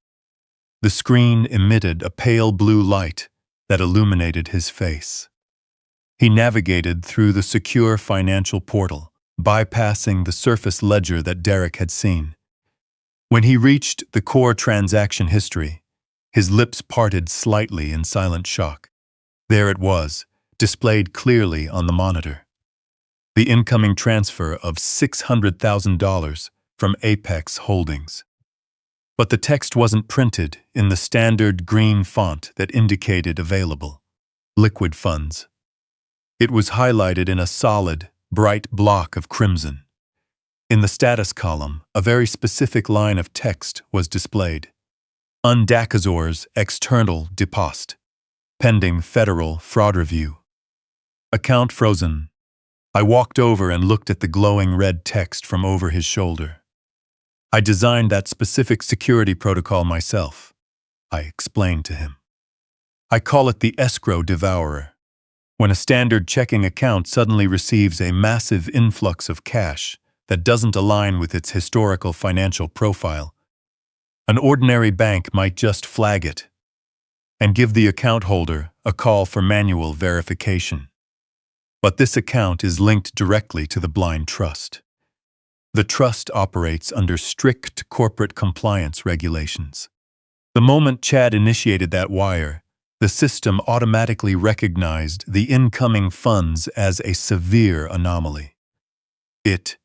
Speaker 1: The screen emitted a pale blue light that illuminated his face. He navigated through the secure financial portal, bypassing the surface ledger that Derek had seen. When he reached the core transaction history, his lips parted slightly in silent shock. There it was, displayed clearly on the monitor. The incoming transfer of $600,000 from Apex Holdings. But the text wasn't printed in the standard green font that indicated available liquid funds. It was highlighted in a solid, bright block of crimson. In the status column, a very specific line of text was displayed. Undacazor's external deposit. Pending federal fraud review. Account frozen. I walked over and looked at the glowing red text from over his shoulder. "I designed that specific security protocol myself," I explained to him. "I call it the escrow devourer. When a standard checking account suddenly receives a massive influx of cash that doesn't align with its historical financial profile, an ordinary bank might just flag it and give the account holder a call for manual verification. But this account is linked directly to the blind trust. The trust operates under strict corporate compliance regulations. The moment Chad initiated that wire, the system automatically recognized the incoming funds as a severe anomaly. It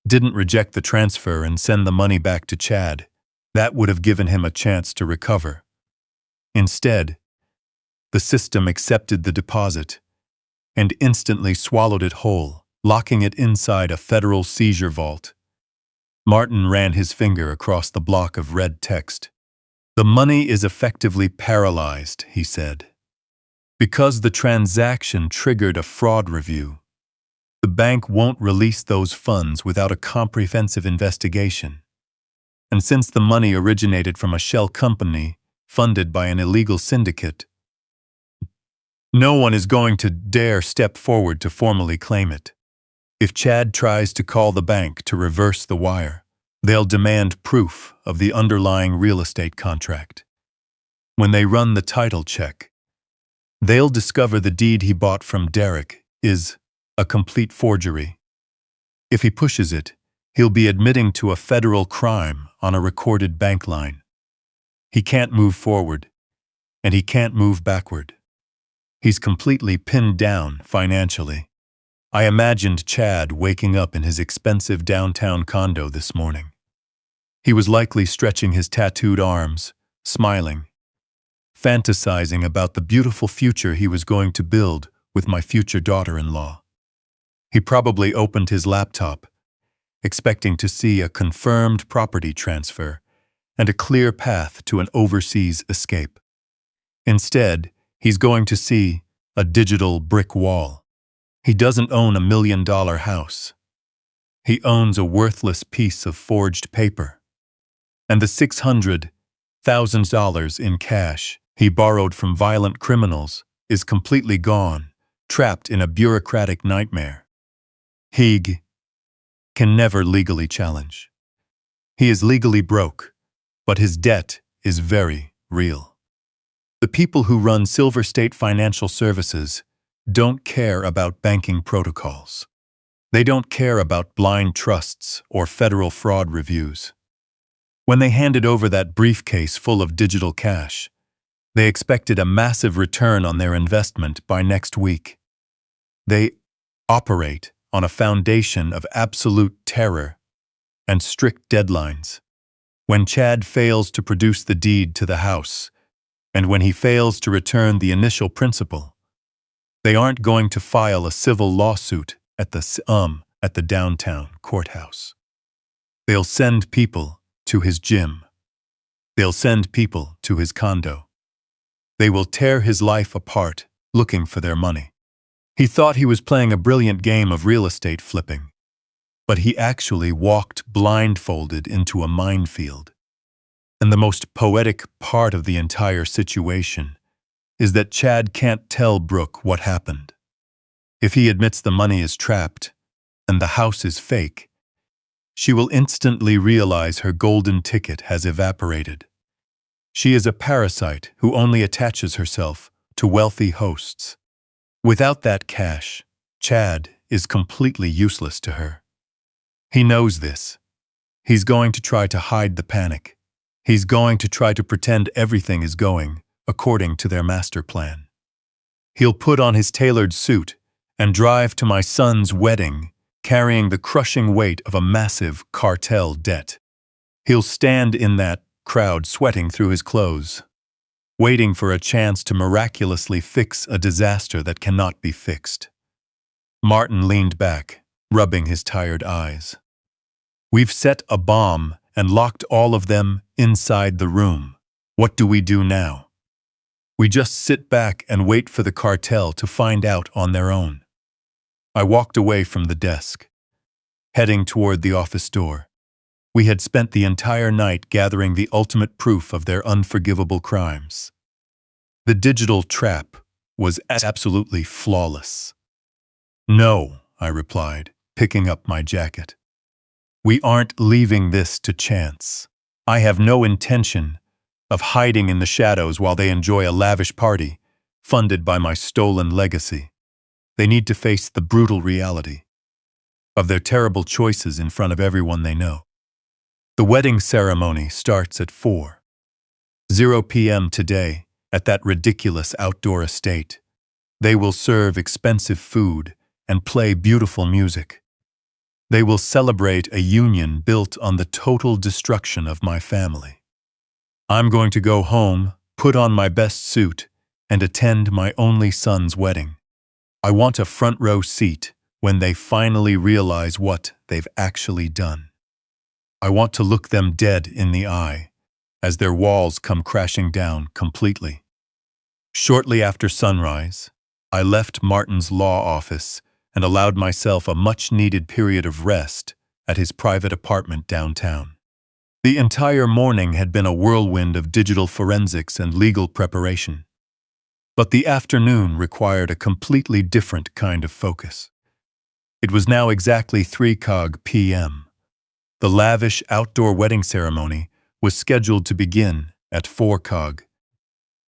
Speaker 1: didn't reject the transfer and send the money back to Chad. That would have given him a chance to recover. Instead, the system accepted the deposit and instantly swallowed it whole, locking it inside a federal seizure vault. Martin ran his finger across the block of red text. The money is effectively paralyzed, he said, because the transaction triggered a fraud review. The bank won't release those funds without a comprehensive investigation. And since the money originated from a shell company funded by an illegal syndicate, no one is going to dare step forward to formally claim it. If Chad tries to call the bank to reverse the wire, they'll demand proof of the underlying real estate contract. When they run the title check, they'll discover the deed he bought from Derek is a complete forgery. If he pushes it, he'll be admitting to a federal crime on a recorded bank line. He can't move forward, and he can't move backward. He's completely pinned down financially. I imagined Chad waking up in his expensive downtown condo this morning. He was likely stretching his tattooed arms, smiling, fantasizing about the beautiful future he was going to build with my future daughter-in-law. He probably opened his laptop, expecting to see a confirmed property transfer and a clear path to an overseas escape. Instead, he's going to see a digital brick wall. He doesn't own $1 million house. He owns a worthless piece of forged paper. And the $600,000 in cash he borrowed from violent criminals is completely gone, trapped in a bureaucratic nightmare. He can never legally challenge. He is legally broke, but his debt is very real. The people who run Silver State Financial Services don't care about banking protocols. They don't care about blind trusts or federal fraud reviews. When they handed over that briefcase full of digital cash, they expected a massive return on their investment by next week. They operate on a foundation of absolute terror and strict deadlines. When Chad fails to produce the deed to the house, and when he fails to return the initial principal, they aren't going to file a civil lawsuit at the downtown courthouse. They'll send people to his gym. They'll send people to his condo. They will tear his life apart looking for their money. He thought he was playing a brilliant game of real estate flipping, but he actually walked blindfolded into a minefield. And the most poetic part of the entire situation is that Chad can't tell Brooke what happened. If he admits the money is trapped and the house is fake, she will instantly realize her golden ticket has evaporated. She is a parasite who only attaches herself to wealthy hosts. Without that cash, Chad is completely useless to her. He knows this. He's going to try to hide the panic. He's going to try to pretend everything is going according to their master plan. He'll put on his tailored suit and drive to my son's wedding, carrying the crushing weight of a massive cartel debt. He'll stand in that crowd sweating through his clothes, waiting for a chance to miraculously fix a disaster that cannot be fixed. Martin leaned back, rubbing his tired eyes. We've set a bomb and locked all of them inside the room. What do we do now? We just sit back and wait for the cartel to find out on their own. I walked away from the desk, heading toward the office door. We had spent the entire night gathering the ultimate proof of their unforgivable crimes. The digital trap was absolutely flawless. No, I replied, picking up my jacket. We aren't leaving this to chance. I have no intention of hiding in the shadows while they enjoy a lavish party funded by my stolen legacy. They need to face the brutal reality of their terrible choices in front of everyone they know. The wedding ceremony starts at 4:00 p.m. today at that ridiculous outdoor estate. They will serve expensive food and play beautiful music. They will celebrate a union built on the total destruction of my family. I'm going to go home, put on my best suit, and attend my only son's wedding. I want a front row seat when they finally realize what they've actually done. I want to look them dead in the eye as their walls come crashing down completely. Shortly after sunrise, I left Martin's law office and allowed myself a much-needed period of rest at his private apartment downtown. The entire morning had been a whirlwind of digital forensics and legal preparation. But the afternoon required a completely different kind of focus. It was now exactly 3:00 p.m. The lavish outdoor wedding ceremony was scheduled to begin at 4:00.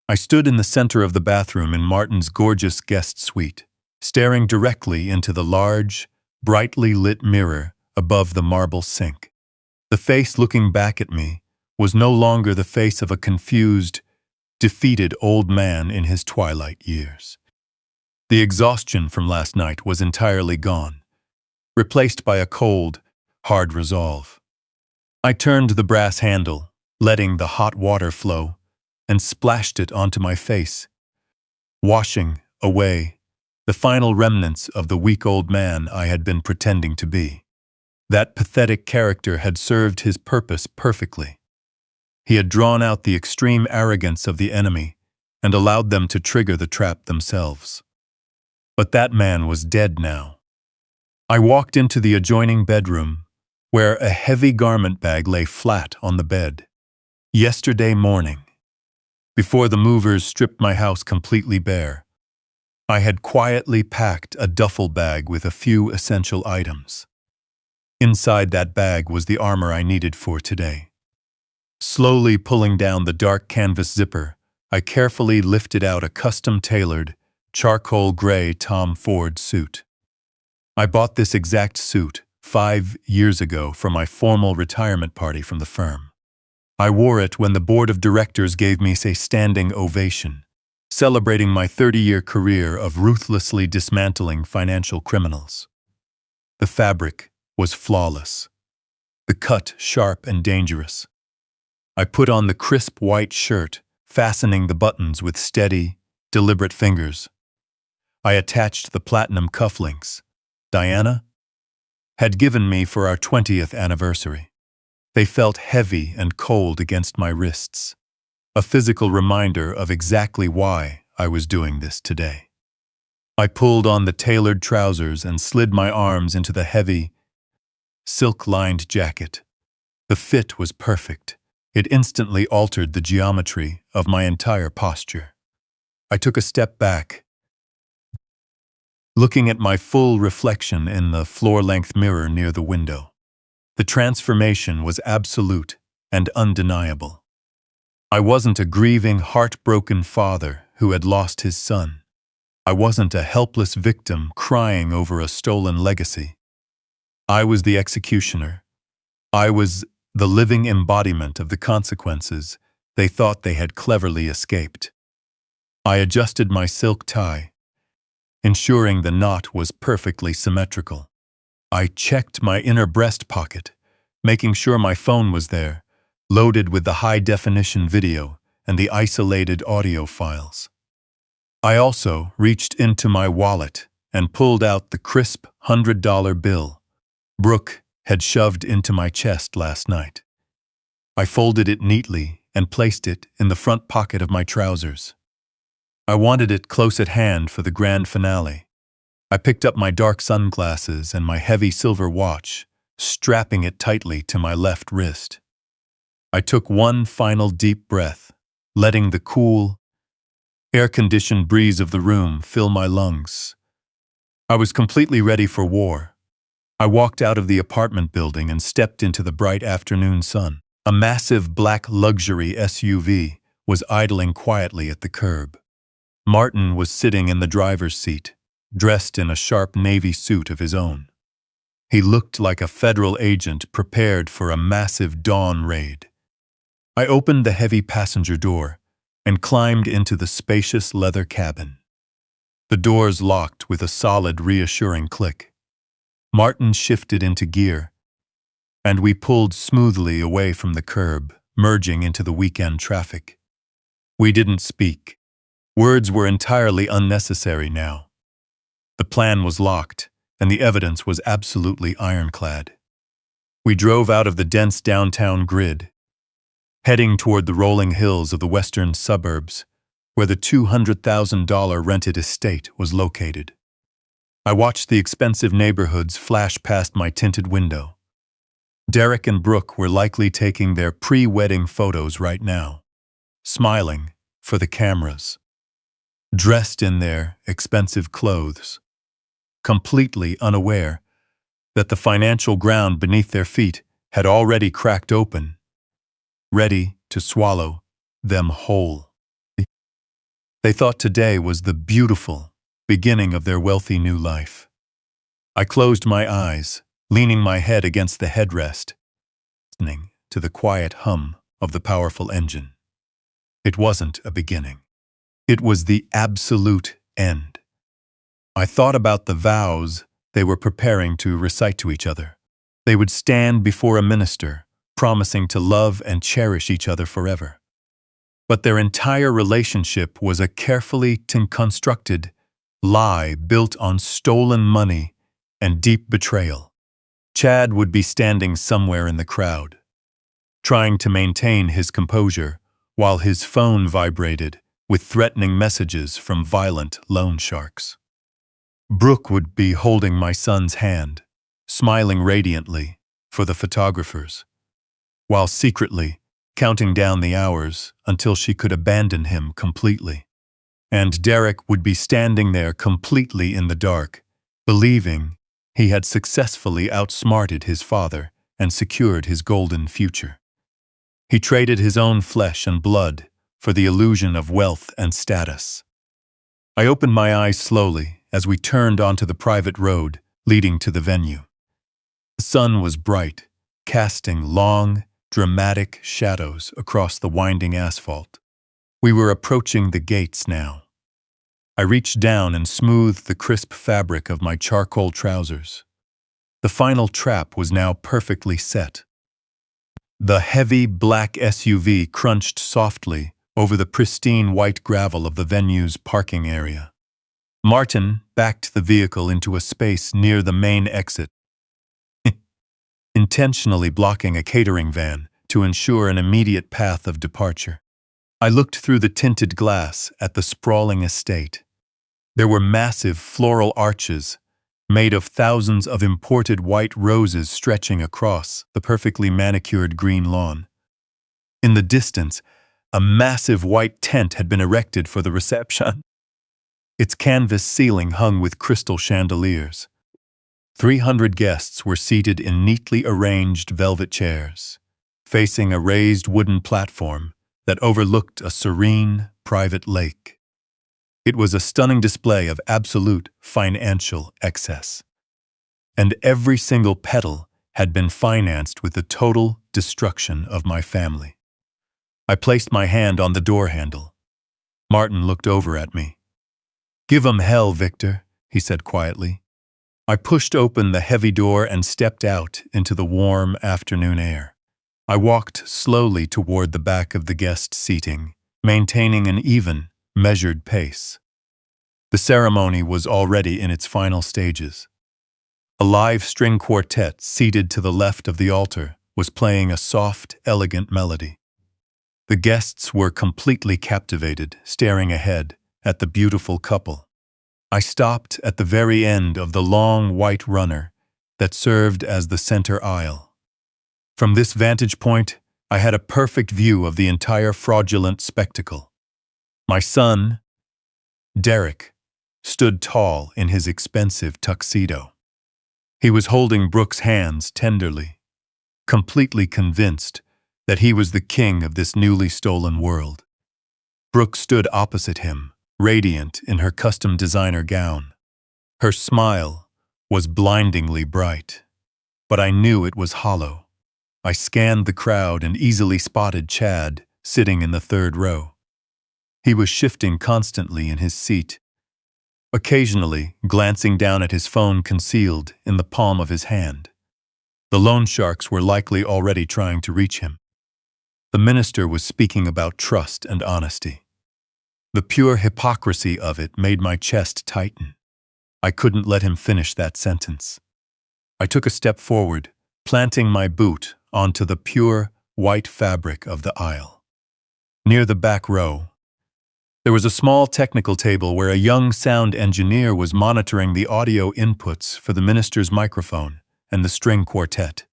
Speaker 1: I stood in the center of the bathroom in Martin's gorgeous guest suite, staring directly into the large, brightly lit mirror above the marble sink. The face looking back at me was no longer the face of a confused, defeated old man in his twilight years. The exhaustion from last night was entirely gone, replaced by a cold, hard resolve. I turned the brass handle, letting the hot water flow, and splashed it onto my face, washing away the final remnants of the weak old man I had been pretending to be. That pathetic character had served his purpose perfectly. He had drawn out the extreme arrogance of the enemy and allowed them to trigger the trap themselves. But that man was dead now. I walked into the adjoining bedroom, where a heavy garment bag lay flat on the bed. Yesterday morning, before the movers stripped my house completely bare, I had quietly packed a duffel bag with a few essential items. Inside that bag was the armor I needed for today. Slowly pulling down the dark canvas zipper, I carefully lifted out a custom-tailored, charcoal gray Tom Ford suit. I bought this exact suit 5 years ago for my formal retirement party from the firm. I wore it when the board of directors gave me a standing ovation, celebrating my 30-year career of ruthlessly dismantling financial criminals. The fabric was flawless, the cut sharp and dangerous. I put on the crisp white shirt, fastening the buttons with steady, deliberate fingers. I attached the platinum cufflinks Diana had given me for our 20th anniversary. They felt heavy and cold against my wrists, a physical reminder of exactly why I was doing this today. I pulled on the tailored trousers and slid my arms into the heavy, silk-lined jacket. The fit was perfect. It instantly altered the geometry of my entire posture. I took a step back, looking at my full reflection in the floor-length mirror near the window. The transformation was absolute and undeniable. I wasn't a grieving, heartbroken father who had lost his son. I wasn't a helpless victim crying over a stolen legacy. I was the executioner. I was the living embodiment of the consequences they thought they had cleverly escaped. I adjusted my silk tie, ensuring the knot was perfectly symmetrical. I checked my inner breast pocket, making sure my phone was there, loaded with the high-definition video and the isolated audio files. I also reached into my wallet and pulled out the crisp $100 bill Brooke had shoved into my chest last night. I folded it neatly and placed it in the front pocket of my trousers. I wanted it close at hand for the grand finale. I picked up my dark sunglasses and my heavy silver watch, strapping it tightly to my left wrist. I took one final deep breath, letting the cool, air-conditioned breeze of the room fill my lungs. I was completely ready for war. I walked out of the apartment building and stepped into the bright afternoon sun. A massive black luxury SUV was idling quietly at the curb. Martin was sitting in the driver's seat, dressed in a sharp navy suit of his own. He looked like a federal agent prepared for a massive dawn raid. I opened the heavy passenger door and climbed into the spacious leather cabin. The doors locked with a solid, reassuring click. Martin shifted into gear, and we pulled smoothly away from the curb, merging into the weekend traffic. We didn't speak. Words were entirely unnecessary now. The plan was locked, and the evidence was absolutely ironclad. We drove out of the dense downtown grid, heading toward the rolling hills of the western suburbs, where the $200,000 rented estate was located. I watched the expensive neighborhoods flash past my tinted window. Derek and Brooke were likely taking their pre-wedding photos right now, smiling for the cameras, dressed in their expensive clothes, completely unaware that the financial ground beneath their feet had already cracked open, ready to swallow them whole. They thought today was the beautiful beginning of their wealthy new life. I closed my eyes, leaning my head against the headrest, listening to the quiet hum of the powerful engine. It wasn't a beginning. It was the absolute end. I thought about the vows they were preparing to recite to each other. They would stand before a minister, promising to love and cherish each other forever. But their entire relationship was a carefully constructed lie built on stolen money and deep betrayal. Chad would be standing somewhere in the crowd, trying to maintain his composure while his phone vibrated with threatening messages from violent loan sharks. Brooke would be holding my son's hand, smiling radiantly for the photographers, while secretly counting down the hours until she could abandon him completely. And Derek would be standing there completely in the dark, believing he had successfully outsmarted his father and secured his golden future. He traded his own flesh and blood for the illusion of wealth and status. I opened my eyes slowly as we turned onto the private road leading to the venue. The sun was bright, casting long, dramatic shadows across the winding asphalt. We were approaching the gates now. I reached down and smoothed the crisp fabric of my charcoal trousers. The final trap was now perfectly set. The heavy black SUV crunched softly over the pristine white gravel of the venue's parking area. Martin backed the vehicle into a space near the main exit, intentionally blocking a catering van to ensure an immediate path of departure. I looked through the tinted glass at the sprawling estate. There were massive floral arches made of thousands of imported white roses stretching across the perfectly manicured green lawn. In the distance, a massive white tent had been erected for the reception. Its canvas ceiling hung with crystal chandeliers. 300 guests were seated in neatly arranged velvet chairs, facing a raised wooden platform that overlooked a serene, private lake. It was a stunning display of absolute financial excess. And every single petal had been financed with the total destruction of my family. I placed my hand on the door handle. Martin looked over at me. "Give 'em hell, Victor," he said quietly. I pushed open the heavy door and stepped out into the warm afternoon air. I walked slowly toward the back of the guest seating, maintaining an even, measured pace. The ceremony was already in its final stages. A live string quartet seated to the left of the altar was playing a soft, elegant melody. The guests were completely captivated, staring ahead at the beautiful couple. I stopped at the very end of the long white runner that served as the center aisle. From this vantage point, I had a perfect view of the entire fraudulent spectacle. My son, Derek, stood tall in his expensive tuxedo. He was holding Brooke's hands tenderly, completely convinced that he was the king of this newly stolen world. Brooke stood opposite him, radiant in her custom designer gown. Her smile was blindingly bright, but I knew it was hollow. I scanned the crowd and easily spotted Chad sitting in the third row. He was shifting constantly in his seat, occasionally glancing down at his phone concealed in the palm of his hand. The loan sharks were likely already trying to reach him. The minister was speaking about trust and honesty. The pure hypocrisy of it made my chest tighten. I couldn't let him finish that sentence. I took a step forward, planting my boot onto the pure, white fabric of the aisle. Near the back row, there was a small technical table where a young sound engineer was monitoring the audio inputs for the minister's microphone and the string quartet.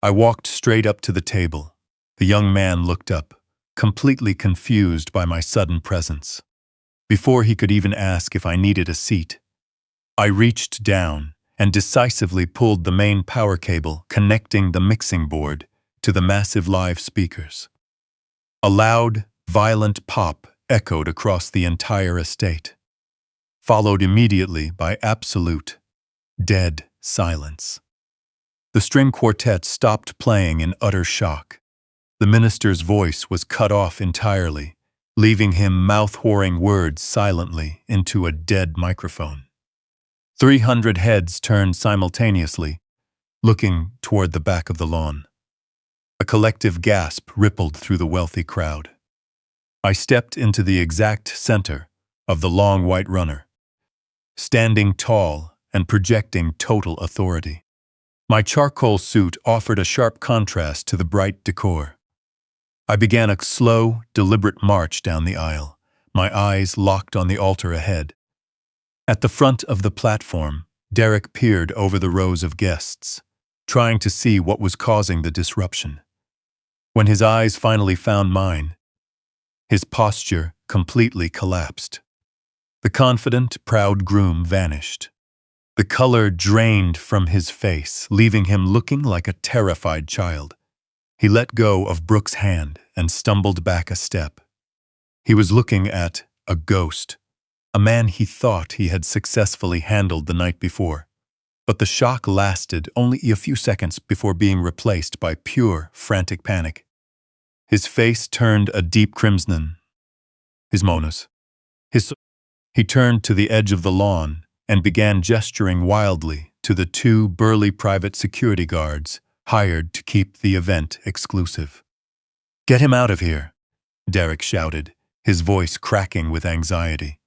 Speaker 1: I walked straight up to the table. The young man looked up, completely confused by my sudden presence. Before he could even ask if I needed a seat, I reached down and decisively pulled the main power cable connecting the mixing board to the massive live speakers. A loud, violent pop echoed across the entire estate, followed immediately by absolute, dead silence. The string quartet stopped playing in utter shock. The minister's voice was cut off entirely, leaving him mouth-whoring words silently into a dead microphone. 300 heads turned simultaneously, looking toward the back of the lawn. A collective gasp rippled through the wealthy crowd. I stepped into the exact center of the long white runner, standing tall and projecting total authority. My charcoal suit offered a sharp contrast to the bright decor. I began a slow, deliberate march down the aisle, my eyes locked on the altar ahead. At the front of the platform, Derek peered over the rows of guests, trying to see what was causing the disruption. When his eyes finally found mine, his posture completely collapsed. The confident, proud groom vanished. The color drained from his face, leaving him looking like a terrified child. He let go of Brooke's hand and stumbled back a step. He was looking at a ghost, a man he thought he had successfully handled the night before. But the shock lasted only a few seconds before being replaced by pure, frantic panic. His face turned a deep crimson. He turned to the edge of the lawn and began gesturing wildly to the two burly private security guards hired to keep the event exclusive. "Get him out of here," Derek shouted, his voice cracking with anxiety.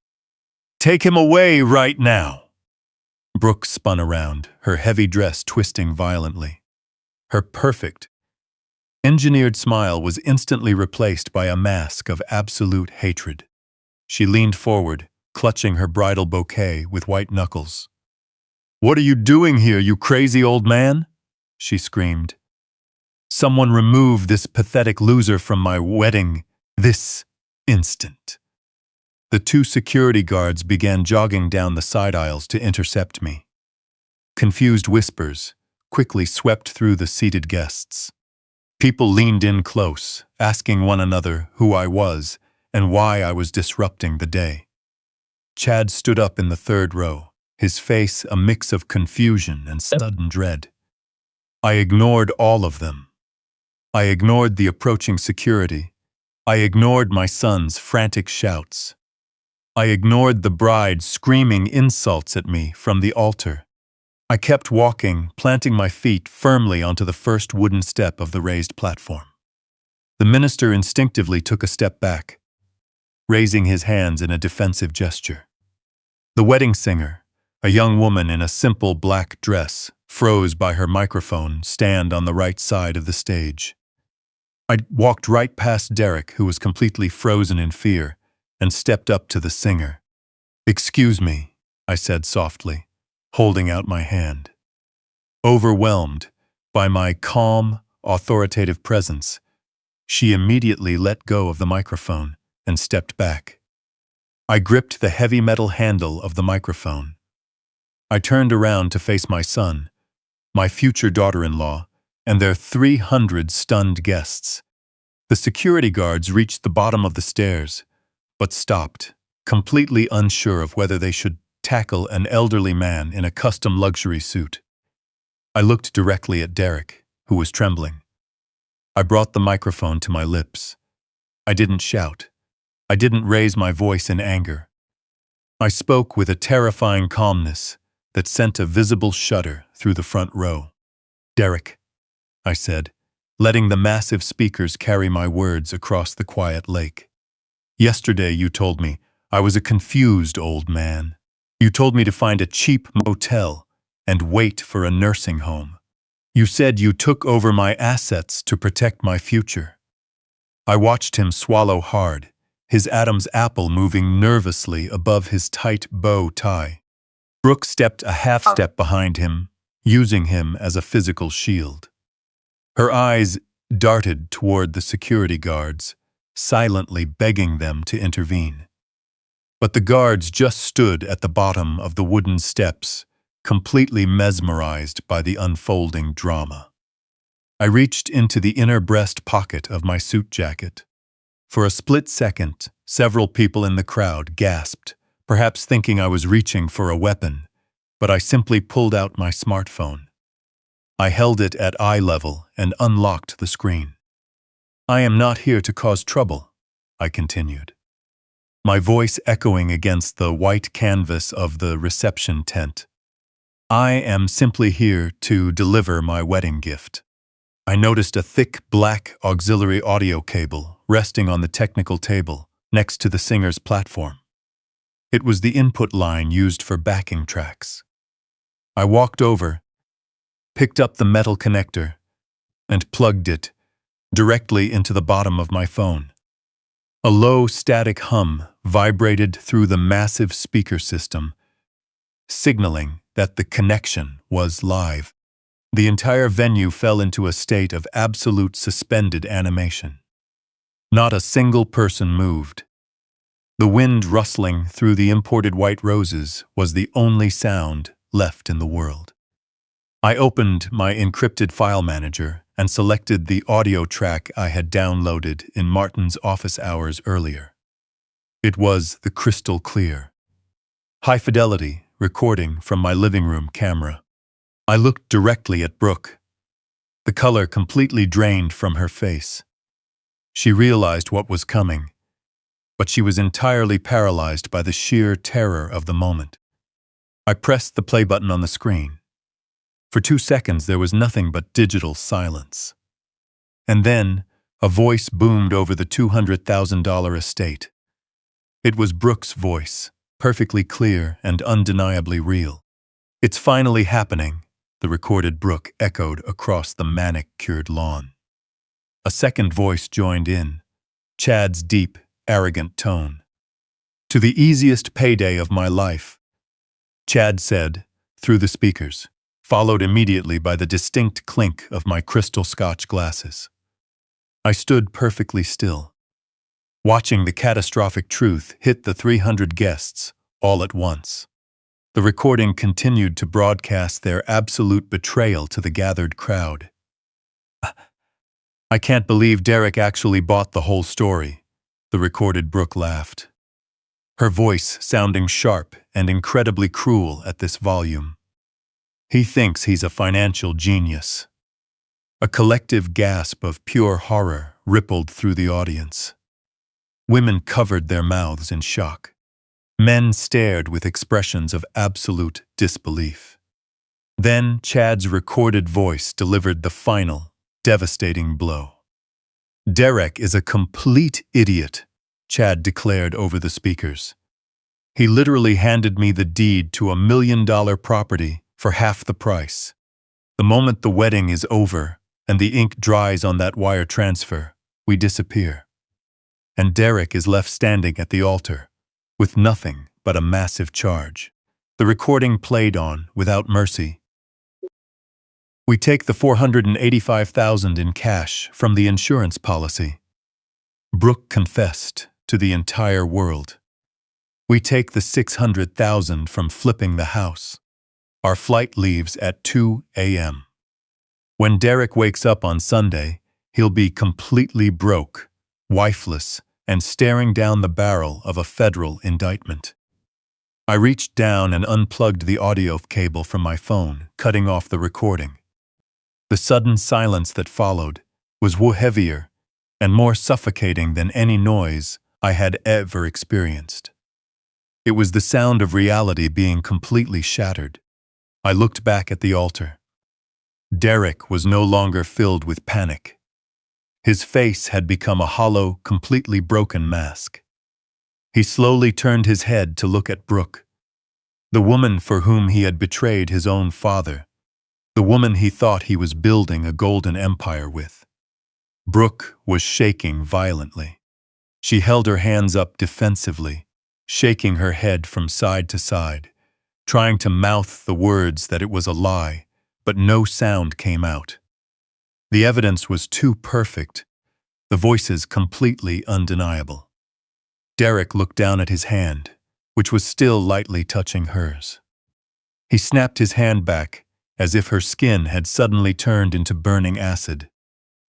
Speaker 1: "Take him away right now." Brooke spun around, her heavy dress twisting violently. Her perfect, engineered smile was instantly replaced by a mask of absolute hatred. She leaned forward, clutching her bridal bouquet with white knuckles. "What are you doing here, you crazy old man?" she screamed. "Someone remove this pathetic loser from my wedding this instant." The two security guards began jogging down the side aisles to intercept me. Confused whispers quickly swept through the seated guests. People leaned in close, asking one another who I was and why I was disrupting the day. Chad stood up in the third row, his face a mix of confusion and sudden dread. I ignored all of them. I ignored the approaching security. I ignored my son's frantic shouts. I ignored the bride screaming insults at me from the altar. I kept walking, planting my feet firmly onto the first wooden step of the raised platform. The minister instinctively took a step back, raising his hands in a defensive gesture. The wedding singer, a young woman in a simple black dress, froze by her microphone stand on the right side of the stage. I walked right past Derek, who was completely frozen in fear, and stepped up to the singer. "Excuse me," I said softly, holding out my hand. Overwhelmed by my calm, authoritative presence, she immediately let go of the microphone and stepped back. I gripped the heavy metal handle of the microphone. I turned around to face my son, my future daughter-in-law, and their 300 stunned guests. The security guards reached the bottom of the stairs, but stopped, completely unsure of whether they should tackle an elderly man in a custom luxury suit. I looked directly at Derek, who was trembling. I brought the microphone to my lips. I didn't shout. I didn't raise my voice in anger. I spoke with a terrifying calmness that sent a visible shudder through the front row. "Derek," I said, letting the massive speakers carry my words across the quiet lake. "Yesterday you told me I was a confused old man. You told me to find a cheap motel and wait for a nursing home. You said you took over my assets to protect my future. I watched him swallow hard, his Adam's apple moving nervously above his tight bow tie. Brooke stepped a half step behind him, using him as a physical shield. Her eyes darted toward the security guards, silently begging them to intervene. But the guards just stood at the bottom of the wooden steps, completely mesmerized by the unfolding drama. I reached into the inner breast pocket of my suit jacket. For a split second, several people in the crowd gasped, perhaps thinking I was reaching for a weapon, but I simply pulled out my smartphone. I held it at eye level and unlocked the screen. I am not here to cause trouble, I continued, my voice echoing against the white canvas of the reception tent. I am simply here to deliver my wedding gift. I noticed a thick black auxiliary audio cable resting on the technical table next to the singer's platform. It was the input line used for backing tracks. I walked over, picked up the metal connector, and plugged it directly into the bottom of my phone. A low static hum vibrated through the massive speaker system, signaling that the connection was live. The entire venue fell into a state of absolute suspended animation. Not a single person moved. The wind rustling through the imported white roses was the only sound left in the world. I opened my encrypted file manager and selected the audio track I had downloaded in Martin's office hours earlier. It was the crystal clear, high-fidelity recording from my living room camera. I looked directly at Brooke. The color completely drained from her face. She realized what was coming, but she was entirely paralyzed by the sheer terror of the moment. I pressed the play button on the screen. For 2 seconds there was nothing but digital silence. And then a voice boomed over the $200,000 estate. It was Brooke's voice, perfectly clear and undeniably real. "It's finally happening," the recorded Brooke echoed across the manicured lawn. A second voice joined in, Chad's deep, arrogant tone. "To the easiest payday of my life," Chad said, through the speakers, followed immediately by the distinct clink of my crystal Scotch glasses. I stood perfectly still, watching the catastrophic truth hit the 300 guests all at once. The recording continued to broadcast their absolute betrayal to the gathered crowd. "I can't believe Derek actually bought the whole story," the recorded Brooke laughed, her voice sounding sharp and incredibly cruel at this volume. "He thinks he's a financial genius." A collective gasp of pure horror rippled through the audience. Women covered their mouths in shock. Men stared with expressions of absolute disbelief. Then Chad's recorded voice delivered the final, devastating blow. "Derek is a complete idiot," Chad declared over the speakers. "He literally handed me the deed to $1 million property for half the price. The moment the wedding is over and the ink dries on that wire transfer, we disappear. And Derek is left standing at the altar, with nothing but a massive charge." The recording played on without mercy. "We take the $485,000 in cash from the insurance policy," Brooke confessed to the entire world. "We take the $600,000 from flipping the house. Our flight leaves at 2 a.m. When Derek wakes up on Sunday, he'll be completely broke, wifeless, and staring down the barrel of a federal indictment." I reached down and unplugged the audio cable from my phone, cutting off the recording. The sudden silence that followed was heavier and more suffocating than any noise I had ever experienced. It was the sound of reality being completely shattered. I looked back at the altar. Derek was no longer filled with panic. His face had become a hollow, completely broken mask. He slowly turned his head to look at Brooke, the woman for whom he had betrayed his own father, the woman he thought he was building a golden empire with. Brooke was shaking violently. She held her hands up defensively, shaking her head from side to side, trying to mouth the words that it was a lie, but no sound came out. The evidence was too perfect, the voices completely undeniable. Derek looked down at his hand, which was still lightly touching hers. He snapped his hand back, as if her skin had suddenly turned into burning acid.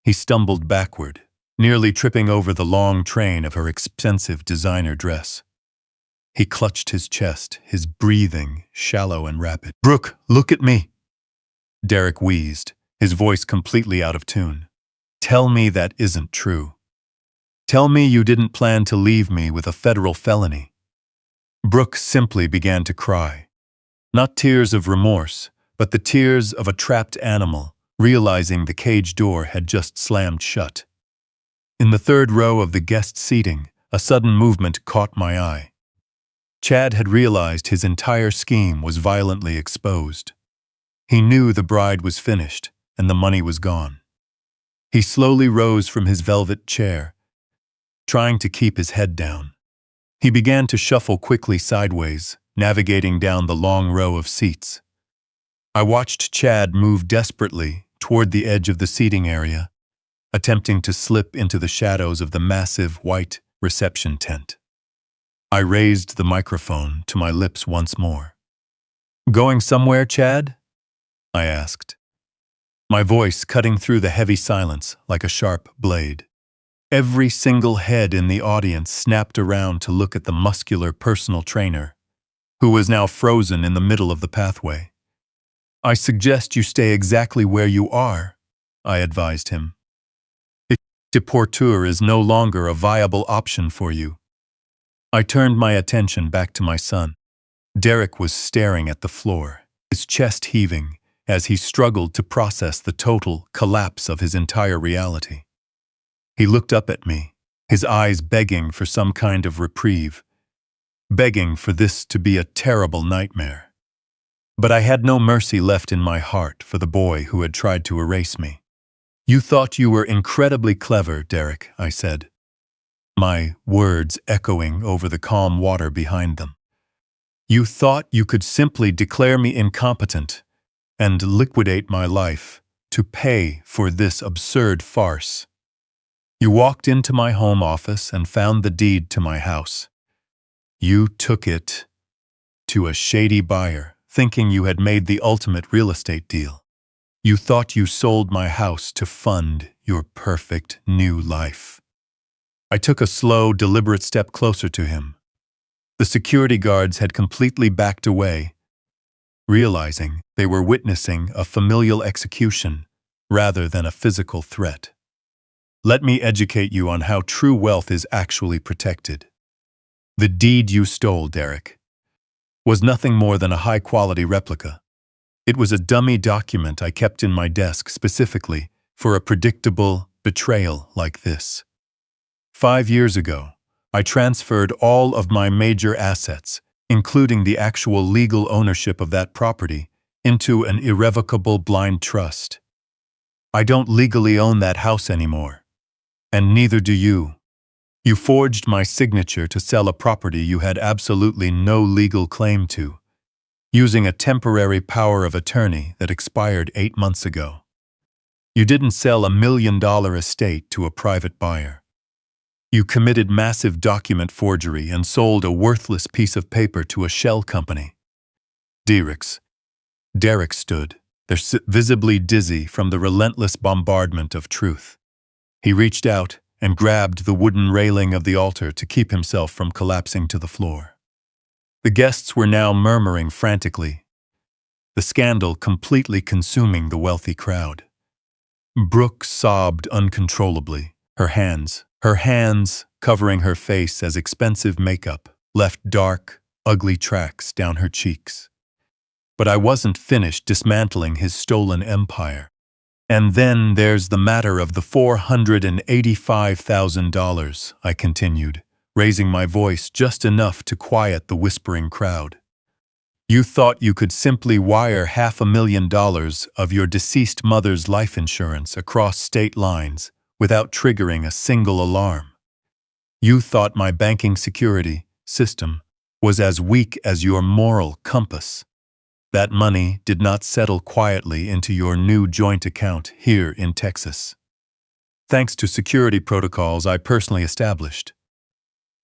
Speaker 1: He stumbled backward, nearly tripping over the long train of her expensive designer dress. He clutched his chest, his breathing shallow and rapid. "Brooke, look at me!" Derek wheezed, his voice completely out of tune. "Tell me that isn't true. Tell me you didn't plan to leave me with a federal felony." Brooke simply began to cry. Not tears of remorse, but the tears of a trapped animal, realizing the cage door had just slammed shut. In the third row of the guest seating, a sudden movement caught my eye. Chad had realized his entire scheme was violently exposed. He knew the bride was finished, and the money was gone. He slowly rose from his velvet chair, trying to keep his head down. He began to shuffle quickly sideways, navigating down the long row of seats. I watched Chad move desperately toward the edge of the seating area, attempting to slip into the shadows of the massive white reception tent. I raised the microphone to my lips once more. "Going somewhere, Chad?" I asked, my voice cutting through the heavy silence like a sharp blade. Every single head in the audience snapped around to look at the muscular personal trainer, who was now frozen in the middle of the pathway. "I suggest you stay exactly where you are," I advised him. "Deporture is no longer a viable option for you." I turned my attention back to my son. Derek was staring at the floor, his chest heaving as he struggled to process the total collapse of his entire reality. He looked up at me, his eyes begging for some kind of reprieve, begging for this to be a terrible nightmare. But I had no mercy left in my heart for the boy who had tried to erase me. "You thought you were incredibly clever, Derek," I said, my words echoing over the calm water behind them. "You thought you could simply declare me incompetent and liquidate my life to pay for this absurd farce. You walked into my home office and found the deed to my house. You took it to a shady buyer, thinking you had made the ultimate real estate deal. You thought you sold my house to fund your perfect new life." I took a slow, deliberate step closer to him. The security guards had completely backed away, realizing they were witnessing a familial execution rather than a physical threat. "Let me educate you on how true wealth is actually protected. The deed you stole, Derek, was nothing more than a high-quality replica. It was a dummy document I kept in my desk specifically for a predictable betrayal like this. 5 years ago, I transferred all of my major assets, including the actual legal ownership of that property, into an irrevocable blind trust. I don't legally own that house anymore, and neither do you. You forged my signature to sell a property you had absolutely no legal claim to, using a temporary power of attorney that expired 8 months ago. You didn't sell $1 million estate to a private buyer. You committed massive document forgery and sold a worthless piece of paper to a shell company." Derek stood, visibly dizzy from the relentless bombardment of truth. He reached out and grabbed the wooden railing of the altar to keep himself from collapsing to the floor. The guests were now murmuring frantically, the scandal completely consuming the wealthy crowd. Brooke sobbed uncontrollably, her hands covering her face as expensive makeup left dark, ugly tracks down her cheeks. But I wasn't finished dismantling his stolen empire. "And then there's the matter of the $485,000, I continued, raising my voice just enough to quiet the whispering crowd. You thought you could simply wire $500,000 of your deceased mother's life insurance across state lines without triggering a single alarm. You thought my banking security system was as weak as your moral compass. That money did not settle quietly into your new joint account here in Texas. Thanks to security protocols I personally established,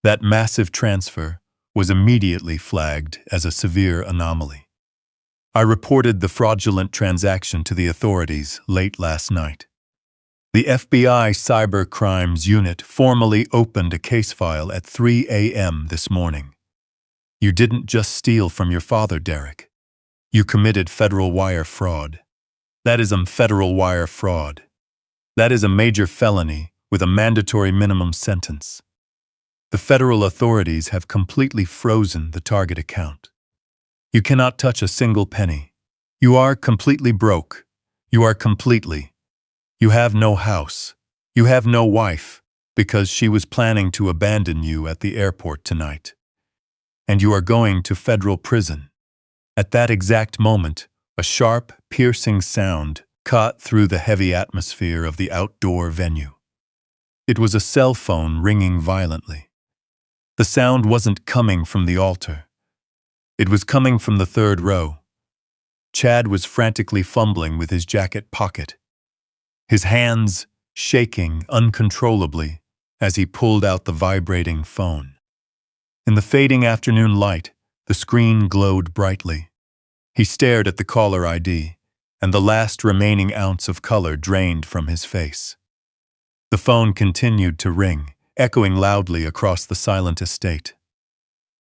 Speaker 1: that massive transfer was immediately flagged as a severe anomaly. I reported the fraudulent transaction to the authorities late last night. The FBI Cyber Crimes Unit formally opened a case file at 3 a.m. this morning. You didn't just steal from your father, Derek. You committed federal wire fraud. That is federal wire fraud. That is a major felony with a mandatory minimum sentence. The federal authorities have completely frozen the target account. You cannot touch a single penny. You are completely broke. You have no house. You have no wife, because she was planning to abandon you at the airport tonight. And you are going to federal prison. At that exact moment, a sharp, piercing sound cut through the heavy atmosphere of the outdoor venue. It was a cell phone ringing violently. The sound wasn't coming from the altar. It was coming from the third row. Chad was frantically fumbling with his jacket pocket, his hands shaking uncontrollably as he pulled out the vibrating phone. In the fading afternoon light, the screen glowed brightly. He stared at the caller ID, and the last remaining ounce of color drained from his face. The phone continued to ring, echoing loudly across the silent estate.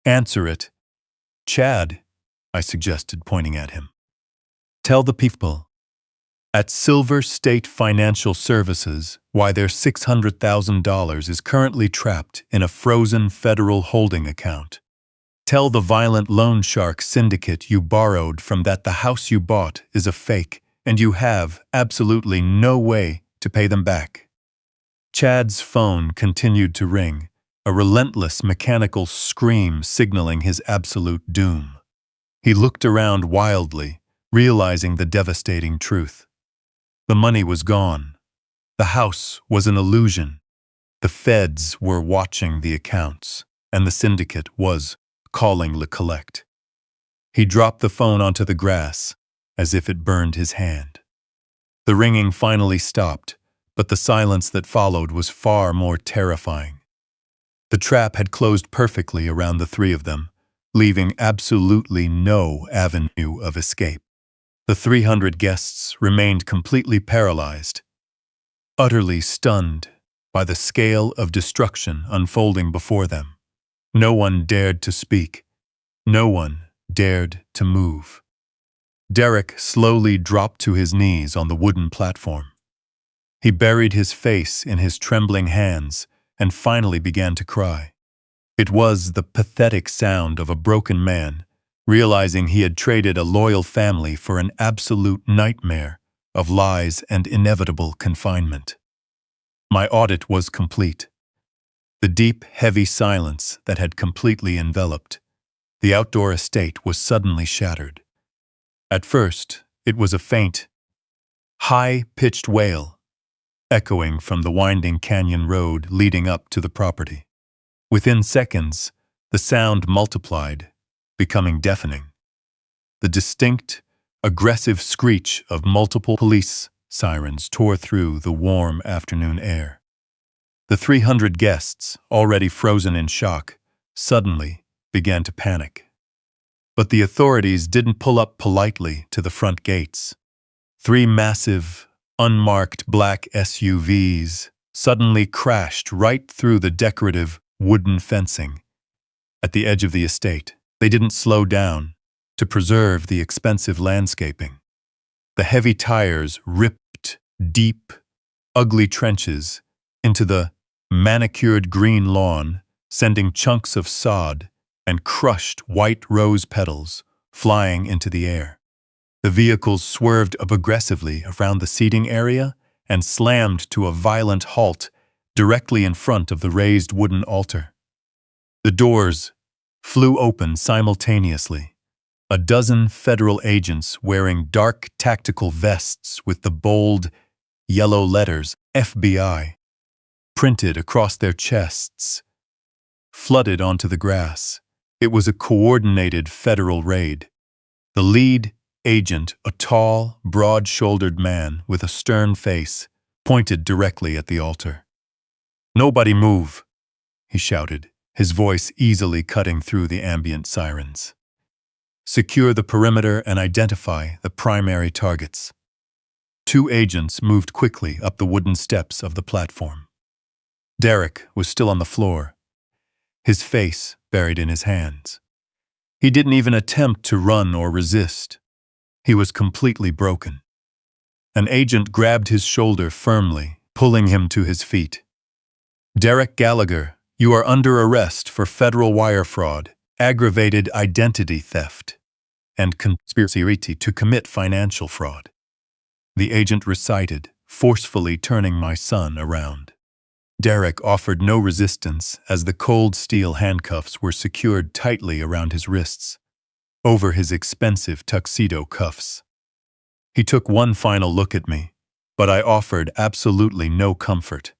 Speaker 1: "Answer it." "Chad," I suggested, pointing at him. "Tell the people at Silver State Financial Services why their $600,000 is currently trapped in a frozen federal holding account. Tell the violent loan shark syndicate you borrowed from that the house you bought is a fake and you have absolutely no way to pay them back." Chad's phone continued to ring, a relentless mechanical scream signaling his absolute doom. He looked around wildly, realizing the devastating truth. The money was gone. The house was an illusion. The feds were watching the accounts, and the syndicate was calling the collect. He dropped the phone onto the grass, as if it burned his hand. The ringing finally stopped, but the silence that followed was far more terrifying. The trap had closed perfectly around the three of them, leaving absolutely no avenue of escape. The 300 guests remained completely paralyzed, utterly stunned by the scale of destruction unfolding before them. No one dared to speak. No one dared to move. Derek slowly dropped to his knees on the wooden platform. He buried his face in his trembling hands and finally began to cry. It was the pathetic sound of a broken man, realizing he had traded a loyal family for an absolute nightmare of lies and inevitable confinement. My audit was complete. The deep, heavy silence that had completely enveloped the outdoor estate was suddenly shattered. At first, it was a faint, high-pitched wail, echoing from the winding canyon road leading up to the property. Within seconds, the sound multiplied, becoming deafening. The distinct, aggressive screech of multiple police sirens tore through the warm afternoon air. The 300 guests, already frozen in shock, suddenly began to panic. But the authorities didn't pull up politely to the front gates. 3 massive, unmarked black SUVs suddenly crashed right through the decorative wooden fencing at the edge of the estate. They didn't slow down to preserve the expensive landscaping. The heavy tires ripped deep, ugly trenches into the manicured green lawn, sending chunks of sod and crushed white rose petals flying into the air. The vehicles swerved up aggressively around the seating area and slammed to a violent halt directly in front of the raised wooden altar. The doors flew open simultaneously, A dozen federal agents wearing dark tactical vests with the bold, yellow letters FBI printed across their chests, flooded onto the grass. It was a coordinated federal raid. The lead agent, a tall, broad-shouldered man with a stern face, pointed directly at the altar. "Nobody move," he shouted, his voice easily cutting through the ambient sirens. "Secure the perimeter and identify the primary targets." Two agents moved quickly up the wooden steps of the platform. Derek was still on the floor, his face buried in his hands. He didn't even attempt to run or resist. He was completely broken. An agent grabbed his shoulder firmly, pulling him to his feet. "Derek Gallagher, you are under arrest for federal wire fraud, aggravated identity theft, and conspiracy to commit financial fraud," the agent recited, forcefully turning my son around. Derek offered no resistance as the cold steel handcuffs were secured tightly around his wrists, over his expensive tuxedo cuffs. He took one final look at me, but I offered absolutely no comfort.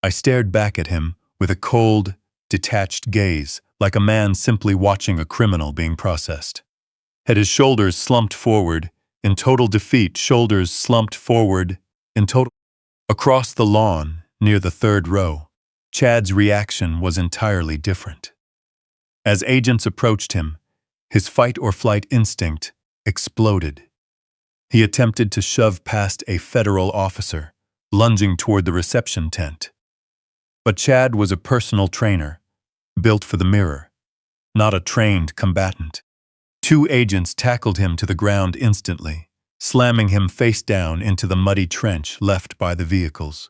Speaker 1: I stared back at him with a cold, detached gaze, like a man simply watching a criminal being processed. Had his shoulders slumped forward, in total defeat, shoulders slumped forward, in total. Across the lawn, near the third row, Chad's reaction was entirely different. As agents approached him, his fight-or-flight instinct exploded. He attempted to shove past a federal officer, lunging toward the reception tent. But Chad was a personal trainer, built for the mirror, not a trained combatant. Two agents tackled him to the ground instantly, slamming him face down into the muddy trench left by the vehicles.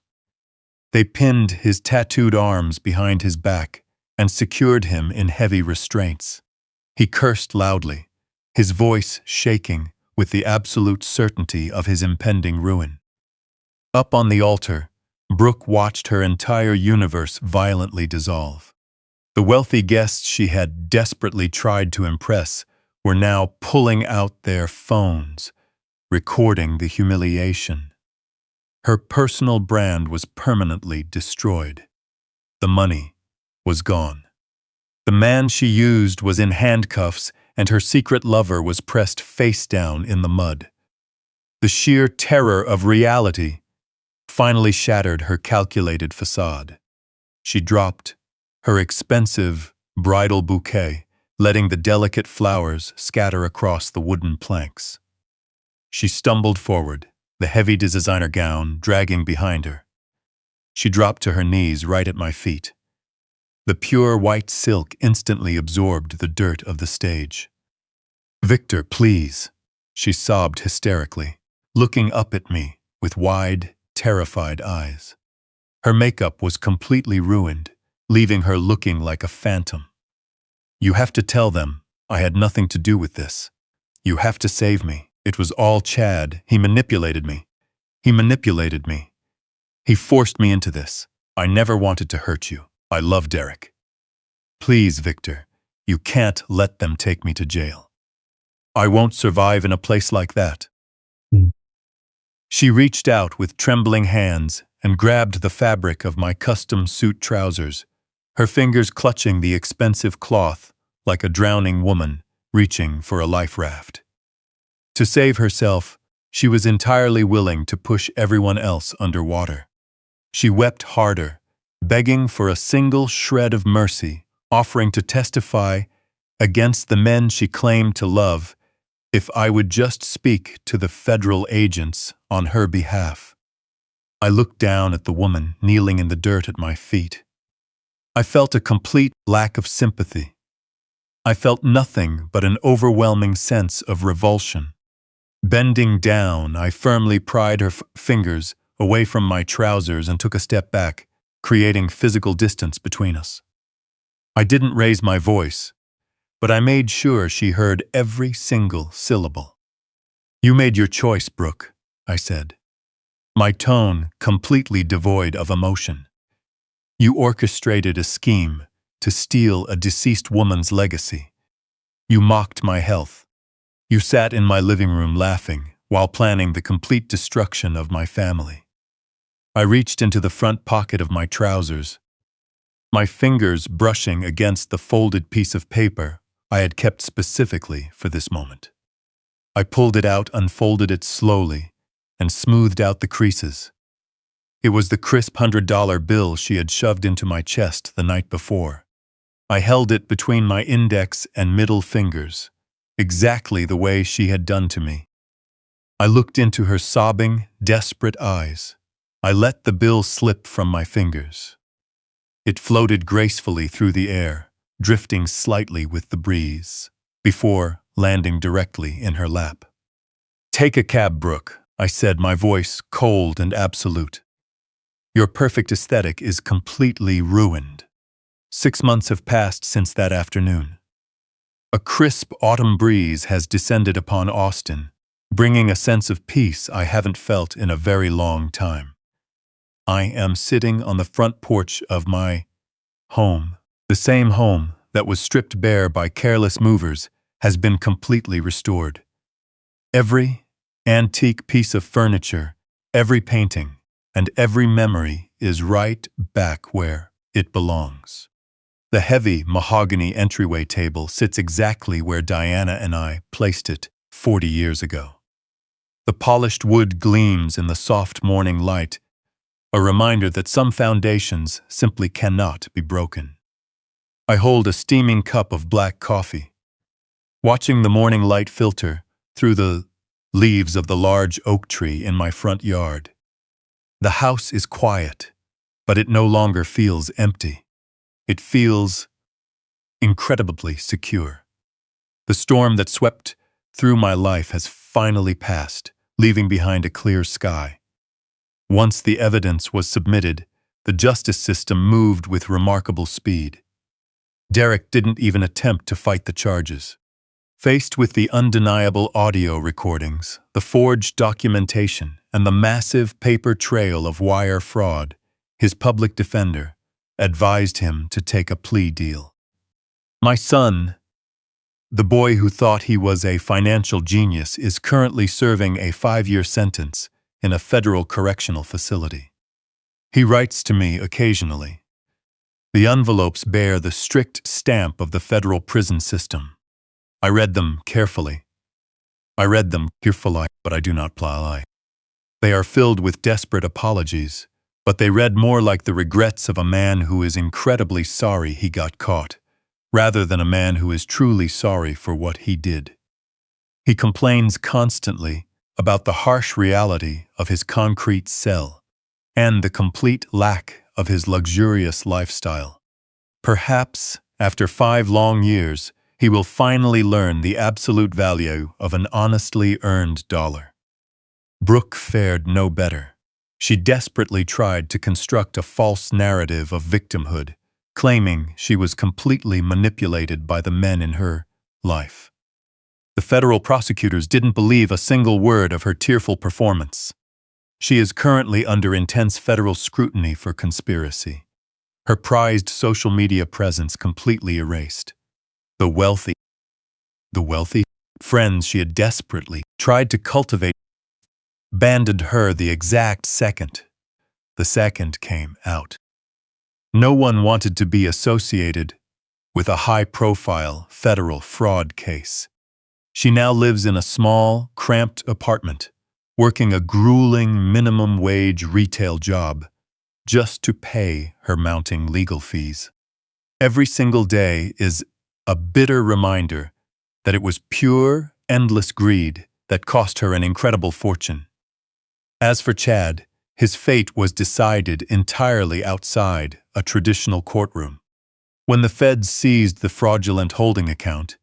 Speaker 1: They pinned his tattooed arms behind his back and secured him in heavy restraints. He cursed loudly, his voice shaking with the absolute certainty of his impending ruin. Up on the altar, Brooke watched her entire universe violently dissolve. The wealthy guests she had desperately tried to impress were now pulling out their phones, recording the humiliation. Her personal brand was permanently destroyed. The money was gone. The man she used was in handcuffs, and her secret lover was pressed face down in the mud. The sheer terror of reality finally shattered her calculated facade. She dropped her expensive bridal bouquet, letting the delicate flowers scatter across the wooden planks. She stumbled forward, the heavy designer gown dragging behind her. She dropped to her knees right at my feet. The pure white silk instantly absorbed the dirt of the stage. "Victor, please," she sobbed hysterically, looking up at me with wide, terrified eyes. Her makeup was completely ruined, leaving her looking like a phantom. "You have to tell them I had nothing to do with this. You have to save me. It was all Chad. He manipulated me. He manipulated me. He forced me into this. I never wanted to hurt you. I love Derek. Please, Victor, you can't let them take me to jail. I won't survive in a place like that." She reached out with trembling hands and grabbed the fabric of my custom suit trousers, her fingers clutching the expensive cloth like a drowning woman reaching for a life raft. To save herself, she was entirely willing to push everyone else underwater. She wept harder, begging for a single shred of mercy, offering to testify against the men she claimed to love if I would just speak to the federal agents on her behalf. I looked down at the woman kneeling in the dirt at my feet. I felt a complete lack of sympathy. I felt nothing but an overwhelming sense of revulsion. Bending down, I firmly pried her fingers away from my trousers and took a step back, creating physical distance between us. I didn't raise my voice, but I made sure she heard every single syllable. "You made your choice, Brooke," I said, my tone completely devoid of emotion. "You orchestrated a scheme to steal a deceased woman's legacy. You mocked my health. You sat in my living room laughing while planning the complete destruction of my family. I reached into the front pocket of my trousers, my fingers brushing against the folded piece of paper I had kept specifically for this moment. I pulled it out, unfolded it slowly, and smoothed out the creases. It was the crisp $100 bill she had shoved into my chest the night before. I held it between my index and middle fingers, exactly the way she had done to me. I looked into her sobbing, desperate eyes. I let the bill slip from my fingers. It floated gracefully through the air, drifting slightly with the breeze, before landing directly in her lap. "Take a cab, Brooke," I said, my voice cold and absolute. "Your perfect aesthetic is completely ruined." 6 months have passed since that afternoon. A crisp autumn breeze has descended upon Austin, bringing a sense of peace I haven't felt in a very long time. I am sitting on the front porch of my home. The same home that was stripped bare by careless movers has been completely restored. Every antique piece of furniture, every painting, and every memory is right back where it belongs. The heavy mahogany entryway table sits exactly where Diana and I placed it 40 years ago. The polished wood gleams in the soft morning light, a reminder that some foundations simply cannot be broken. I hold a steaming cup of black coffee, watching the morning light filter through the leaves of the large oak tree in my front yard. The house is quiet, but it no longer feels empty. It feels incredibly secure. The storm that swept through my life has finally passed, leaving behind a clear sky. Once the evidence was submitted, the justice system moved with remarkable speed. Derek didn't even attempt to fight the charges. Faced with the undeniable audio recordings, the forged documentation, and the massive paper trail of wire fraud, his public defender advised him to take a plea deal. My son, the boy who thought he was a financial genius, is currently serving a 5-year sentence in a federal correctional facility. He writes to me occasionally. The envelopes bear the strict stamp of the federal prison system. I read them carefully. But I do not lie. They are filled with desperate apologies, but they read more like the regrets of a man who is incredibly sorry he got caught, rather than a man who is truly sorry for what he did. He complains constantly about the harsh reality of his concrete cell and the complete lack of his luxurious lifestyle. Perhaps, after 5 long years, he will finally learn the absolute value of an honestly earned dollar. Brooke fared no better. She desperately tried to construct a false narrative of victimhood, claiming she was completely manipulated by the men in her life. The federal prosecutors didn't believe a single word of her tearful performance. She is currently under intense federal scrutiny for conspiracy. Her prized social media presence completely erased. The wealthy friends she had desperately tried to cultivate abandoned her the exact second the second came out. No one wanted to be associated with a high-profile federal fraud case. She now lives in a small, cramped apartment, working a grueling minimum-wage retail job just to pay her mounting legal fees. Every single day is a bitter reminder that it was pure, endless greed that cost her an incredible fortune. As for Chad, his fate was decided entirely outside a traditional courtroom. When the feds seized the fraudulent holding account,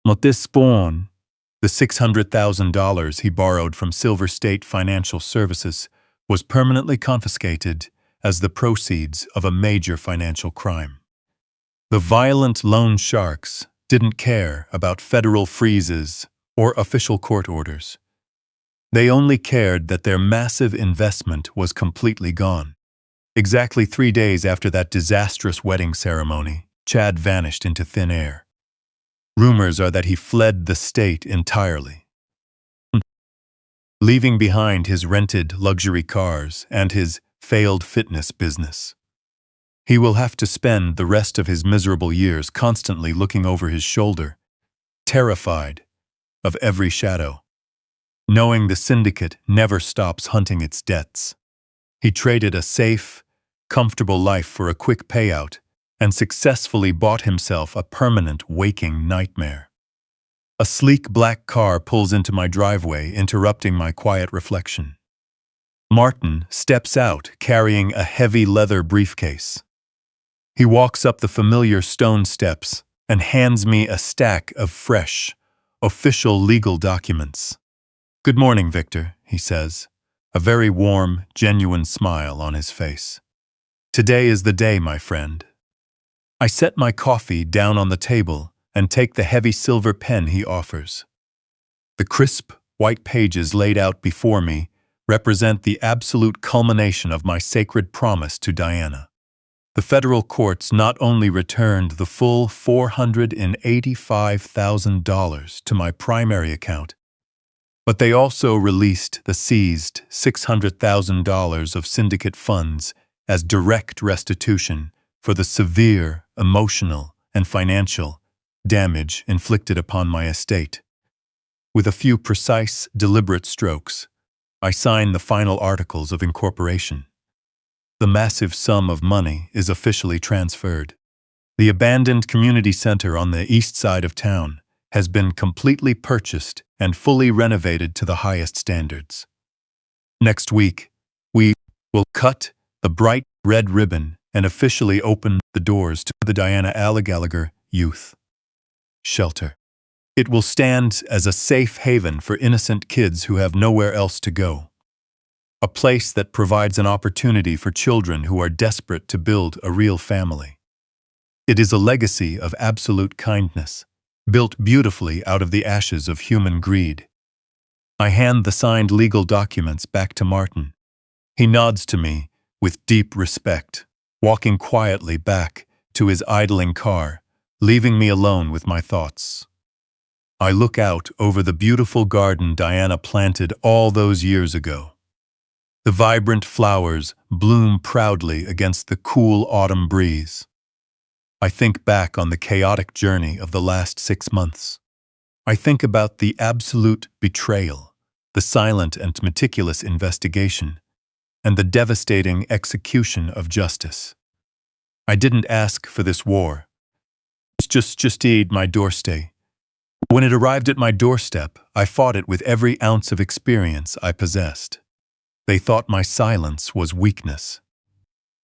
Speaker 1: the $600,000 he borrowed from Silver State Financial Services was permanently confiscated as the proceeds of a major financial crime. The violent loan sharks didn't care about federal freezes or official court orders. They only cared that their massive investment was completely gone. Exactly 3 days after that disastrous wedding ceremony, Chad vanished into thin air. Rumors are that he fled the state entirely, leaving behind his rented luxury cars and his failed fitness business. He will have to spend the rest of his miserable years constantly looking over his shoulder, terrified of every shadow, knowing the syndicate never stops hunting its debts. He traded a safe, comfortable life for a quick payout and successfully bought himself a permanent waking nightmare. A sleek black car pulls into my driveway, interrupting my quiet reflection. Martin steps out carrying a heavy leather briefcase. He walks up the familiar stone steps and hands me a stack of fresh, official legal documents. "Good morning, Victor," he says, a very warm, genuine smile on his face. "Today is the day, my friend." I set my coffee down on the table and take the heavy silver pen he offers. The crisp, white pages laid out before me represent the absolute culmination of my sacred promise to Diana. The federal courts not only returned the full $485,000 to my primary account, but they also released the seized $600,000 of syndicate funds as direct restitution for the severe emotional and financial damage inflicted upon my estate. With a few precise, deliberate strokes, I sign the final articles of incorporation. The massive sum of money is officially transferred. The abandoned community center on the east side of town has been completely purchased and fully renovated to the highest standards. Next week, we will cut the bright red ribbon and officially open the doors to the Diana Gallagher Youth Shelter. It will stand as a safe haven for innocent kids who have nowhere else to go. A place that provides an opportunity for children who are desperate to build a real family. It is a legacy of absolute kindness, built beautifully out of the ashes of human greed. I hand the signed legal documents back to Martin. He nods to me with deep respect, walking quietly back to his idling car, leaving me alone with my thoughts. I look out over the beautiful garden Diana planted all those years ago. The vibrant flowers bloom proudly against the cool autumn breeze. I think back on the chaotic journey of the last 6 months. I think about the absolute betrayal, the silent and meticulous investigation, and the devastating execution of justice. I didn't ask for this war. It's just my doorstay. When it arrived at my doorstep, I fought it with every ounce of experience I possessed. They thought my silence was weakness.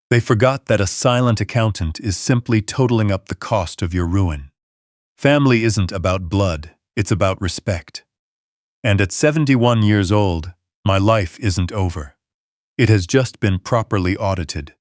Speaker 1: They forgot that a silent accountant is simply totaling up the cost of your ruin. Family isn't about blood, it's about respect. And at 71 years old, my life isn't over. It has just been properly audited.